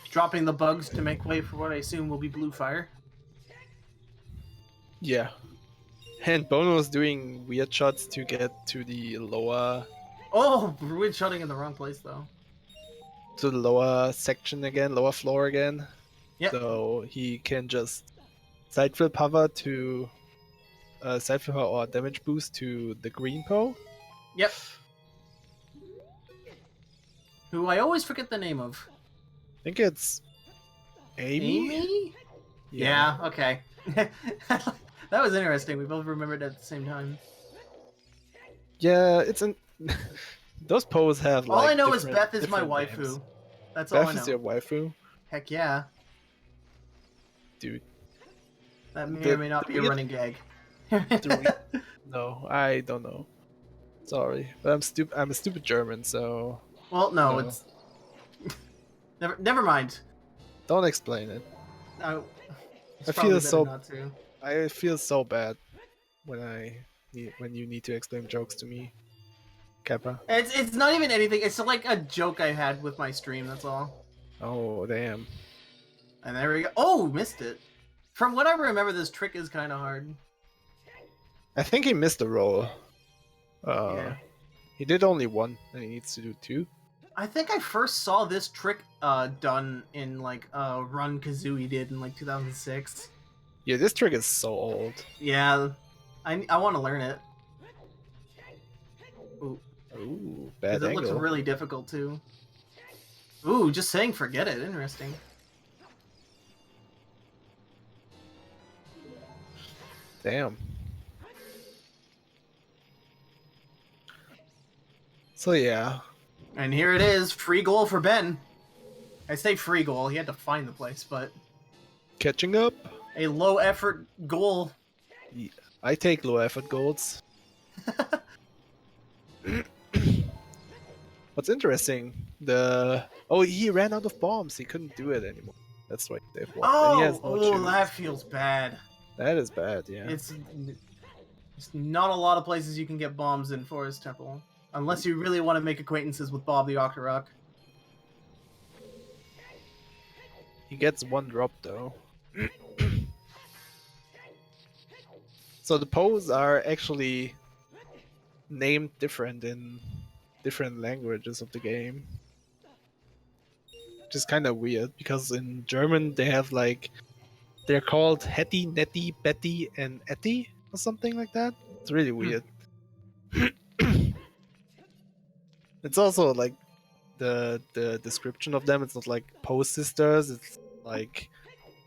Dropping the bugs to make way for what I assume will be blue fire. Yeah. And Bono's doing weird shots to get to the lower... Oh, weird shotting in the wrong place though. To the lower section again, lower floor again. Yep. So he can just side flip hover to... side flip hover or damage boost to the green Poe. Yep. Who I always forget the name of. I think it's... Amy? Amy? Yeah, okay. That was interesting. We both remembered at the same time. Yeah, it's an... Those Poes have all like I know is Beth is my waifu. Names. That's all I know. Beth is your waifu? Heck yeah. Dude. That may or may not be a running gag. No, I don't know. Sorry, but I'm a stupid German, so... Well, no, it's... Never mind. Don't explain it. No, I feel so bad when you need to explain jokes to me, Kappa. It's not even anything. It's like a joke I had with my stream. That's all. Oh damn! And there we go. Oh, missed it. From what I remember, this trick is kind of hard. I think he missed a roll. Yeah. He did only one, and he needs to do 2. I think I first saw this trick done in like run Kazooie did in like 2006. Yeah, this trick is so old. Yeah, I want to learn it. Ooh, bad angle. It angle. looks really difficult too. Ooh, just saying forget it. Interesting. Damn. So yeah. And here it is, free goal for Ben. I say free goal, he had to find the place, but... Catching up. A low effort goal. Yeah, I take low effort goals. What's interesting, he ran out of bombs, he couldn't do it anymore. That's why they've won. Oh, that feels bad. That is bad, yeah. It's not a lot of places you can get bombs in Forest Temple. Unless you really want to make acquaintances with Bob the Octorok. He gets 1 drop though. So the Poes are actually named different in different languages of the game. Which is kind of weird, because in German they have like... They're called Hetty, Netty, Betty, and Etty, or something like that. It's really weird. It's also like the description of them. It's not like Post Sisters. It's like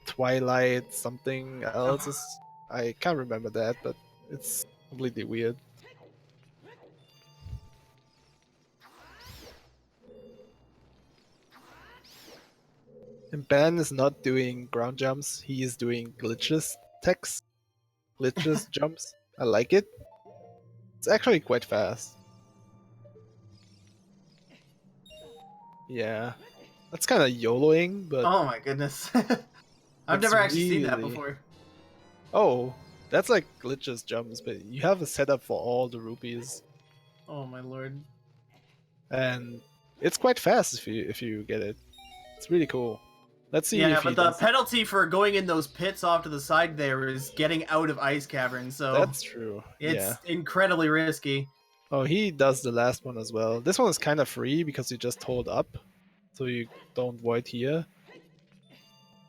Twilight something else. I can't remember that, but it's completely weird. And Ben is not doing ground jumps. He is doing glitches jumps. I like it. It's actually quite fast. Yeah, that's kind of YOLOing, but Oh my goodness. I've never actually seen that before. Oh, that's like glitches jumps, but you have a setup for all the rupees. Oh my lord. And it's quite fast if you get it. It's really cool. Let's see Yeah, if he but the does penalty for going in those pits off to the side there is getting out of ice caverns, so That's true. it's incredibly risky. Oh, he does the last one as well. This one is kind of free because you just hold up, so you don't void here.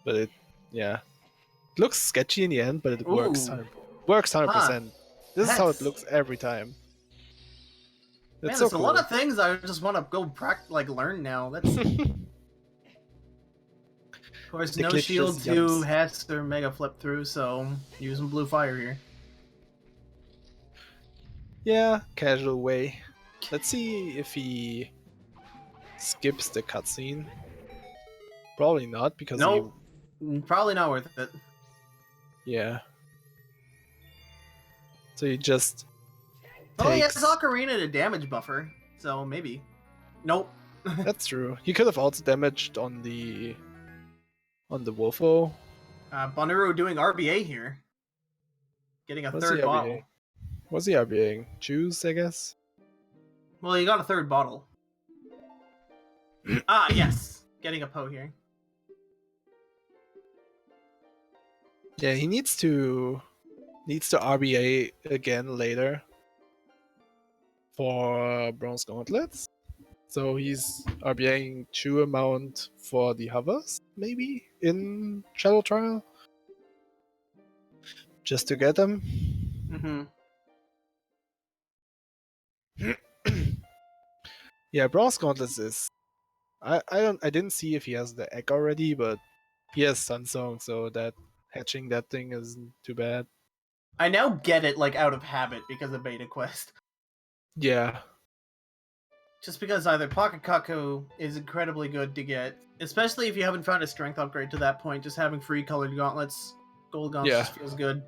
But it, yeah, it looks sketchy in the end, but it works. Ooh. Works 100%. Huh. This is how it looks every time. Man, It's there's so a cool. lot of things I just want to go learn now. That's of course The no glitches shield to jumps. Hess or Mega Flip through, so using blue fire here. Yeah, casual way. Let's see if he skips the cutscene. Probably not, because Nope. Probably not worth it. Yeah. So he just Oh, he has takes... Ocarina to damage buffer, so maybe. Nope. That's true. He could have also damaged on the Wolfo. Bonooru doing RBA here. Getting a third bottle. What's he RBAing? Juice, I guess? Well, he got a third bottle. Yes. Getting a Poe here. Yeah, he needs to RBA again later for Bronze Gauntlets. So he's RBAing true amount for the hovers, maybe, in Shadow Trial? Just to get them? Mm-hmm. Yeah, Bronze Gauntlets is... I didn't see if he has the egg already, but he has Sunsong, so that hatching that thing isn't too bad. I now get it, like, out of habit because of Beta Quest. Yeah. Just because either Pocket Kaku is incredibly good to get, especially if you haven't found a strength upgrade to that point, just having free colored gauntlets, gold gauntlets just feels good.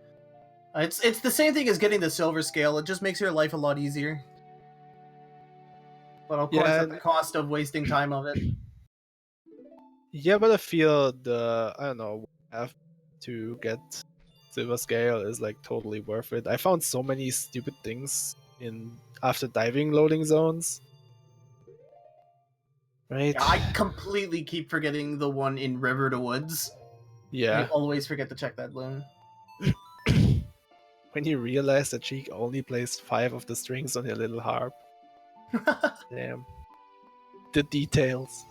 It's the same thing as getting the silver scale, it just makes your life a lot easier. But of course at the cost of wasting time of it. Yeah, but I feel I don't know, have to get silver scale is like totally worth it. I found so many stupid things after diving loading zones. Right? Yeah, I completely keep forgetting the one in River to Woods. Yeah. I always forget to check that balloon. When you realize that she only plays 5 of the strings on her little harp. Damn. The details.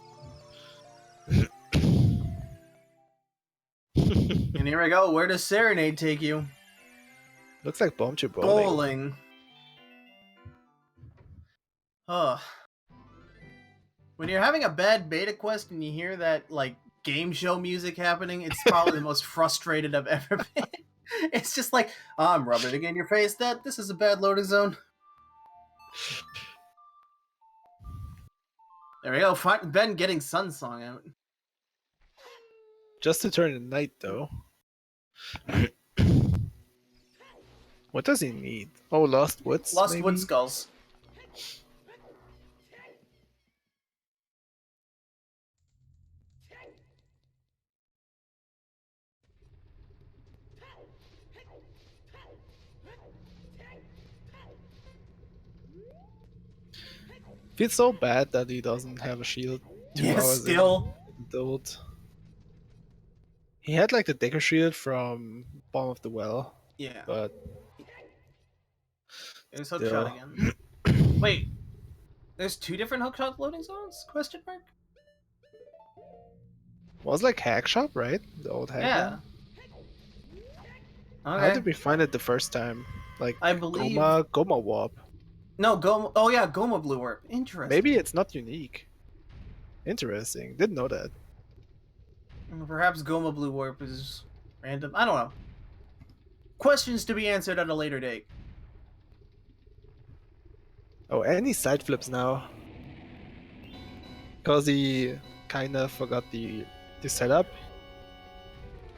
And here we go. Where does Serenade take you? Looks like Bomb Chip Bowling. Ugh. When you're having a bad beta quest and you hear that, like, game show music happening, it's probably the most frustrated I've ever been. It's just like, I'm rubbing it in your face that this is a bad loading zone. There we go. Ben getting Sunsong out. Just to turn it night, though. What does he need? Oh, Lost Woods? Lost Wood Skulls. Feels so bad that he doesn't have a shield. 2 hours still. He had like the Decker shield from Bomb of the Well. Yeah. But there's Hookshot again. Wait. There's 2 different Hookshot loading zones? Question mark? Was like Hack Shop, right? The old Hack Yeah. one? Okay. How did we find it the first time? Like I believe Goma Warp. No, Goma. Oh yeah, Goma Blue Orb. Interesting. Maybe it's not unique. Interesting. Didn't know that. Perhaps Goma Blue Orb is random. I don't know. Questions to be answered at a later date. Oh, and he side flips now. Because he kinda forgot the setup.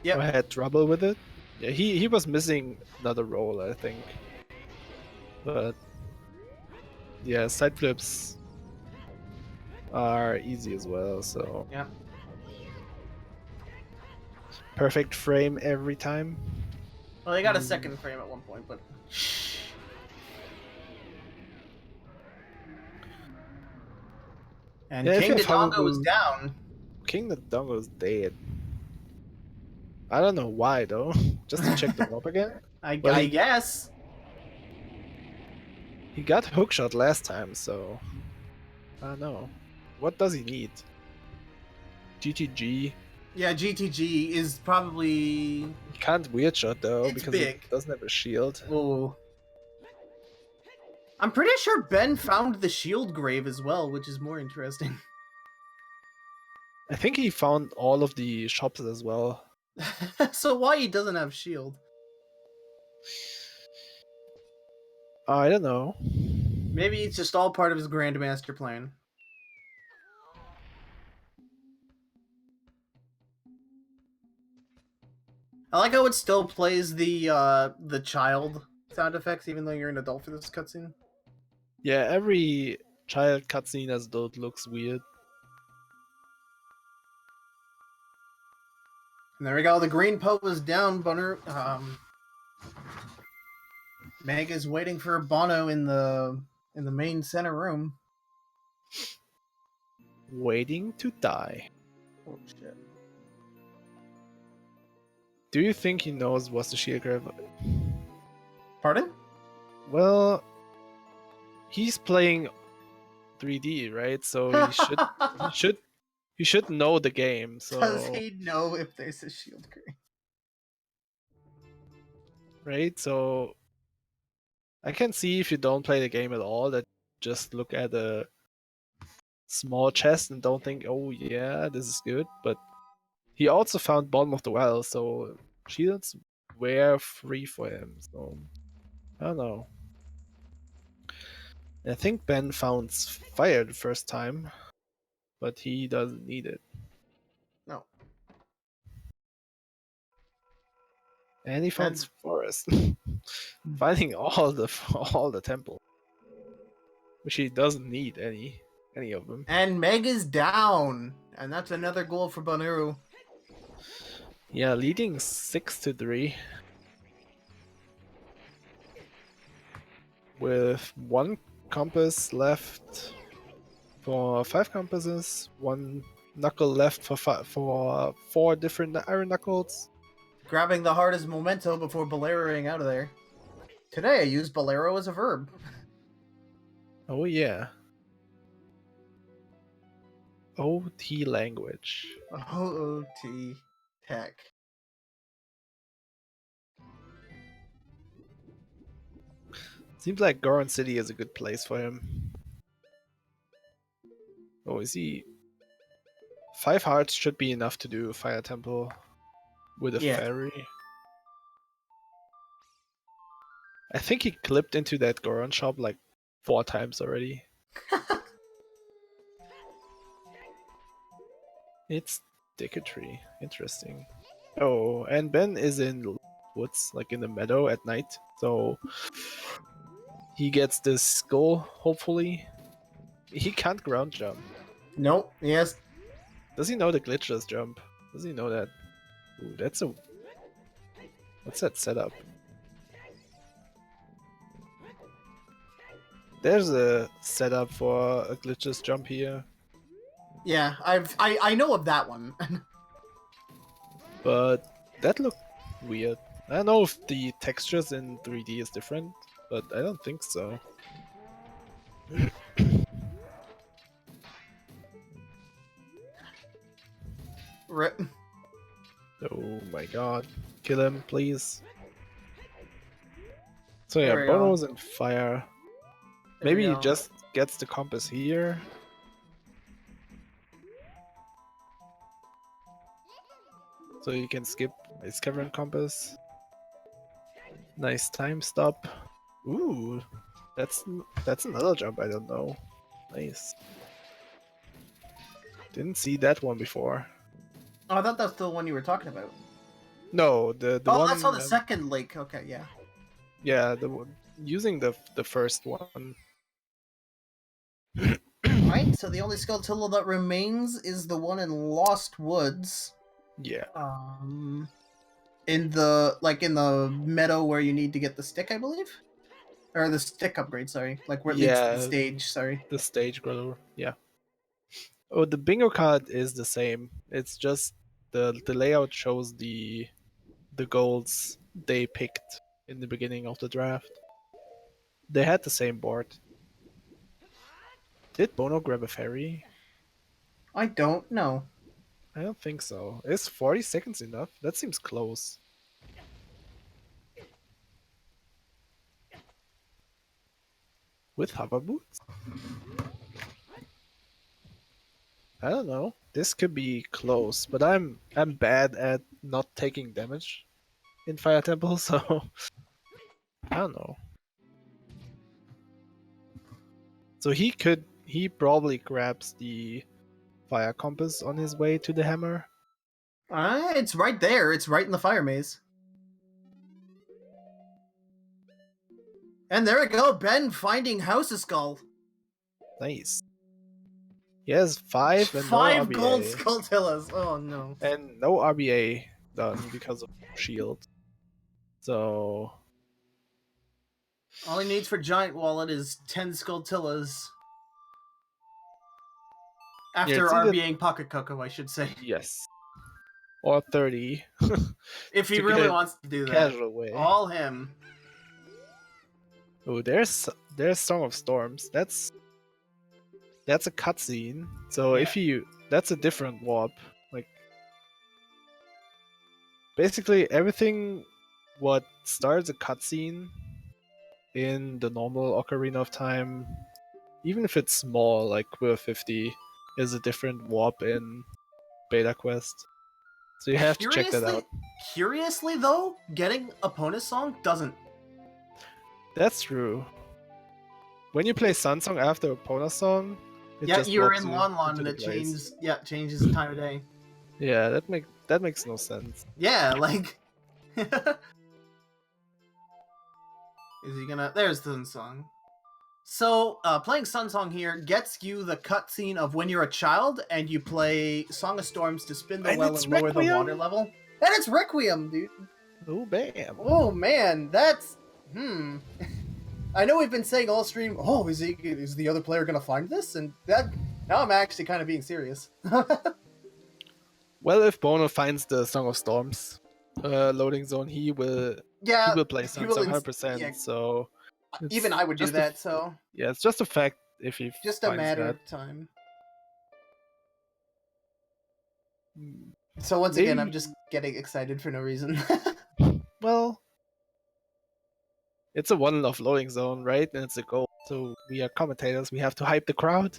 Yep. Or had trouble with it. Yeah, he was missing another roll, I think. But yeah, side flips are easy as well, so Yeah. perfect frame every time. Well, they got a second frame at one point, but. And Yeah, King Dodongo is down. King Dodongo is dead. I don't know why though. Just to check the rope again. I Well, guess. He got hookshot last time, so I don't know. What does he need? GTG. Yeah, GTG is probably. He can't weird shot though It's because big. he doesn't have a shield. Oh. I'm pretty sure Ben found the shield grave as well, which is more interesting. I think he found all of the shops as well. So why he doesn't have shield? I don't know. Maybe it's just all part of his Grandmaster plan. I like how it still plays the child sound effects even though you're an adult for this cutscene. Yeah, every child cutscene as adult looks weird. And there we go. The green Pope is down. Meg is waiting for Bono in the main center room. Waiting to die. Oh shit! Do you think he knows what's the shield grave? Pardon? Well, he's playing 3D, right? So he should know the game. So Does he know if there's a shield grave? Right? So I can see if you don't play the game at all that just look at a small chest and don't think, oh yeah, this is good. But he also found bottom of the well, so shields were free for him. So I don't know. I think Ben found fire the first time, but he doesn't need it. No. And he found forest, finding all the temple, which he doesn't need any of them. And Meg is down, and that's another goal for Bonooru. Yeah, leading 6-3. With one compass left for 5 compasses, one knuckle left for 4 different iron knuckles. Grabbing the heart as memento before boleroing out of there. Today I used bolero as a verb. Oh yeah. OT language. OOT tech. Seems like Goron City is a good place for him. Oh, is he? 5 hearts should be enough to do Fire Temple with a fairy. I think he clipped into that Goron shop like 4 times already. It's Dicketry. Interesting. Oh, and Ben is in woods, like in the meadow at night, so he gets this goal, hopefully. He can't ground jump. Nope, yes. Does he know the glitchless jump? Does he know that? Ooh, that's a... What's that setup? There's a setup for a glitchless jump here. Yeah, I know of that one. But that looked weird. I don't know if the textures in 3D is different, but I don't think so. Rip. Oh my god. Kill him, please. So yeah, There we go. Bono's in fire. Maybe we he go. just gets the compass here. So you can skip his cavern compass. Nice time stop. Ooh, that's another jump I don't know. Nice. Didn't see that one before. Oh, I thought that's the one you were talking about. No, the Oh, one. that's on the second lake. Okay, yeah. Yeah, the one using the first one. Right. So the only Skulltula that remains is the one in Lost Woods. Yeah. In the meadow where you need to get the stick, I believe, or the stick upgrade. Sorry, like where it leads to the stage. Sorry. The stage grower. Yeah. Oh, the bingo card is the same. It's just the layout shows the goals they picked in the beginning of the draft. They had the same board. Did Bono grab a fairy? I don't know. I don't think so. Is 40 seconds enough? That seems close. With hover boots? I don't know. This could be close, but I'm bad at not taking damage in Fire Temple, so I don't know. So he probably grabs the fire compass on his way to the hammer. It's right there. It's right in the fire maze. And there we go. Ben finding House Skull. Nice. He has 5 and no 5 gold RBA. Skulltulas. Oh no. And no RBA done because of shield. So All he needs for Giant Wallet is 10 Skulltulas. After RBAing Pocket Cocoa, I should say. Yes. Or 30. If he really wants to do that. Casual way. All him. Oh, there's Song of Storms. That's a cutscene. So Yeah. if you that's a different warp. Like basically everything what starts a cutscene in the normal Ocarina of Time, even if it's small, like Quiver 50, is a different warp in Beta Quest. So you have to check that out. Curiously, though, getting a Epona song doesn't. That's true. When you play Sun Song after Epona song, you're in Lon Lon and it changes the time of day. Yeah, that makes no sense. Yeah, like is he gonna there's the Sun Song. So, playing Sun Song here gets you the cutscene of when you're a child and you play Song of Storms to spin the well and lower the water level. And it's Requiem, dude. Oh, bam. Oh, man, that's... I know we've been saying all stream, oh, is the other player gonna find this? And that... Now I'm actually kind of being serious. Well, if Bono finds the Song of Storms loading zone, he will play Sun Song 100%, yeah. So... Even I would do that, so... Yeah, it's just a fact if he just a matter of time. So once again, I'm just getting excited for no reason. Well, it's a one-off loading zone, right? And it's a goal. So we are commentators, we have to hype the crowd.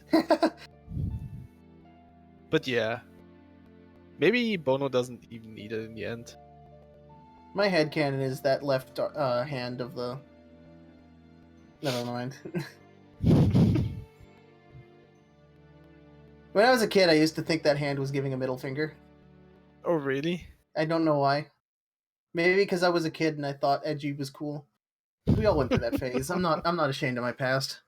But yeah. Maybe Bono doesn't even need it in the end. My headcanon is that left hand of the... Never mind. When I was a kid, I used to think that hand was giving a middle finger. Oh, really? I don't know why. Maybe because I was a kid and I thought edgy was cool. We all went through that phase. I'm not ashamed of my past.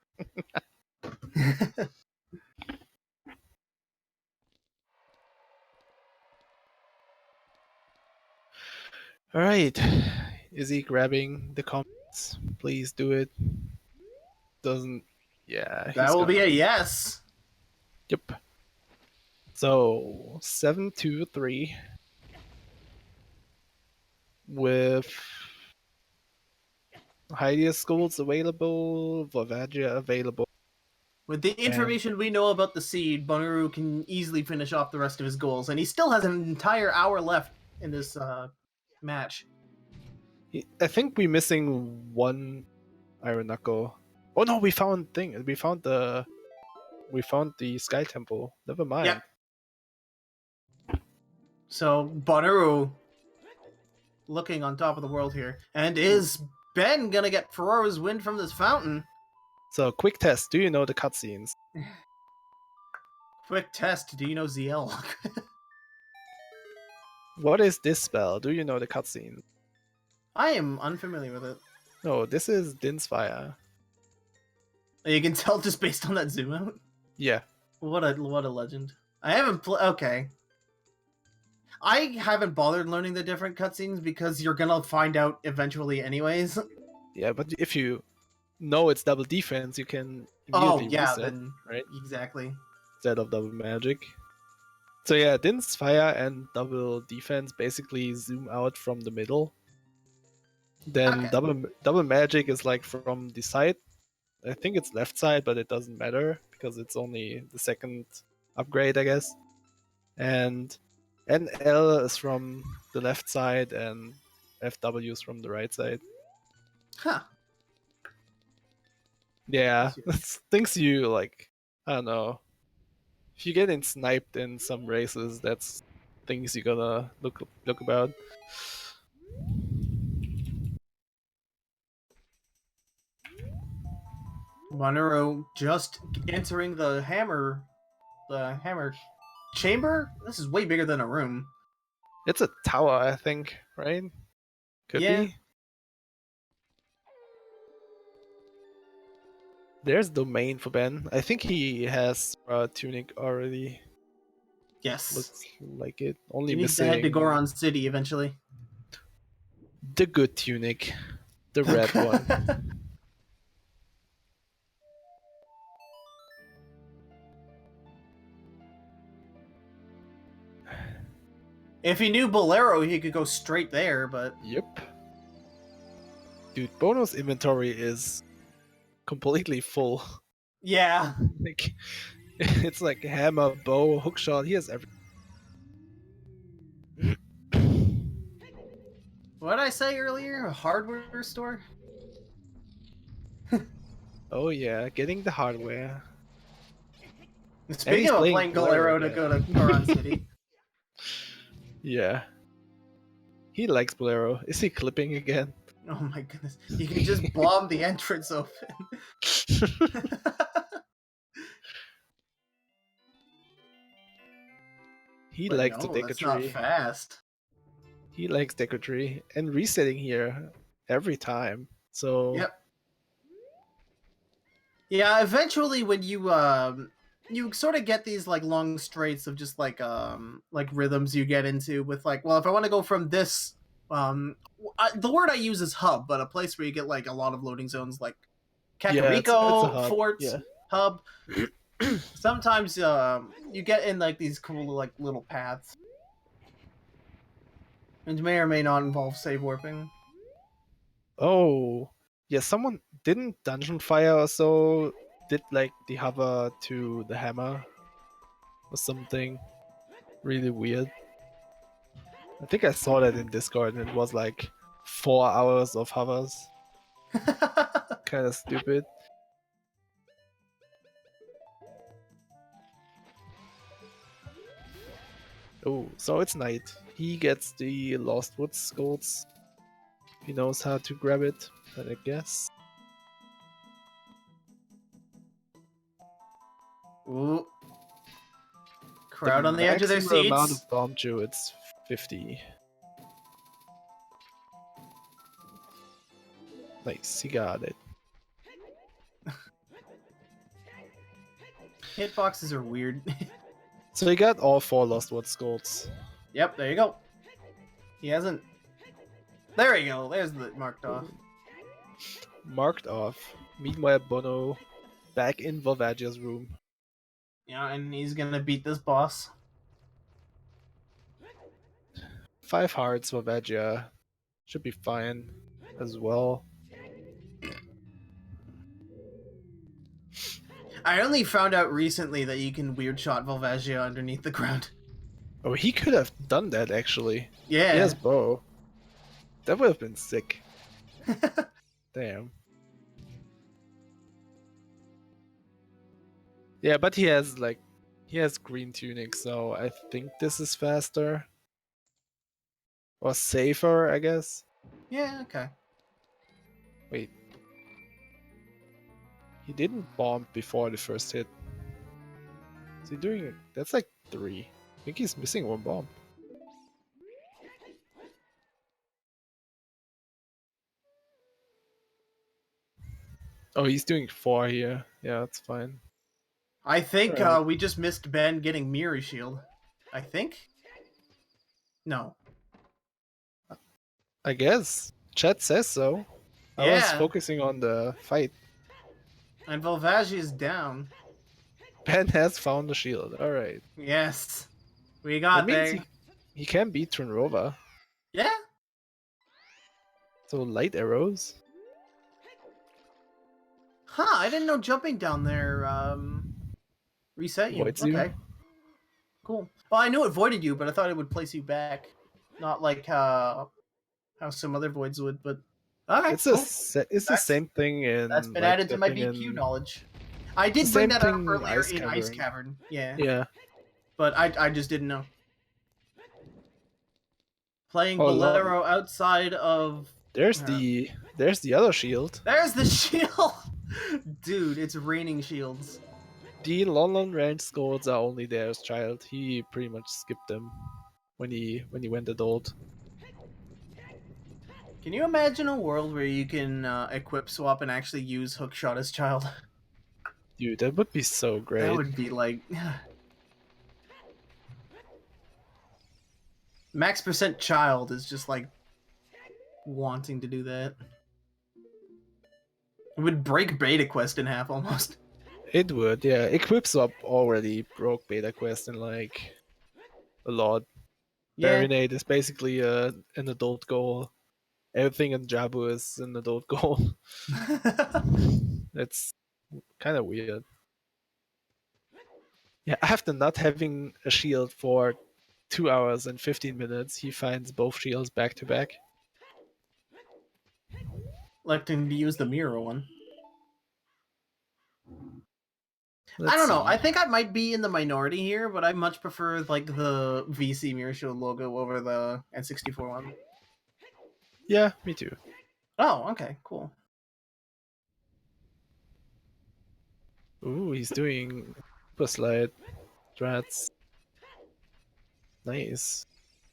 Alright. Is he grabbing the comments? Please do it. Doesn't... Yeah. That will be a yes. Yep. So, 7-2-3. With Hydia's schools available, Volvagia available. With the information we know about the seed, Bonooru can easily finish off the rest of his goals, and he still has an entire hour left in this match. I think we're missing one Iron Knuckle. Oh no, we found the Sky Temple. Never mind. Yep. So Bonooru looking on top of the world here, and is Ben gonna get Ferraro's win from this fountain? So quick test. Do you know the cutscenes? Quick test. Do you know ZL? What is this spell? Do you know the cutscene? I am unfamiliar with it. No, this is Din's Fire. You can tell just based on that zoom out. Yeah. What a legend. I haven't okay. I haven't bothered learning the different cutscenes because you're gonna find out eventually anyways. Yeah, but if you know it's double defense, you can Oh immediately yeah, reset, then right? exactly. Instead of double magic. So yeah, Din's Fire and double defense basically zoom out from the middle. Then Okay. double magic is like from the side. I think it's left side, but it doesn't matter because it's only the second upgrade, I guess. And NL is from the left side and FW is from the right side. Huh. Yeah, it's things you like. I don't know. If you get sniped in some races, that's things you gotta look about. Bonooru just entering the hammer chamber. This is way bigger than a room. It's a tower, I think, right? Could be. There's domain for Ben. I think he has tunic already. Yes. Looks like it. Only He needs to head to Goron City eventually. The good tunic. The red one. If he knew Bolero, he could go straight there, but... Yep. Dude, Bono's inventory is completely full. Yeah. Like, it's like hammer, bow, hookshot. He has everything. What did I say earlier? A hardware store? Oh yeah, getting the hardware. Speaking of playing Bolero to go to Goron City. Yeah. He likes Bolero. Is he clipping again? Oh my goodness. You can just bomb the entrance open. He But likes no, the that's not Decatry. fast. He likes Decatry and resetting here every time. So Yep. Yeah, eventually when you sort of get these like long straights of just like rhythms you get into with like, well, if I want to go from this the word I use is hub, but a place where you get like a lot of loading zones like Kakariko, Forts, hub. Sometimes you get in like these cool like little paths. And may or may not involve save warping. Oh, yeah, someone didn't Dungeon Fire or so did like the hover to the hammer or something really weird. I think I saw that in Discord and it was like 4 hours of hovers. Kind of stupid. Oh, so it's night. He gets the Lost Woods golds. He knows how to grab it, but I guess. Ooh. Crowd on the edge of their seats. Amount of bomb chew, it's 50. Nice, he got it. Hitboxes are weird. So he got all 4 Lost Woods golds. Yep, there you go. He hasn't... There you go, there's the marked off. Marked off. Meanwhile, Bono back in Volvagia's room. Yeah, and he's gonna beat this boss. 5 hearts, Volvagia. Should be fine as well. I only found out recently that you can weird shot Volvagia underneath the ground. Oh, he could have done that actually. Yeah. He has bow. That would have been sick. Damn. Yeah, but he has green tunic, so I think this is faster. Or safer, I guess. Yeah, okay. Wait. He didn't bomb before the first hit. Is he doing... That's like 3. I think he's missing 1 bomb. Oh, he's doing 4 here. Yeah, that's fine. I think Alright. we just missed Ben getting Mirror Shield. I think? No. I guess. Chat says so. I was Yeah. focusing on the fight. And Volvagi is down. Ben has found the shield. Alright. Yes. We That got means there. he can beat Trinrova. Yeah. So light arrows. Huh, I didn't know jumping down there reset you. Voids Okay. you. Cool. Well, I knew it voided you, but I thought it would place you back. Not like how some other voids would, but okay, It's cool. It's the same thing in... That's been like, added to my thing BQ in... knowledge. I did the bring same that up thing earlier Ice in Ice Cavern. Cavern. Yeah. Yeah. But I just didn't know. Playing Oh, Bolero outside of... There's the other shield. There's the shield! Dude, it's raining shields. The Lon range scrolls are only there as child. He pretty much skipped them when he went adult. Can you imagine a world where you can equip swap and actually use Hookshot as child? Dude, that would be so great. That would be like... Max percent child is just like wanting to do that. It would break Beta Quest in half almost. It would, yeah. Equip swap already broke Beta Quest in like a lot. Yeah. Baronade is basically an adult goal. Everything in Jabu is an adult goal. It's kind of weird. Yeah, after not having a shield for 2 hours and 15 minutes, he finds both shields back to back. Electing to use the mirror one. Let's I don't know. see. I think I might be in the minority here, but I much prefer like the VC Mirror Shield logo over the N64 one. Yeah, me too. Oh, okay, cool. Ooh, he's doing Super Slide. Drats. Nice.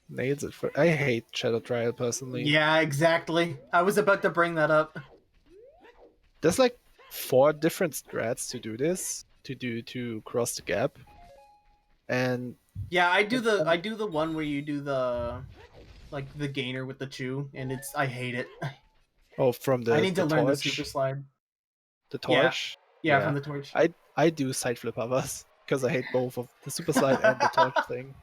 Nails it for... I hate Shadow Trial personally. Yeah, exactly. I was about to bring that up. There's like 4 different strats to do this. To cross the gap. And yeah, I do the one where you do the like the gainer with the chew, and I hate it. oh, from the I need to learn the torch. super slide. The torch. Yeah, from the torch. I do side flip hovers because I hate both of the super slide and the torch thing.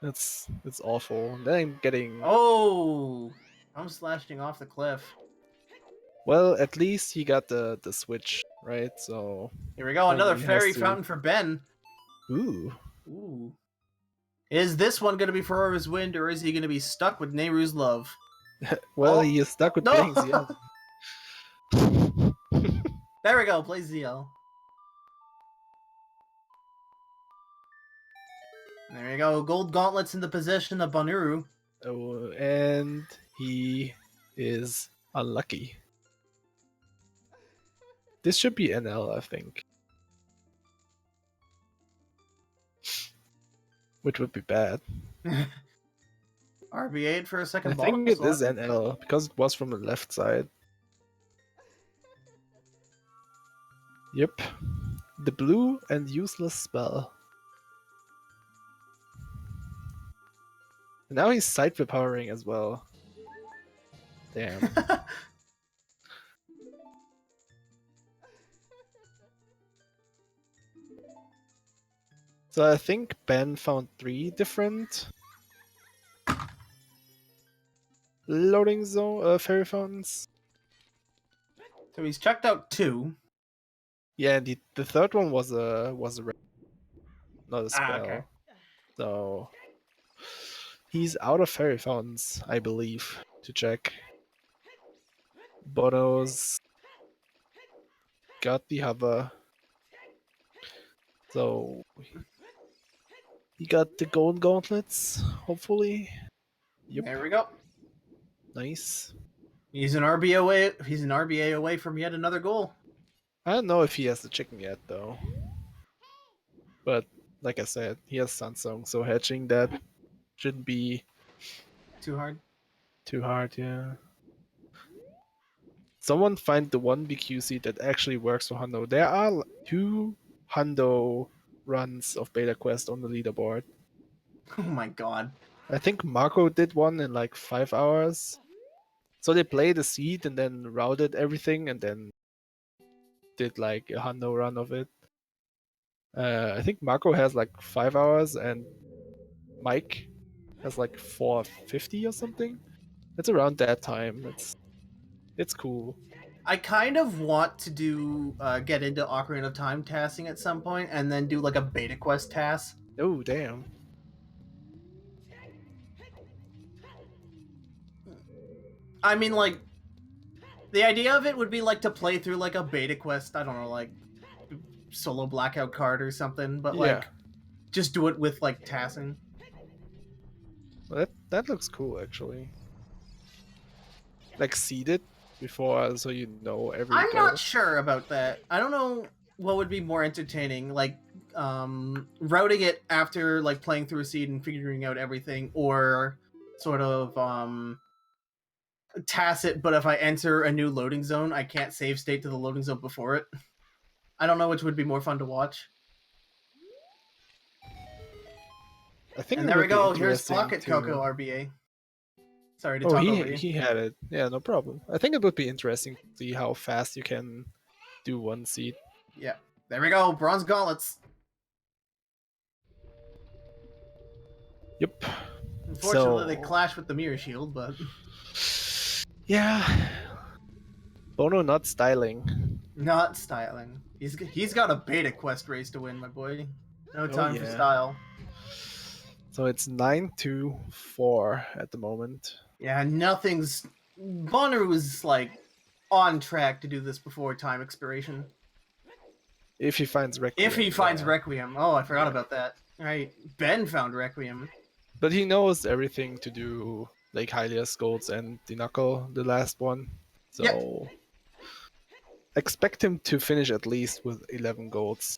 It's awful. And then I'm getting... Oh, I'm slashing off the cliff. Well, at least he got the switch, right? So here we go. Another he fairy has to... fountain for Ben. Ooh. Ooh. Is this one going to be Forever's Wind, or is he going to be stuck with Nehru's love? well, he is stuck with playing ZL. There we go. Play ZL. There you go. Gold gauntlets in the possession of Bonooru. Oh, and he is unlucky. This should be NL, I think. Which would be bad. RB8 for a second I ball. think it is NL, because it was from the left side. Yep. The blue and useless spell. And now he's side powering as well. Damn. So I think Ben found 3 different loading zone fairy fountains. So he's checked out 2. Yeah, and the third one was a not a spell. Okay. So he's out of fairy fountains, I believe, to check. Bono's got the hover. So he got the gold gauntlets, hopefully. Yep, There we go. nice. He's an RBA away. He's an RBA away from yet another goal. I don't know if he has the chicken yet, though. But like I said, he has Samsung, so hedging that shouldn't be Too hard. too hard, yeah. Someone find the one BQC that actually works for Hundo. There are 2 Hundo runs of Beta Quest on the leaderboard. Oh my god. I think Marco did one in like 5 hours. So they played the seed and then routed everything and then did like a Hundo run of it. I think Marco has like 5 hours and Mike has like 450 or something. It's around that time. It's cool. I kind of want to do get into Ocarina of Time tasking at some point, and then do like a Beta Quest task. Oh damn. I mean, like, the idea of it would be like to play through like a Beta Quest. I don't know, like solo blackout card or something, but like just do it with like tasking. Well, that looks cool actually. Like seeded before, so you know every. I'm goal. not sure about that. I don't know what would be more entertaining, like routing it after like playing through a seed and figuring out everything, or sort of tacit, but if I enter a new loading zone, I can't save state to the loading zone before it. I don't know which would be more fun to watch. I think. And there we go. Here's Pocket Coco RBA. Sorry to talk over you. He had it. Yeah, no problem. I think it would be interesting to see how fast you can do one seed. Yeah. There we go. Bronze gauntlets. Yep. Unfortunately, they clash with the mirror shield, but yeah. Bono not styling. Not styling. He's got a Beta Quest race to win, my boy. No time for style. So it's 9-4 at the moment. Yeah, nothing's. Bonooru is like on track to do this before time expiration. If he finds Requiem. If he finds Requiem. Oh, I forgot about that. Right, Ben found Requiem. But he knows everything to do like Hylia's golds and the Knuckle, the last one. So expect him to finish at least with 11 golds.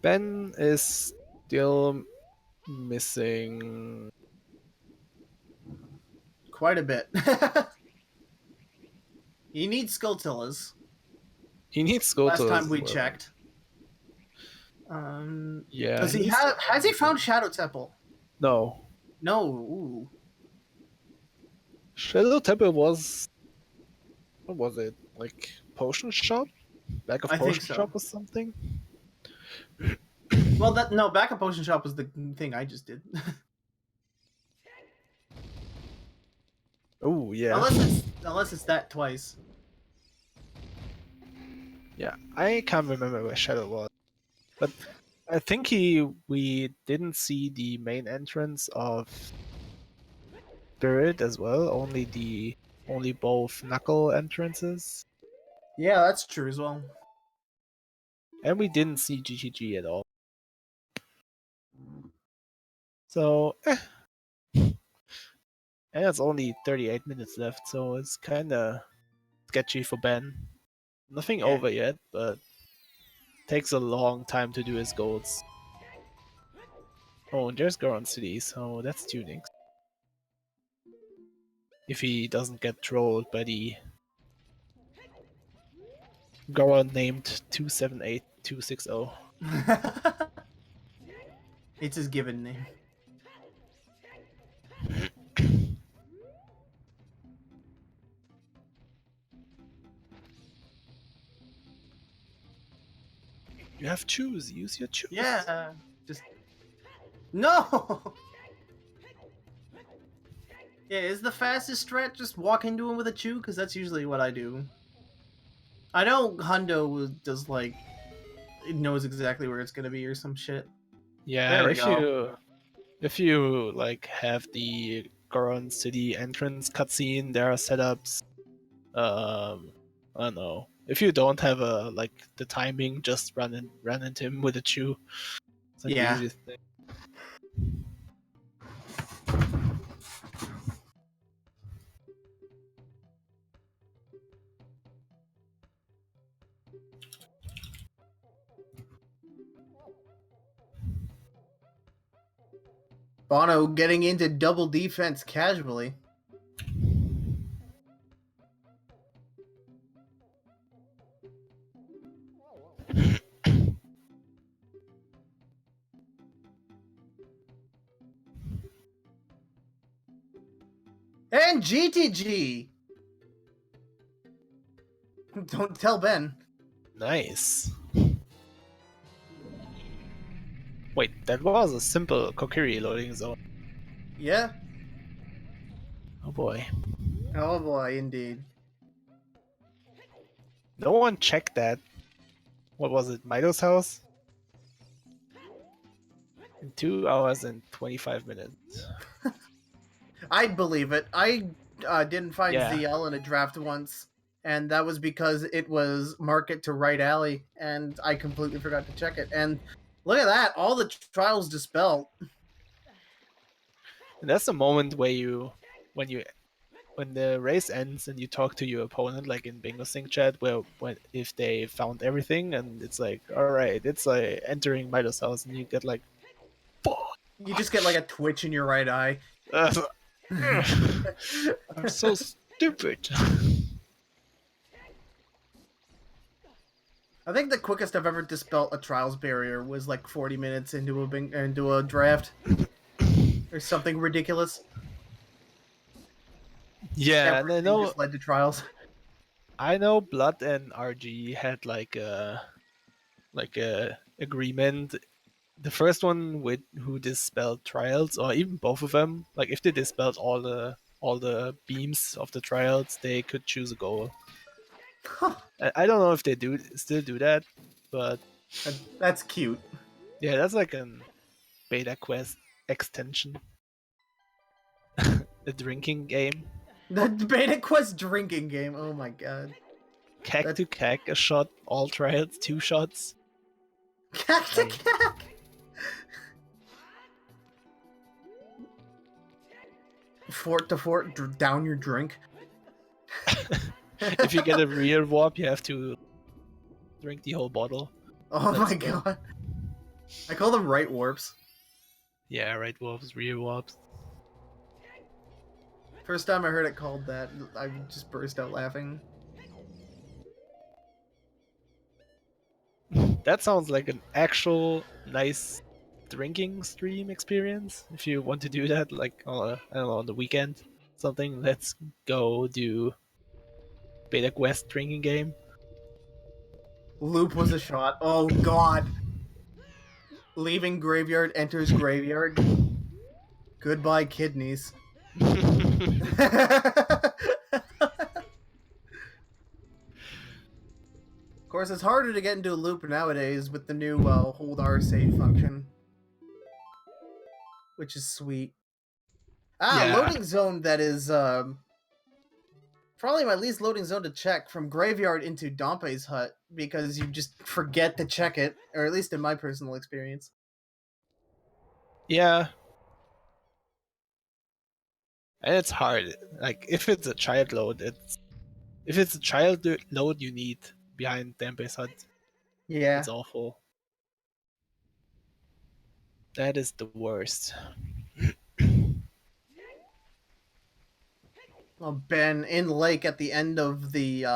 Ben is still missing quite a bit. He needs Skulltillas. He needs Skulltillas. Last time we checked. Yeah. Does he has he found Shadow Temple? No. No. Ooh. Shadow Temple was. What was it? Like potion shop? Back of potion shop or something? Well, back of potion shop was the thing I just did. Oh yeah. Unless it's that twice. Yeah, I can't remember where Shadow was, but I think we didn't see the main entrance of Spirit as well. Only both Knuckle entrances. Yeah, that's true as well. And we didn't see GTG at all. So, and it's only 38 minutes left, so it's kind of sketchy for Ben. Nothing over yet, but takes a long time to do his golds. Oh, and there's Goron City, so that's tuning. If he doesn't get trolled by the Goron named 278260. It's his given name. You have choose. Use your choose. Yeah. Just no. Yeah, is the fastest strat just walk into him with a chew? Because that's usually what I do. I know Hundo does like it knows exactly where it's gonna be or some shit. Yeah, if you like have the Gorons to the entrance cutscene. There are setups. I don't know. If you don't have the timing, just run into him with a chew. It's like the Yeah. easiest thing. Bono getting into double defense casually. And GTG! Don't tell Ben. Nice. Wait, that was a simple Kokiri loading zone. Yeah? Oh boy. Oh boy, indeed. No one checked that. What was it, Mido's house? In 2 hours and 25 minutes. I'd believe it. I didn't find Yeah. ZL in a draft once, and that was because it was market to right alley, and I completely forgot to check it. And look at that, all the trials dispelled. And that's the moment where when the race ends and you talk to your opponent, like in Bingo Sync chat, if they found everything and it's like, all right, it's like entering Mido's house, and you get like, fuck. You just get like a twitch in your right eye. I'm so stupid. I think the quickest I've ever dispelled a trials barrier was like 40 minutes into a draft, or something ridiculous. Yeah, and I know just led to trials. Blood and RG had like a agreement. The first one with who dispelled trials, or even both of them, like if they dispelled all the beams of the trials, they could choose a goal. I don't know if they still do that, but That's cute. yeah, that's like an Beta Quest extension. A drinking game. The Beta Quest drinking game. Oh my god. Cack to cack, a shot, all trials, 2 shots. Cack to cack! Fort to fort, down your drink. If you get a rear warp, you have to drink the whole bottle. Oh my god. I call them right warps. Yeah, right warps, rear warps. First time I heard it called that, I just burst out laughing. That sounds like an actual nice drinking stream experience. If you want to do that, like I don't know, on the weekend, something. Let's go do Beta Quest drinking game. Loop was a shot. Oh god. Leaving graveyard, enters graveyard. Goodbye, kidneys. Of course, it's harder to get into a loop nowadays with the new hold R save function, which is sweet. Yeah. Loading zone that is probably my least loading zone to check, from graveyard into Dompe's hut, because you just forget to check it, or at least in my personal experience. Yeah. And it's hard. Like if it's a child load, you need behind Dompe's hut. Yeah. It's awful. That is the worst. Well, Ben in lake at the end of the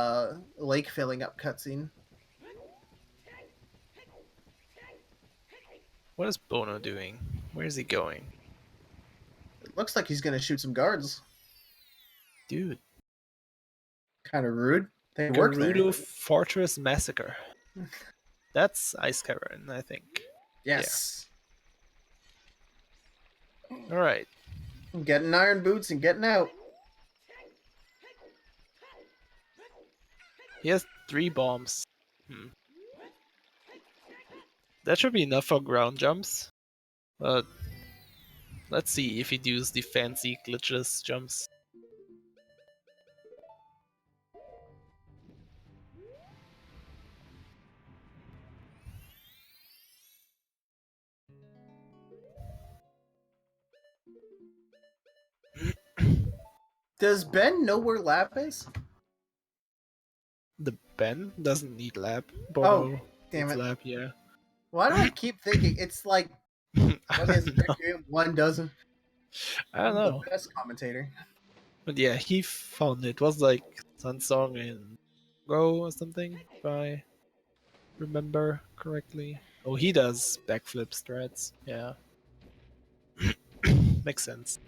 lake filling up cutscene. What is Bono doing? Where is he going? It looks like he's gonna shoot some guards. Dude. Kind of rude. They work there. Gerudo Fortress Massacre. That's Ice Cavern, I think. Yes. Yeah. Alright. Getting iron boots and getting out. He has 3 bombs. That should be enough for ground jumps. But Let's see if he does the fancy glitchless jumps. Does Ben know where lab is? The Ben doesn't need lab. Oh, Bono damn needs it. lab, yeah. Why do I keep thinking it's like one has a game, one doesn't? I don't I'm the know. best commentator. But yeah, he found it. Was like Sunsong in Go or something, if I remember correctly. Oh, he does backflip strats. Yeah. Makes sense.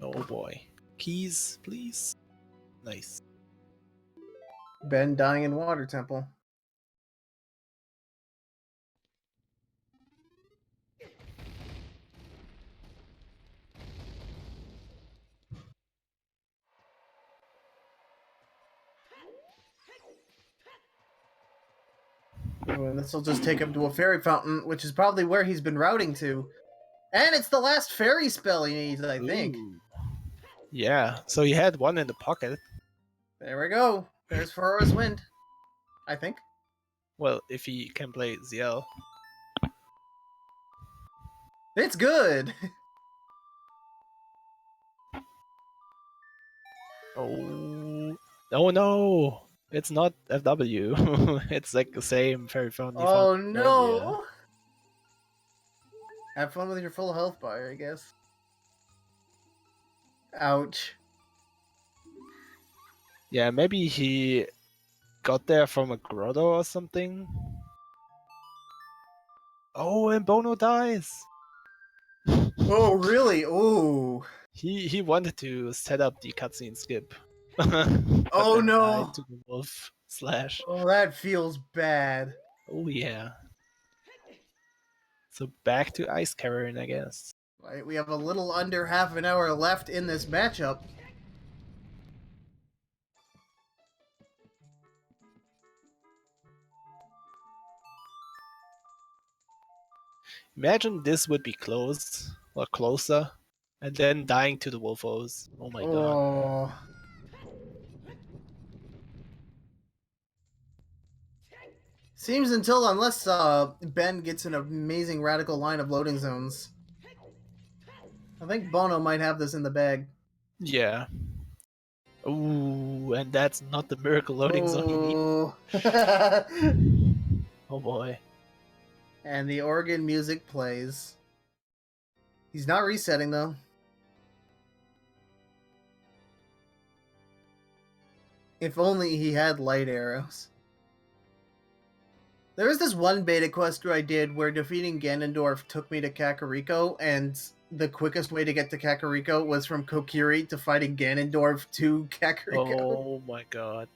Oh boy. Keys, please. Nice. Ben dying in Water Temple. Oh, and this will just take him to a fairy fountain, which is probably where he's been routing to. And it's the last fairy spell he needs, I think. Ooh. Yeah, so he had one in the pocket. There we go. There's Ferrora's Wind, I think. Well, if he can play ZL. It's good. Oh. Oh no! It's not FW. It's like the same fairy fountain. Oh Earlier. no! Have fun with your full health bar, I guess. Ouch. Yeah, maybe he got there from a grotto or something. Oh, and Bono dies. Oh really? Ooh. He wanted to set up the cutscene skip. Oh then no! died to the wolf slash. Oh, that feels bad. Oh yeah. So back to Ice Cavern, I guess. Right, we have a little under half an hour left in this matchup. Imagine this would be close or closer, and then dying to the wolfos. Oh my god. Oh. Seems unless Ben gets an amazing radical line of loading zones. I think Bono might have this in the bag. Yeah. Ooh, and that's not the miracle loading zone you need. Oh boy. And the organ music plays. He's not resetting though. If only he had light arrows. There was this one beta quest I did where defeating Ganondorf took me to Kakariko, and the quickest way to get to Kakariko was from Kokiri to fighting Ganondorf to Kakariko. Oh my god.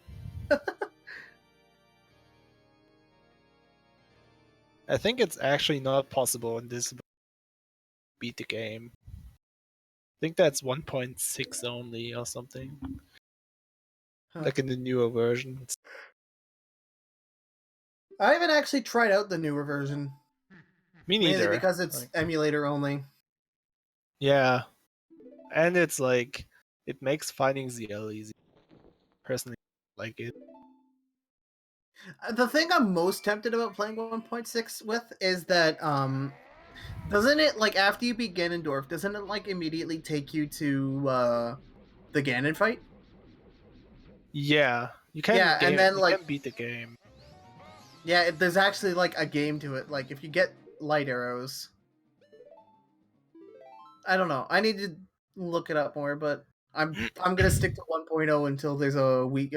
I think it's actually not possible in this beat the game. I think that's 1.6 only or something. Huh. Like in the newer versions. I haven't actually tried out the newer version. Me neither. Mainly because it's emulator only. Yeah. And it's like, it makes finding ZL easy. Personally, like it. The thing I'm most tempted about playing 1.6 with is that, doesn't it, like, after you beat Ganondorf, doesn't it, like, immediately take you to, the Ganon fight? Yeah. You can, and then, like, you can beat the game. Yeah, there's actually, like, a game to it. Like, if you get light arrows... I don't know. I need to look it up more, but I'm gonna stick to 1.0 until there's a Wii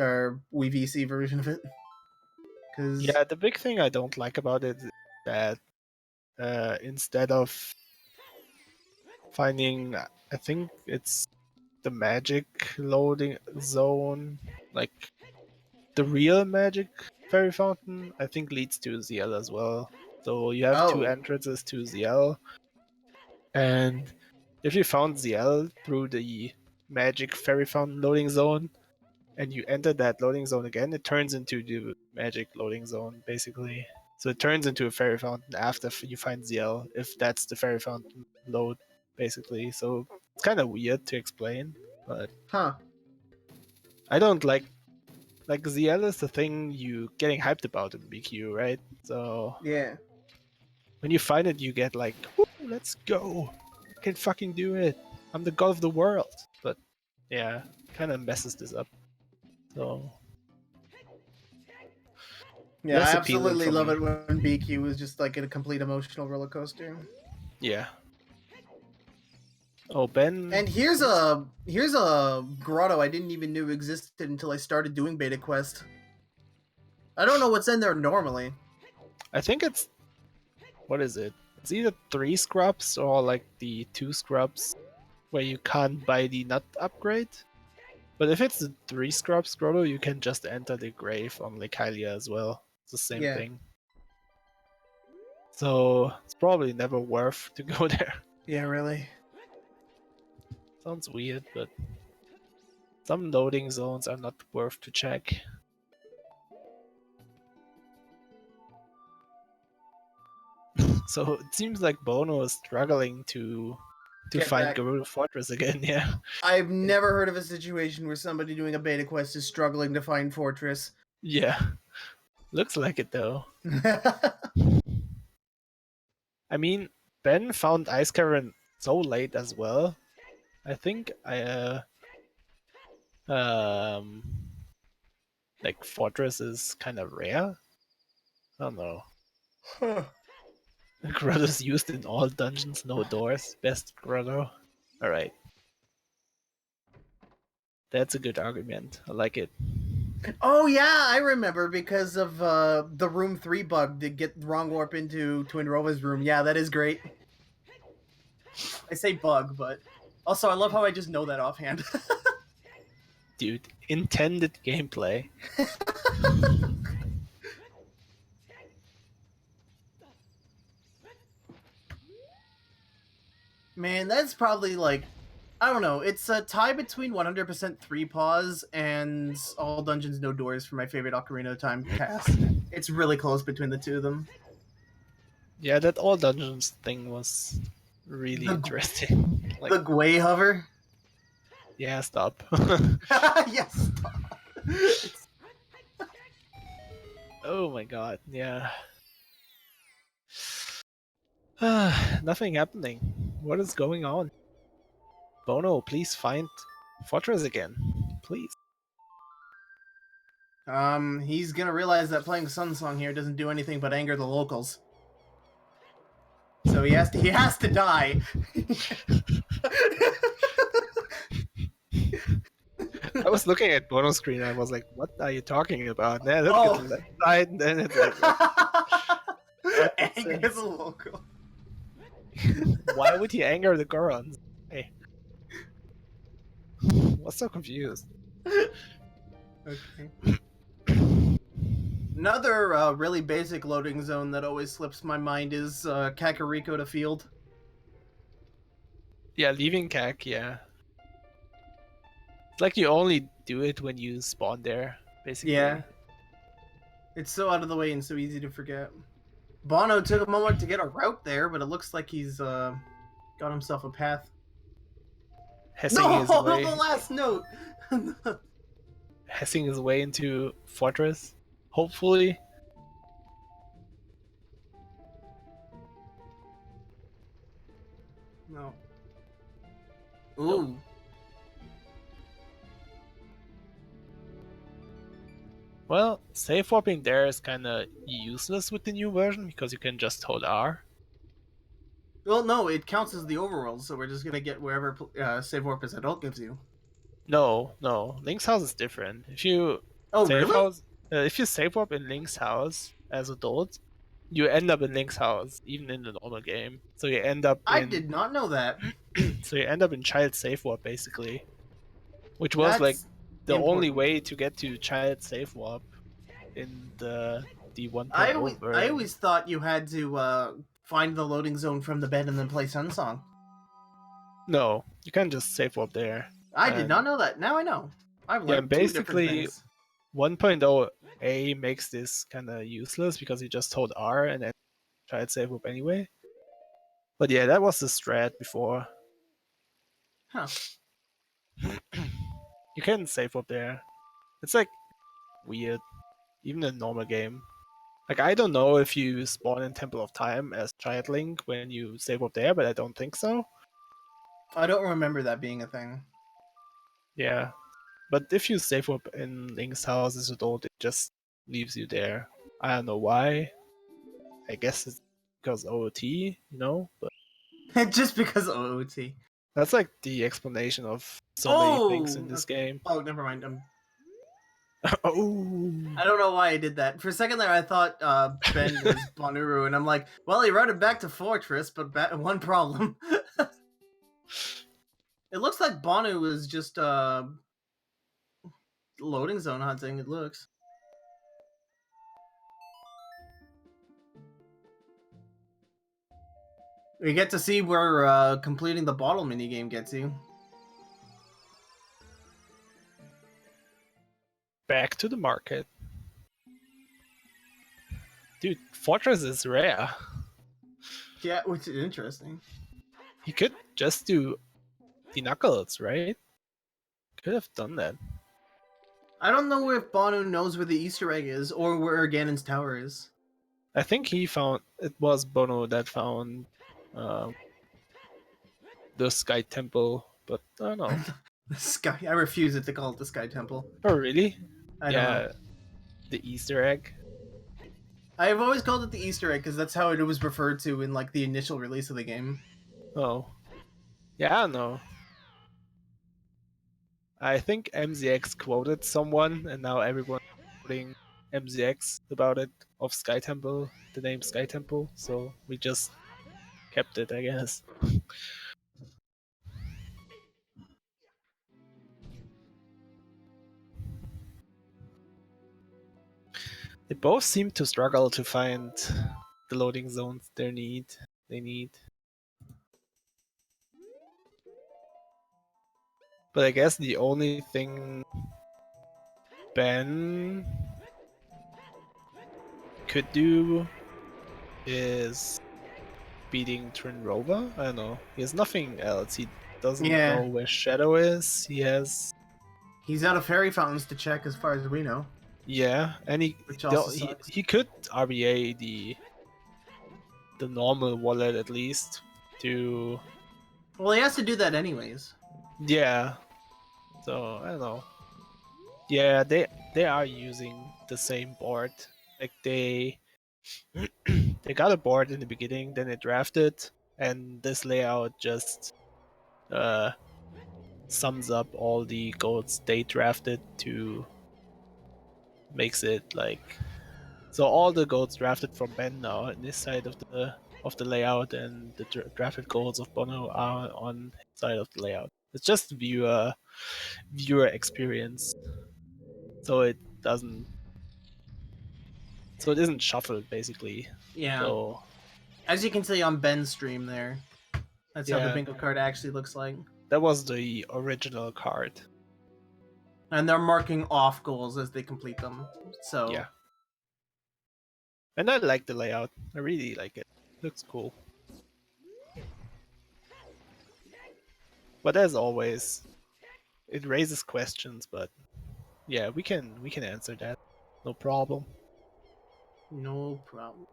VC version of it. Yeah, the big thing I don't like about it is that instead of finding, I think it's the magic loading zone, like the real magic fairy fountain, I think leads to ZL as well. So you have two entrances to ZL, and if you found ZL through the magic fairy fountain loading zone, and you enter that loading zone again, it turns into the magic loading zone, basically. So it turns into a fairy fountain after you find ZL, if that's the fairy fountain load, basically. So it's kind of weird to explain, but I don't like ZL is the thing you getting hyped about in BQ, right? So Yeah. when you find it, you get like, woo, let's go! I can fucking do it! I'm the god of the world! But yeah, kind of messes this up. So Yeah, I less appealing absolutely for love me. it when BQ is just like a complete emotional roller coaster. Yeah. Oh, Ben. And here's a grotto I didn't even know existed until I started doing Beta Quest. I don't know what's in there normally. I think it's, what is it? It's either 3 scrubs or like the 2 scrubs where you can't buy the nut upgrade. But if it's the 3 scrubs grotto, you can just enter the grave on Lake Hylia as well. It's the same thing. So it's probably never worth to go there. Yeah, really. Sounds weird, but some loading zones are not worth to check. So it seems like Bono is struggling to find Gerudo Fortress again, yeah. I've never heard of a situation where somebody doing a beta quest is struggling to find Fortress. Yeah. Looks like it though. I mean, Ben found Ice Cavern so late as well. I think like Fortress is kind of rare. I don't know. Grotto's used in all dungeons, no doors. Best grotto. Alright. That's a good argument. I like it. Oh yeah, I remember because of the room 3 bug to get wrong warp into Twin Rova's room. Yeah, that is great. I say bug, but also I love how I just know that offhand. Dude, intended gameplay. Man, that's probably like, I don't know, it's a tie between 100% 3 pause and all dungeons no doors for my favorite Ocarina of Time cast. It's really close between the two of them. Yeah, that all dungeons thing was really interesting. Like, the Gwei hover? Yeah, stop. Yes, stop. Oh my god, yeah. Nothing happening. What is going on? Bono, please find Fortress again. Please. He's gonna realize that playing Sun Song here doesn't do anything but anger the locals. So he has to die. I was looking at Bono's screen and I was like, what are you talking about? Then I look at the left side and then it's like, anger the local. Why would he anger the Gorons? Hey. I'm so confused. Okay. Another really basic loading zone that always slips my mind is Kakariko to field. Yeah, leaving Kak, yeah. It's like you only do it when you spawn there, basically. Yeah. It's so out of the way and so easy to forget. Bono took a moment to get a route there, but it looks like he's got himself a path. Hessing his way. The last note! Hessing his way into Fortress, hopefully. No. Ooh. Nope. Well, safe warping there is kind of useless with the new version because you can just hold R. Well, no, it counts as the overworld, so we're just gonna get wherever save warp as adult gives you. No. Link's house is different. If you if you save warp in Link's house as adult, you end up in Link's house, even in the normal game. So you end up I did not know that. So you end up in child safe warp, basically. Which was like the only way to get to child safe warp in the 1.0 version. I always thought you had to find the loading zone from the bed and then play Sun Song. No, you can't just safe warp there. I did not know that. Now I know. I've Yeah, learned 2 different basically things. 1.0 A makes this kind of useless because you just hold R and then try to save up anyway. But yeah, that was the strat before. Huh. You can save up there. It's like weird, even in a normal game. Like I don't know if you spawn in Temple of Time as Child Link when you save up there, but I don't think so. I don't remember that being a thing. Yeah, but if you save up in Link's house as adult, it just leaves you there. I don't know why. I guess it's because OOT, but Just because of OOT. that's like the explanation of so many things in this game. Oh, never mind. Oh, I don't know why I did that. For a second there, I thought Ben was Bonooru, and I'm like, well, he routed back to Fortress, but one problem. It looks like Bonu is just loading zone hunting, it looks. We get to see where completing the bottle minigame gets you. back to the market. Dude, Fortress is rare. Yeah, which is interesting. You could just do the Knuckles, right? Could have done that. I don't know if Bonu knows where the Easter egg is, or where Ganon's tower is. I think it was Bono that found the Sky Temple, but I don't know. The Sky. I refuse it to call it the Sky Temple. Oh, really? I don't know. The Easter egg. I've always called it the Easter egg because that's how it was referred to in like the initial release of the game. Oh. Yeah, I don't know. I think MZX quoted someone, and now everyone's quoting MZX about it, of Sky Temple, the name Sky Temple, so we just kept it, I guess. They both seem to struggle to find the loading zones they need. But I guess the only thing Ben could do is beating Trinrova. I don't know. He has nothing else. He doesn't know where Shadow is. He's out of fairy fountains to check, as far as we know. Yeah, and he could RBA the normal wallet at least to. Well, he has to do that anyways. Yeah. So I don't know. Yeah, they are using the same board. Like they got a board in the beginning, then they drafted, and this layout just sums up all the goals they drafted to makes it like so all the goals drafted from Ben now on this side of the layout, and the drafted goals of Bono are on his side of the layout. It's just viewer experience, so it isn't shuffled basically. Yeah. So as you can see on Ben's stream there, that's how the bingo card actually looks like. That was the original card. And they're marking off goals as they complete them. So yeah. And I like the layout. I really like it. Looks cool. But as always, it raises questions, but yeah, we can answer that. No problem. No problem.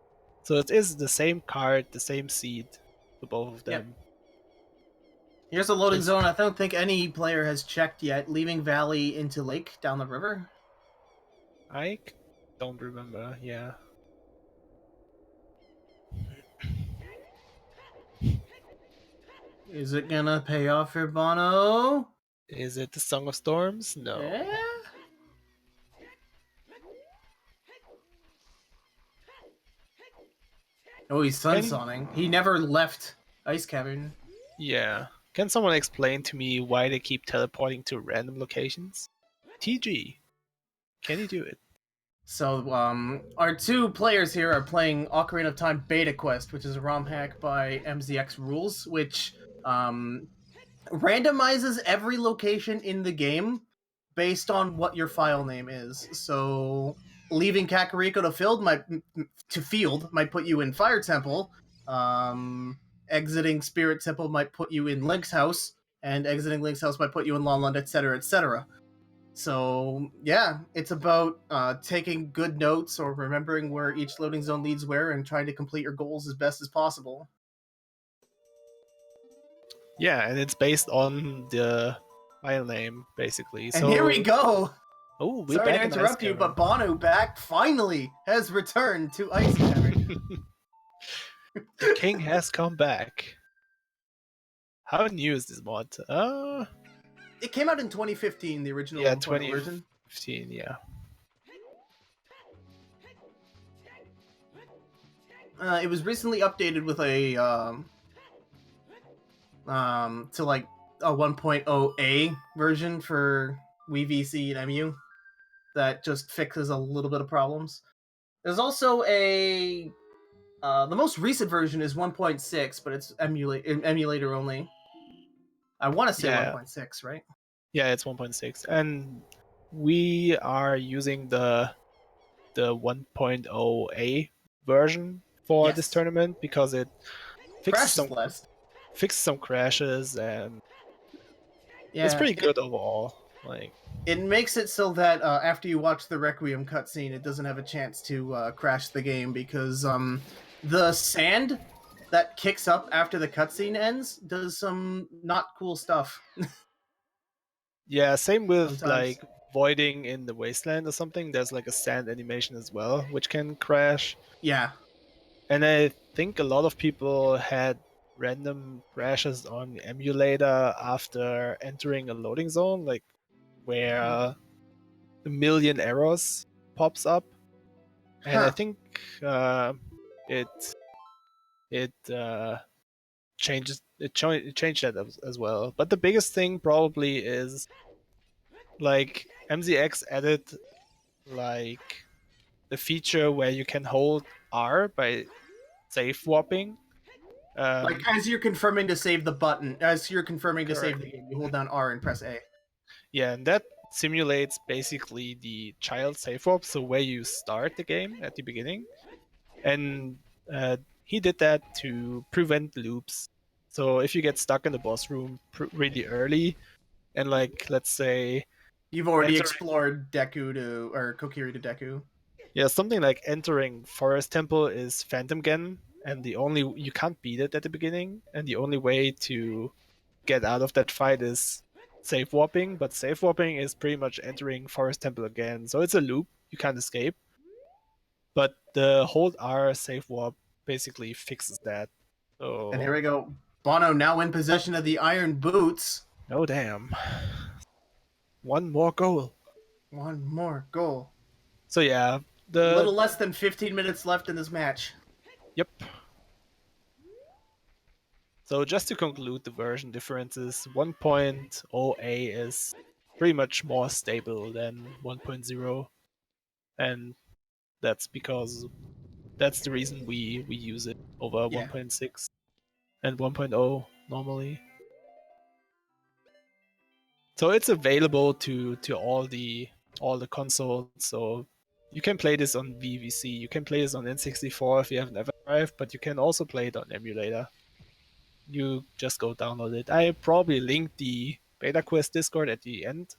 So it is the same card, the same seed for both of them. Yep. Here's a loading zone I don't think any player has checked yet, leaving Valley into Lake down the river. I don't remember, yeah. Is it gonna pay off for Bono? Is it the Song of Storms? No. Yeah? Oh, he's sun-soning. He never left Ice Cavern. Yeah. Can someone explain to me why they keep teleporting to random locations? TG, can you do it? So, our 2 players here are playing Ocarina of Time Beta Quest, which is a ROM hack by MZX Rules, which randomizes every location in the game based on what your file name is. So leaving Kakariko to field might put you in Fire Temple. Exiting Spirit Temple might put you in Link's house, and exiting Link's house might put you in Lawland, etc., etc. So yeah, it's about taking good notes or remembering where each loading zone leads where, and trying to complete your goals as best as possible. Yeah, and it's based on the file name, basically. And here we go! Oh, we're Sorry back to in interrupt Ice you, but Cavern. Bonooru back finally has returned to Ice Cavern. The king has come back. How new is this mod? It came out in 2015, the original Yeah, 1.0 version. 2015, yeah. It was recently updated with a to like a 1.0A version for Wii VC and MU that just fixes a little bit of problems. There's also a the most recent version is 1.6, but it's emulator only. I want to say 1.6, right? Yeah, it's 1.6, and we are using the 1.0A version for this tournament because it fixes some crashes, and it's pretty good overall. Like, it makes it so that after you watch the Requiem cutscene, it doesn't have a chance to crash the game because the sand that kicks up after the cutscene ends does some not cool stuff. Yeah, same with Sometimes. like voiding in the wasteland or something. There's like a sand animation as well, which can crash. Yeah. And I think a lot of people had random crashes on the emulator after entering a loading zone, like where a million errors pops up. And I think it changed that as well. But the biggest thing probably is like MZX added like the feature where you can hold R by safe swapping. Like as you're confirming to save the button, as you're confirming to save Correct. the game, you hold down R and press A. Yeah, and that simulates basically the child save swap, so where you start the game at the beginning. And he did that to prevent loops. So if you get stuck in the boss room really early, and like let's say you've already explored Deku or Kokiri to Deku. Yeah, something like entering Forest Temple is Phantom Gen, and you can't beat it at the beginning, and the only way to get out of that fight is safe warping, but safe warping is pretty much entering Forest Temple again, so it's a loop, you can't escape. But the hold R safe warp basically fixes that. So... And here we go. Bono now in possession of the Iron Boots. Oh damn. One more goal. One more goal. So yeah, a little less than 15 minutes left in this match. Yep. So just to conclude the version differences, 1.0A is pretty much more stable than 1.0, and that's because that's the reason we use it over 1.6 and 1.0 normally. So it's available to all the consoles. So you can play this on VVC, you can play this on N64 if you have an EverDrive, but you can also play it on emulator. You just go download it. I probably linked the Beta Quest Discord at the end,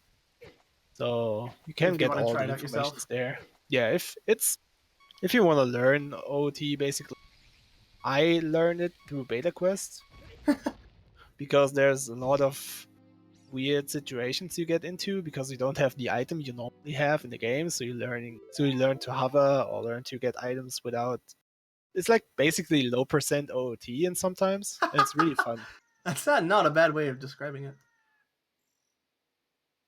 so you can get all the information there. Yeah, if you want to learn OoT, basically, I learned it through Beta Quest because there's a lot of weird situations you get into because you don't have the item you normally have in the game, so you learn to hover or learn to get items without. It's like basically low percent OoT, and sometimes and it's really fun. That's not a bad way of describing it.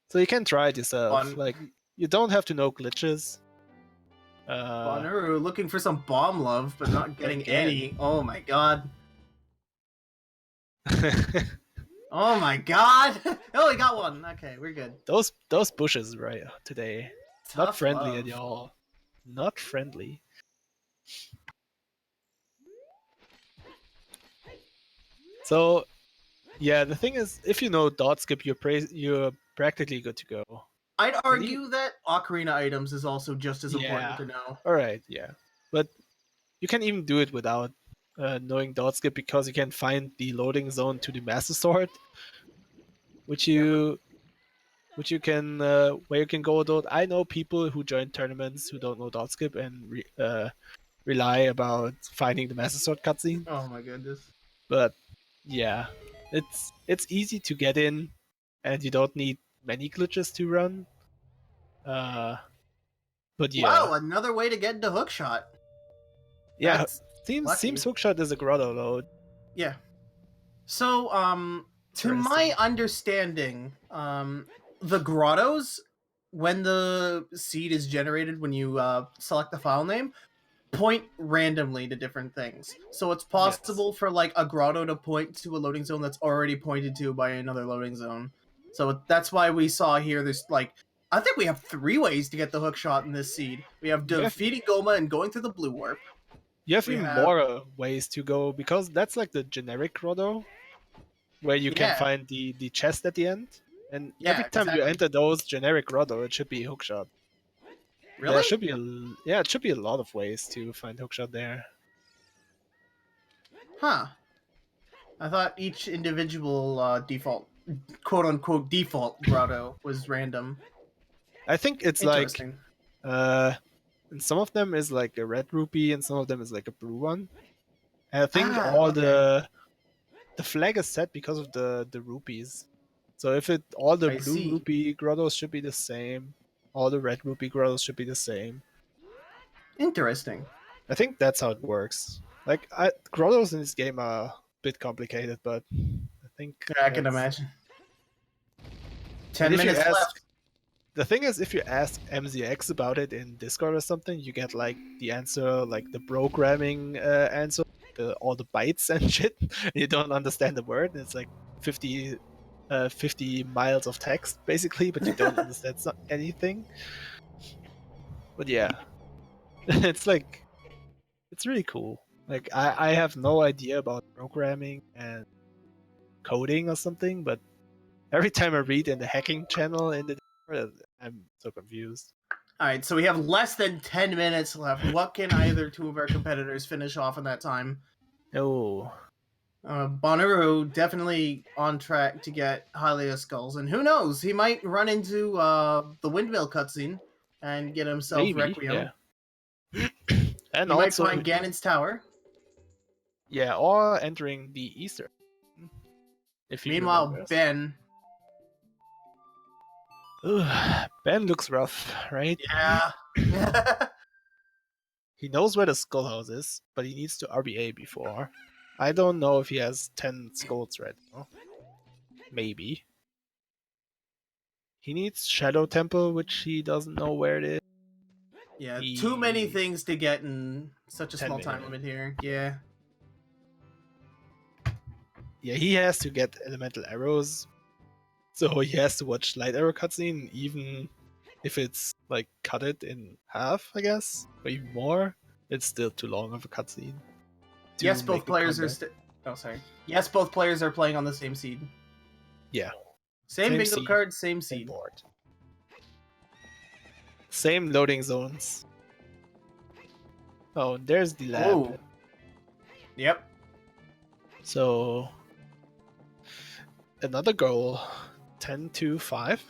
So you can try it yourself. Like, you don't have to know glitches. Bonooru looking for some bomb love, but not getting any. Oh my god. Oh my god! Oh, we got one. Okay, we're good. Those bushes right today. Tough not friendly love. at all. Not friendly. So, yeah, the thing is, if you know dot skip, you're practically good to go. I'd argue that Ocarina items is also just as important to know. Alright, yeah. But you can even do it without knowing dot skip because you can find the loading zone to the Master Sword, which you can where you can go dot. I know people who join tournaments who don't know dot skip and rely about finding the Master Sword cutscene. Oh my goodness. But yeah, it's easy to get in, and you don't need many glitches to run. But yeah. Wow, another way to get into hookshot. Yeah, That's seems lucky. hookshot is a grotto load. Yeah. So, to my understanding, the grottos, when the seed is generated, when you select the file name, point randomly to different things. So it's possible for like a grotto to point to a loading zone that's already pointed to by another loading zone. So that's why we saw here there's like I think we have 3 ways to get the hook shot in this seed. We have defeating Goma and going through the blue warp. You have even more ways to go because that's like the generic grotto where you can find the chest at the end. And every time you enter those generic grotto, it should be hookshot. Really? There should be it should be a lot of ways to find hookshot there. Huh. I thought each individual default, quote unquote default grotto was random. I think it's like and some of them is like a red rupee and some of them is like a blue one. And I think all the flag is set because of the rupees. So if all the blue rupee grottos should be the same, all the red rupee grottos should be the same. Interesting. I think that's how it works. Like grottos in this game are a bit complicated, but I think I can imagine. 10 minutes left. The thing is, if you ask MZX about it in Discord or something, you get like the answer, like the programming answer, all the bytes and shit. And you don't understand the word. It's like 50 miles of text basically, but you don't understand anything. But yeah, it's really cool. Like I have no idea about programming and coding or something, but every time I read in the hacking channel in the Discord, I'm so confused. Alright, so we have less than 10 minutes left. What can either two of our competitors finish off in that time? Oh. Bonooru definitely on track to get Hylia skulls, and who knows, he might run into the windmill cutscene and get himself Requiem. Yeah. And he also might find Ganon's tower. Yeah, or entering the Easter. If meanwhile, Ben. Ben looks rough, right? Yeah. He knows where the Skullhouse is, but he needs to RBA before. I don't know if he has 10 skulls right now. Maybe. He needs Shadow Temple, which he doesn't know where it is. Yeah, too many things to get in such a small time limit here. Yeah. Yeah, he has to get elemental arrows. So he has to watch Light Arrow cutscene, even if it's like cut it in half, I guess, or even more. It's still too long of a cutscene. Yes, both players are. Oh, sorry. Yes, both players are playing on the same seed. Yeah. Same bingo card, same seed. Board. Same loading zones. Oh, there's the lab. Oh. Yep. So another goal. 10-5.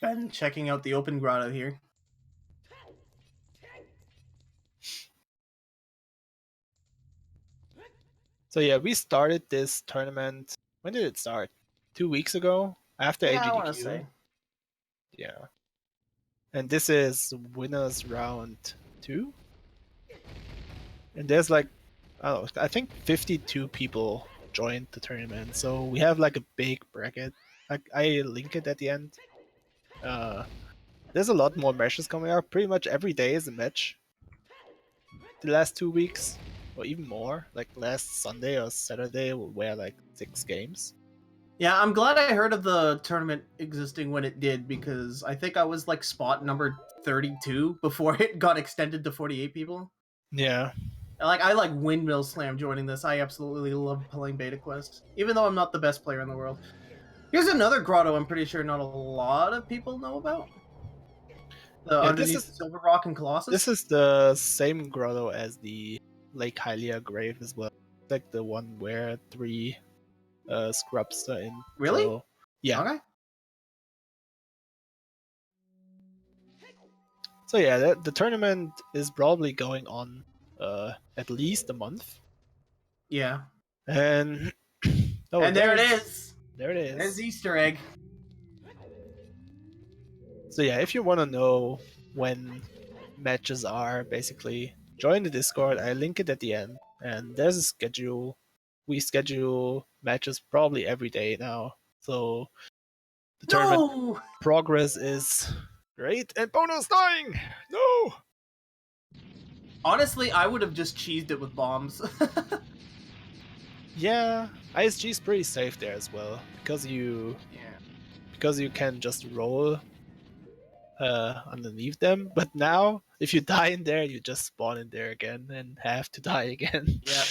Ben checking out the open grotto here. So yeah, we started this tournament. When did it start? 2 weeks ago? After AGDQ. I want to say. Yeah. And this is winners round 2. And there's like, I don't know, I think 52 people joined the tournament. So we have like a big bracket. I link it at the end. There's a lot more matches coming up. Pretty much every day is a match. The last 2 weeks, or even more. Like last Sunday or Saturday, we'll wear like 6 games. Yeah, I'm glad I heard of the tournament existing when it did, because I think I was like spot number 32 before it got extended to 48 people. Yeah. I like Windmill Slam joining this. I absolutely love playing Beta Quest, even though I'm not the best player in the world. Here's another grotto I'm pretty sure not a lot of people know about. The Yeah, underneath Silver Rock and Colossus. this is the same grotto as the Lake Hylia grave as well. Like the one where 3 scrubs are in. Really? So, yeah. Okay. So yeah, the tournament is probably going on at least a month. Yeah. And and there it is. There it is. There's the Easter egg. So yeah, if you want to know when matches are, basically join the Discord. I link it at the end, and there's a schedule. We schedule matches probably every day now. So the tournament progress is great, and Bono's dying. No. Honestly, I would have just cheesed it with bombs. Yeah, ISG is pretty safe there as well because you can just roll underneath them. But now, if you die in there, you just spawn in there again and have to die again. Yeah.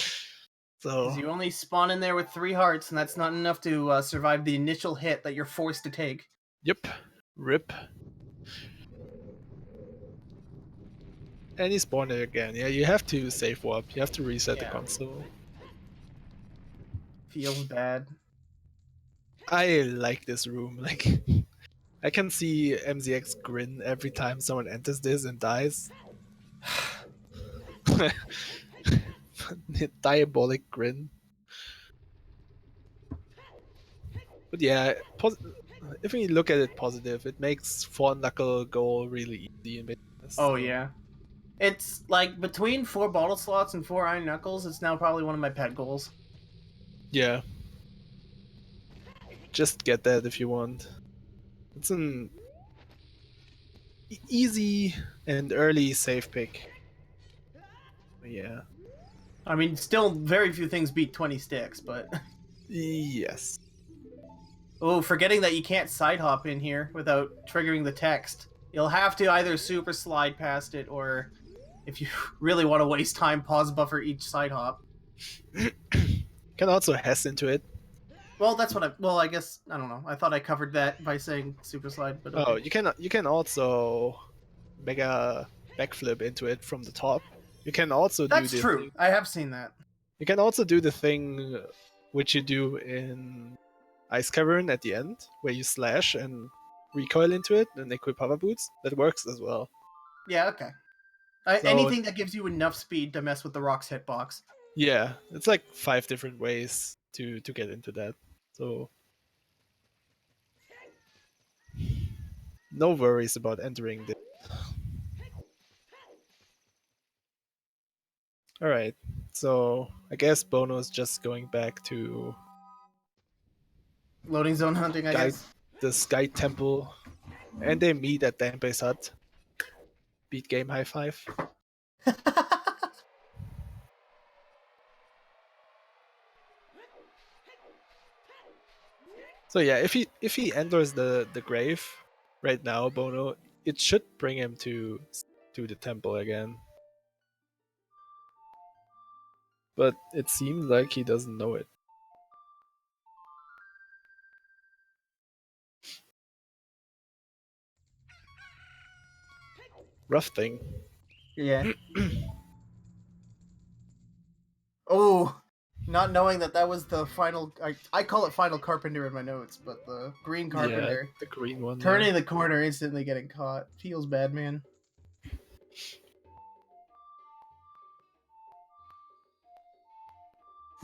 So you only spawn in there with 3 hearts, and that's not enough to survive the initial hit that you're forced to take. Yep. Rip. And he spawned it again. Yeah, you have to save warp. You have to reset the console. Feels bad. I like this room. Like, I can see MZX grin every time someone enters this and dies. Diabolic grin. But yeah, if we look at it positive, it makes 4-knuckle go really easy in business. Oh yeah. It's like between 4 bottle slots and 4 iron knuckles, it's now probably one of my pet goals. Yeah. Just get that if you want. It's an easy and early save pick. But yeah. I mean, still very few things beat 20 sticks, but... Yes. Oh, forgetting that you can't side hop in here without triggering the text. You'll have to either super slide past it, or if you really want to waste time, pause buffer each side hop. Can also Hess into it. Well, that's what I guess, I don't know. I thought I covered that by saying super slide, but okay. Oh, you can also make a backflip into it from the top. You can also do this. That's true. I have seen that. You can also do the thing which you do in Ice Cavern at the end, where you slash and recoil into it and equip hover boots. That works as well. Yeah, okay. Anything that gives you enough speed to mess with the rock's hitbox. Yeah, it's like 5 different ways to get into that. So no worries about entering this. Alright, so I guess Bono's just going back to loading zone hunting, I guess. The Sky Temple, and they meet at Danbei's hut. Beat game high five. So yeah, if he enters the grave right now, Bono, it should bring him to the temple again. But it seems like he doesn't know it. Rough thing. Yeah. Oh, not knowing that was the final... I call it final carpenter in my notes, but the green carpenter. Yeah, the green one. Turning the corner, instantly getting caught. Feels bad, man.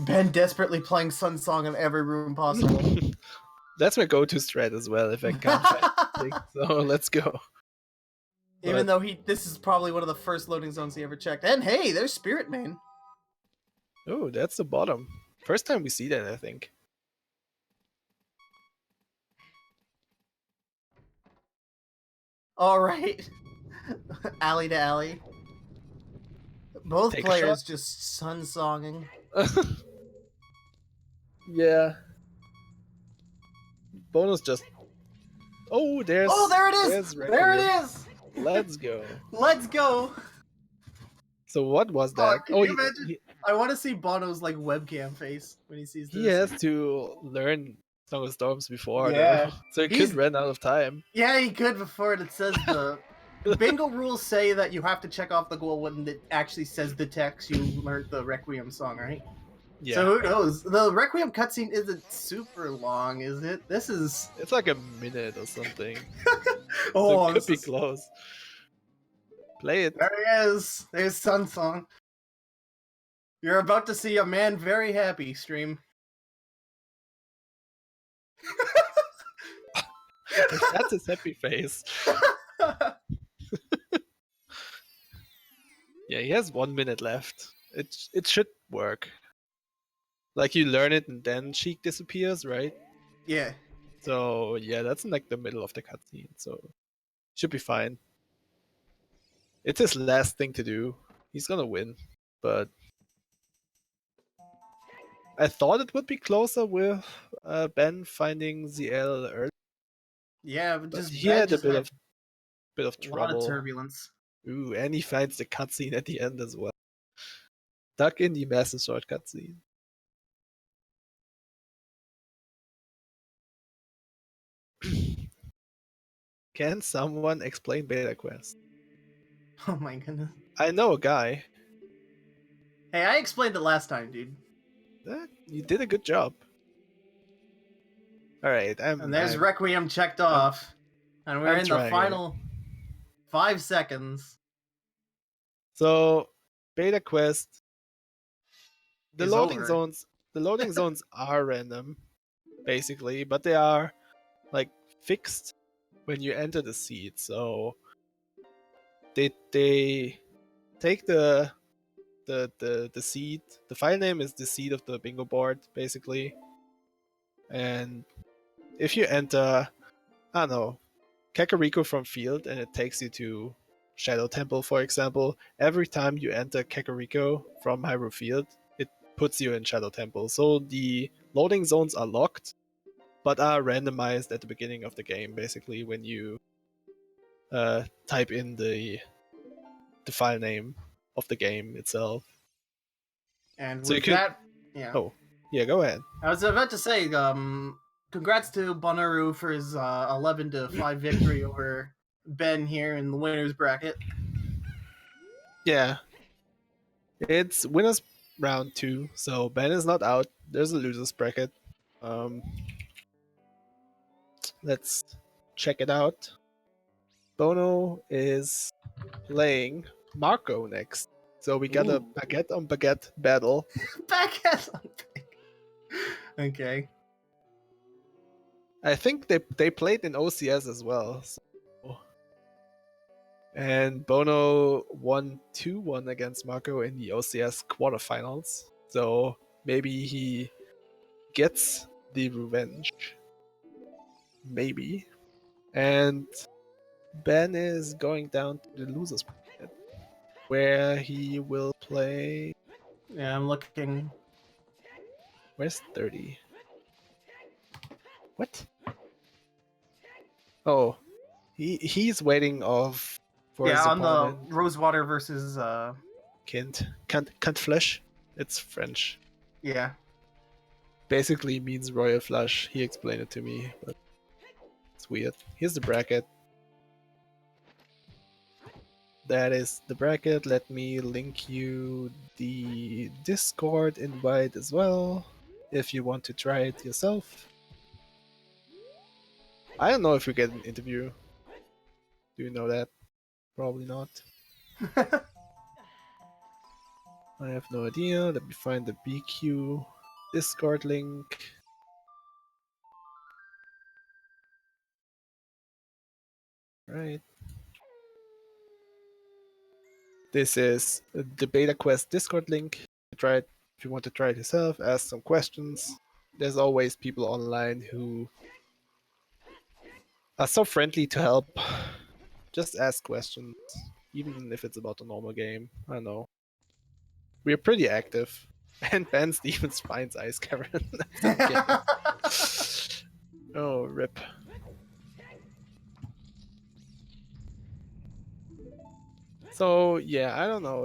Ben desperately playing Sun Song in every room possible. That's my go-to strat as well, if I can't find it. So let's go. Even though this is probably one of the first loading zones he ever checked. And hey, there's Spirit Main. Oh, that's the bottom. First time we see that, I think. Alright. Alley to alley. Both players just sun-songing. Yeah. Bono's just... Oh, there it is! There it is! Let's go. Let's go! So what was Oh, that? can Oh, you imagine? I want to see Bono's like webcam face when he sees he this. has to learn Song of Storms before, though. Yeah, So he could run out of time. yeah, he could before it says the bingo rules say that you have to check off the goal when it actually says the text you learned the Requiem song, right? Yeah. So who knows? The Requiem cutscene isn't super long, is it? This is It's like a minute or something. oh, So it could be close. Play it. There he is. There's Sun Song. You're about to see a man very happy, stream. If that's his happy face. Yeah, he has 1 minute left. It should work. Like you learn it and then Sheik disappears, right? Yeah. So yeah, that's in like the middle of the cutscene, so should be fine. It's his last thing to do. He's gonna win, but I thought it would be closer with Ben finding ZL early. Yeah, but But just he Ben had a just bit had of a lot of trouble. turbulence. Ooh, and he finds the cutscene at the end as well. Stuck in the massive short cutscene. Can someone explain Beta Quest? Oh my goodness. I know a guy. Hey, I explained it last time, dude. You did a good job. Alright, And there's Requiem checked off. And we're in the final 5 seconds. So, Beta Quest. The Is loading over. zones are random, basically, but they are like fixed when you enter the seed. So they take the seed. The file name is the seed of the bingo board, basically. And if you enter, I don't know, Kakariko from field, and it takes you to Shadow Temple, for example, every time you enter Kakariko from Hyrule Field, it puts you in Shadow Temple. So the loading zones are locked, but are randomized at the beginning of the game, basically, when you type in the file name of the game itself. And So with that, yeah. Oh, yeah, go ahead. I was about to say, congrats to Bonooru for his 11-5 victory over Ben here in the winners bracket. Yeah. It's winners round 2, so Ben is not out. There's a losers bracket. Let's check it out. Bono is playing Marco next. So we got a baguette on baguette battle. Baguette on baguette. Okay. I think they played in OCS as well. So. And Bono won 2-1 against Marco in the OCS quarterfinals. So maybe he gets the revenge. Maybe. And Ben is going down to the losers bracket, where he will play. Yeah, I'm looking. Where's 30? What? Oh, he's waiting for his on opponent. the Rosewater versus Can't flush. It's French. Yeah. Basically means royal flush. He explained it to me, but it's weird. Here's the bracket. That is the bracket. Let me link you the Discord invite as well, if you want to try it yourself. I don't know if we get an interview. Do you know that? Probably not. I have no idea. Let me find the BQ Discord link. Right. This is the Beta Quest Discord link. Try it if you want to try it yourself. Ask some questions. There's always people online who are so friendly to help. Just ask questions, even if it's about a normal game. I don't know. We're pretty active. And Benstephens finds Ice Cavern. Oh, rip. So, yeah, I don't know.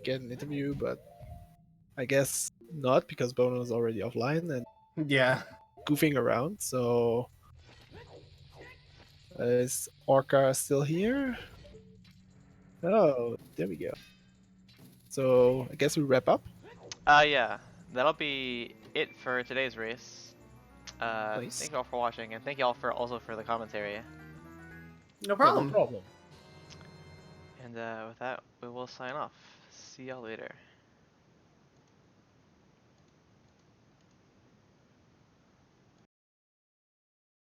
get an interview, but I guess not because Bono is already offline and Yeah. goofing around. So is Orca still here? Oh, there we go. So I guess we wrap up. Yeah, that'll be it for today's race. Nice. Thank you all for watching, and thank you all for also for the commentary. No Yeah, problem. no problem. And with that, we will sign off. See y'all later.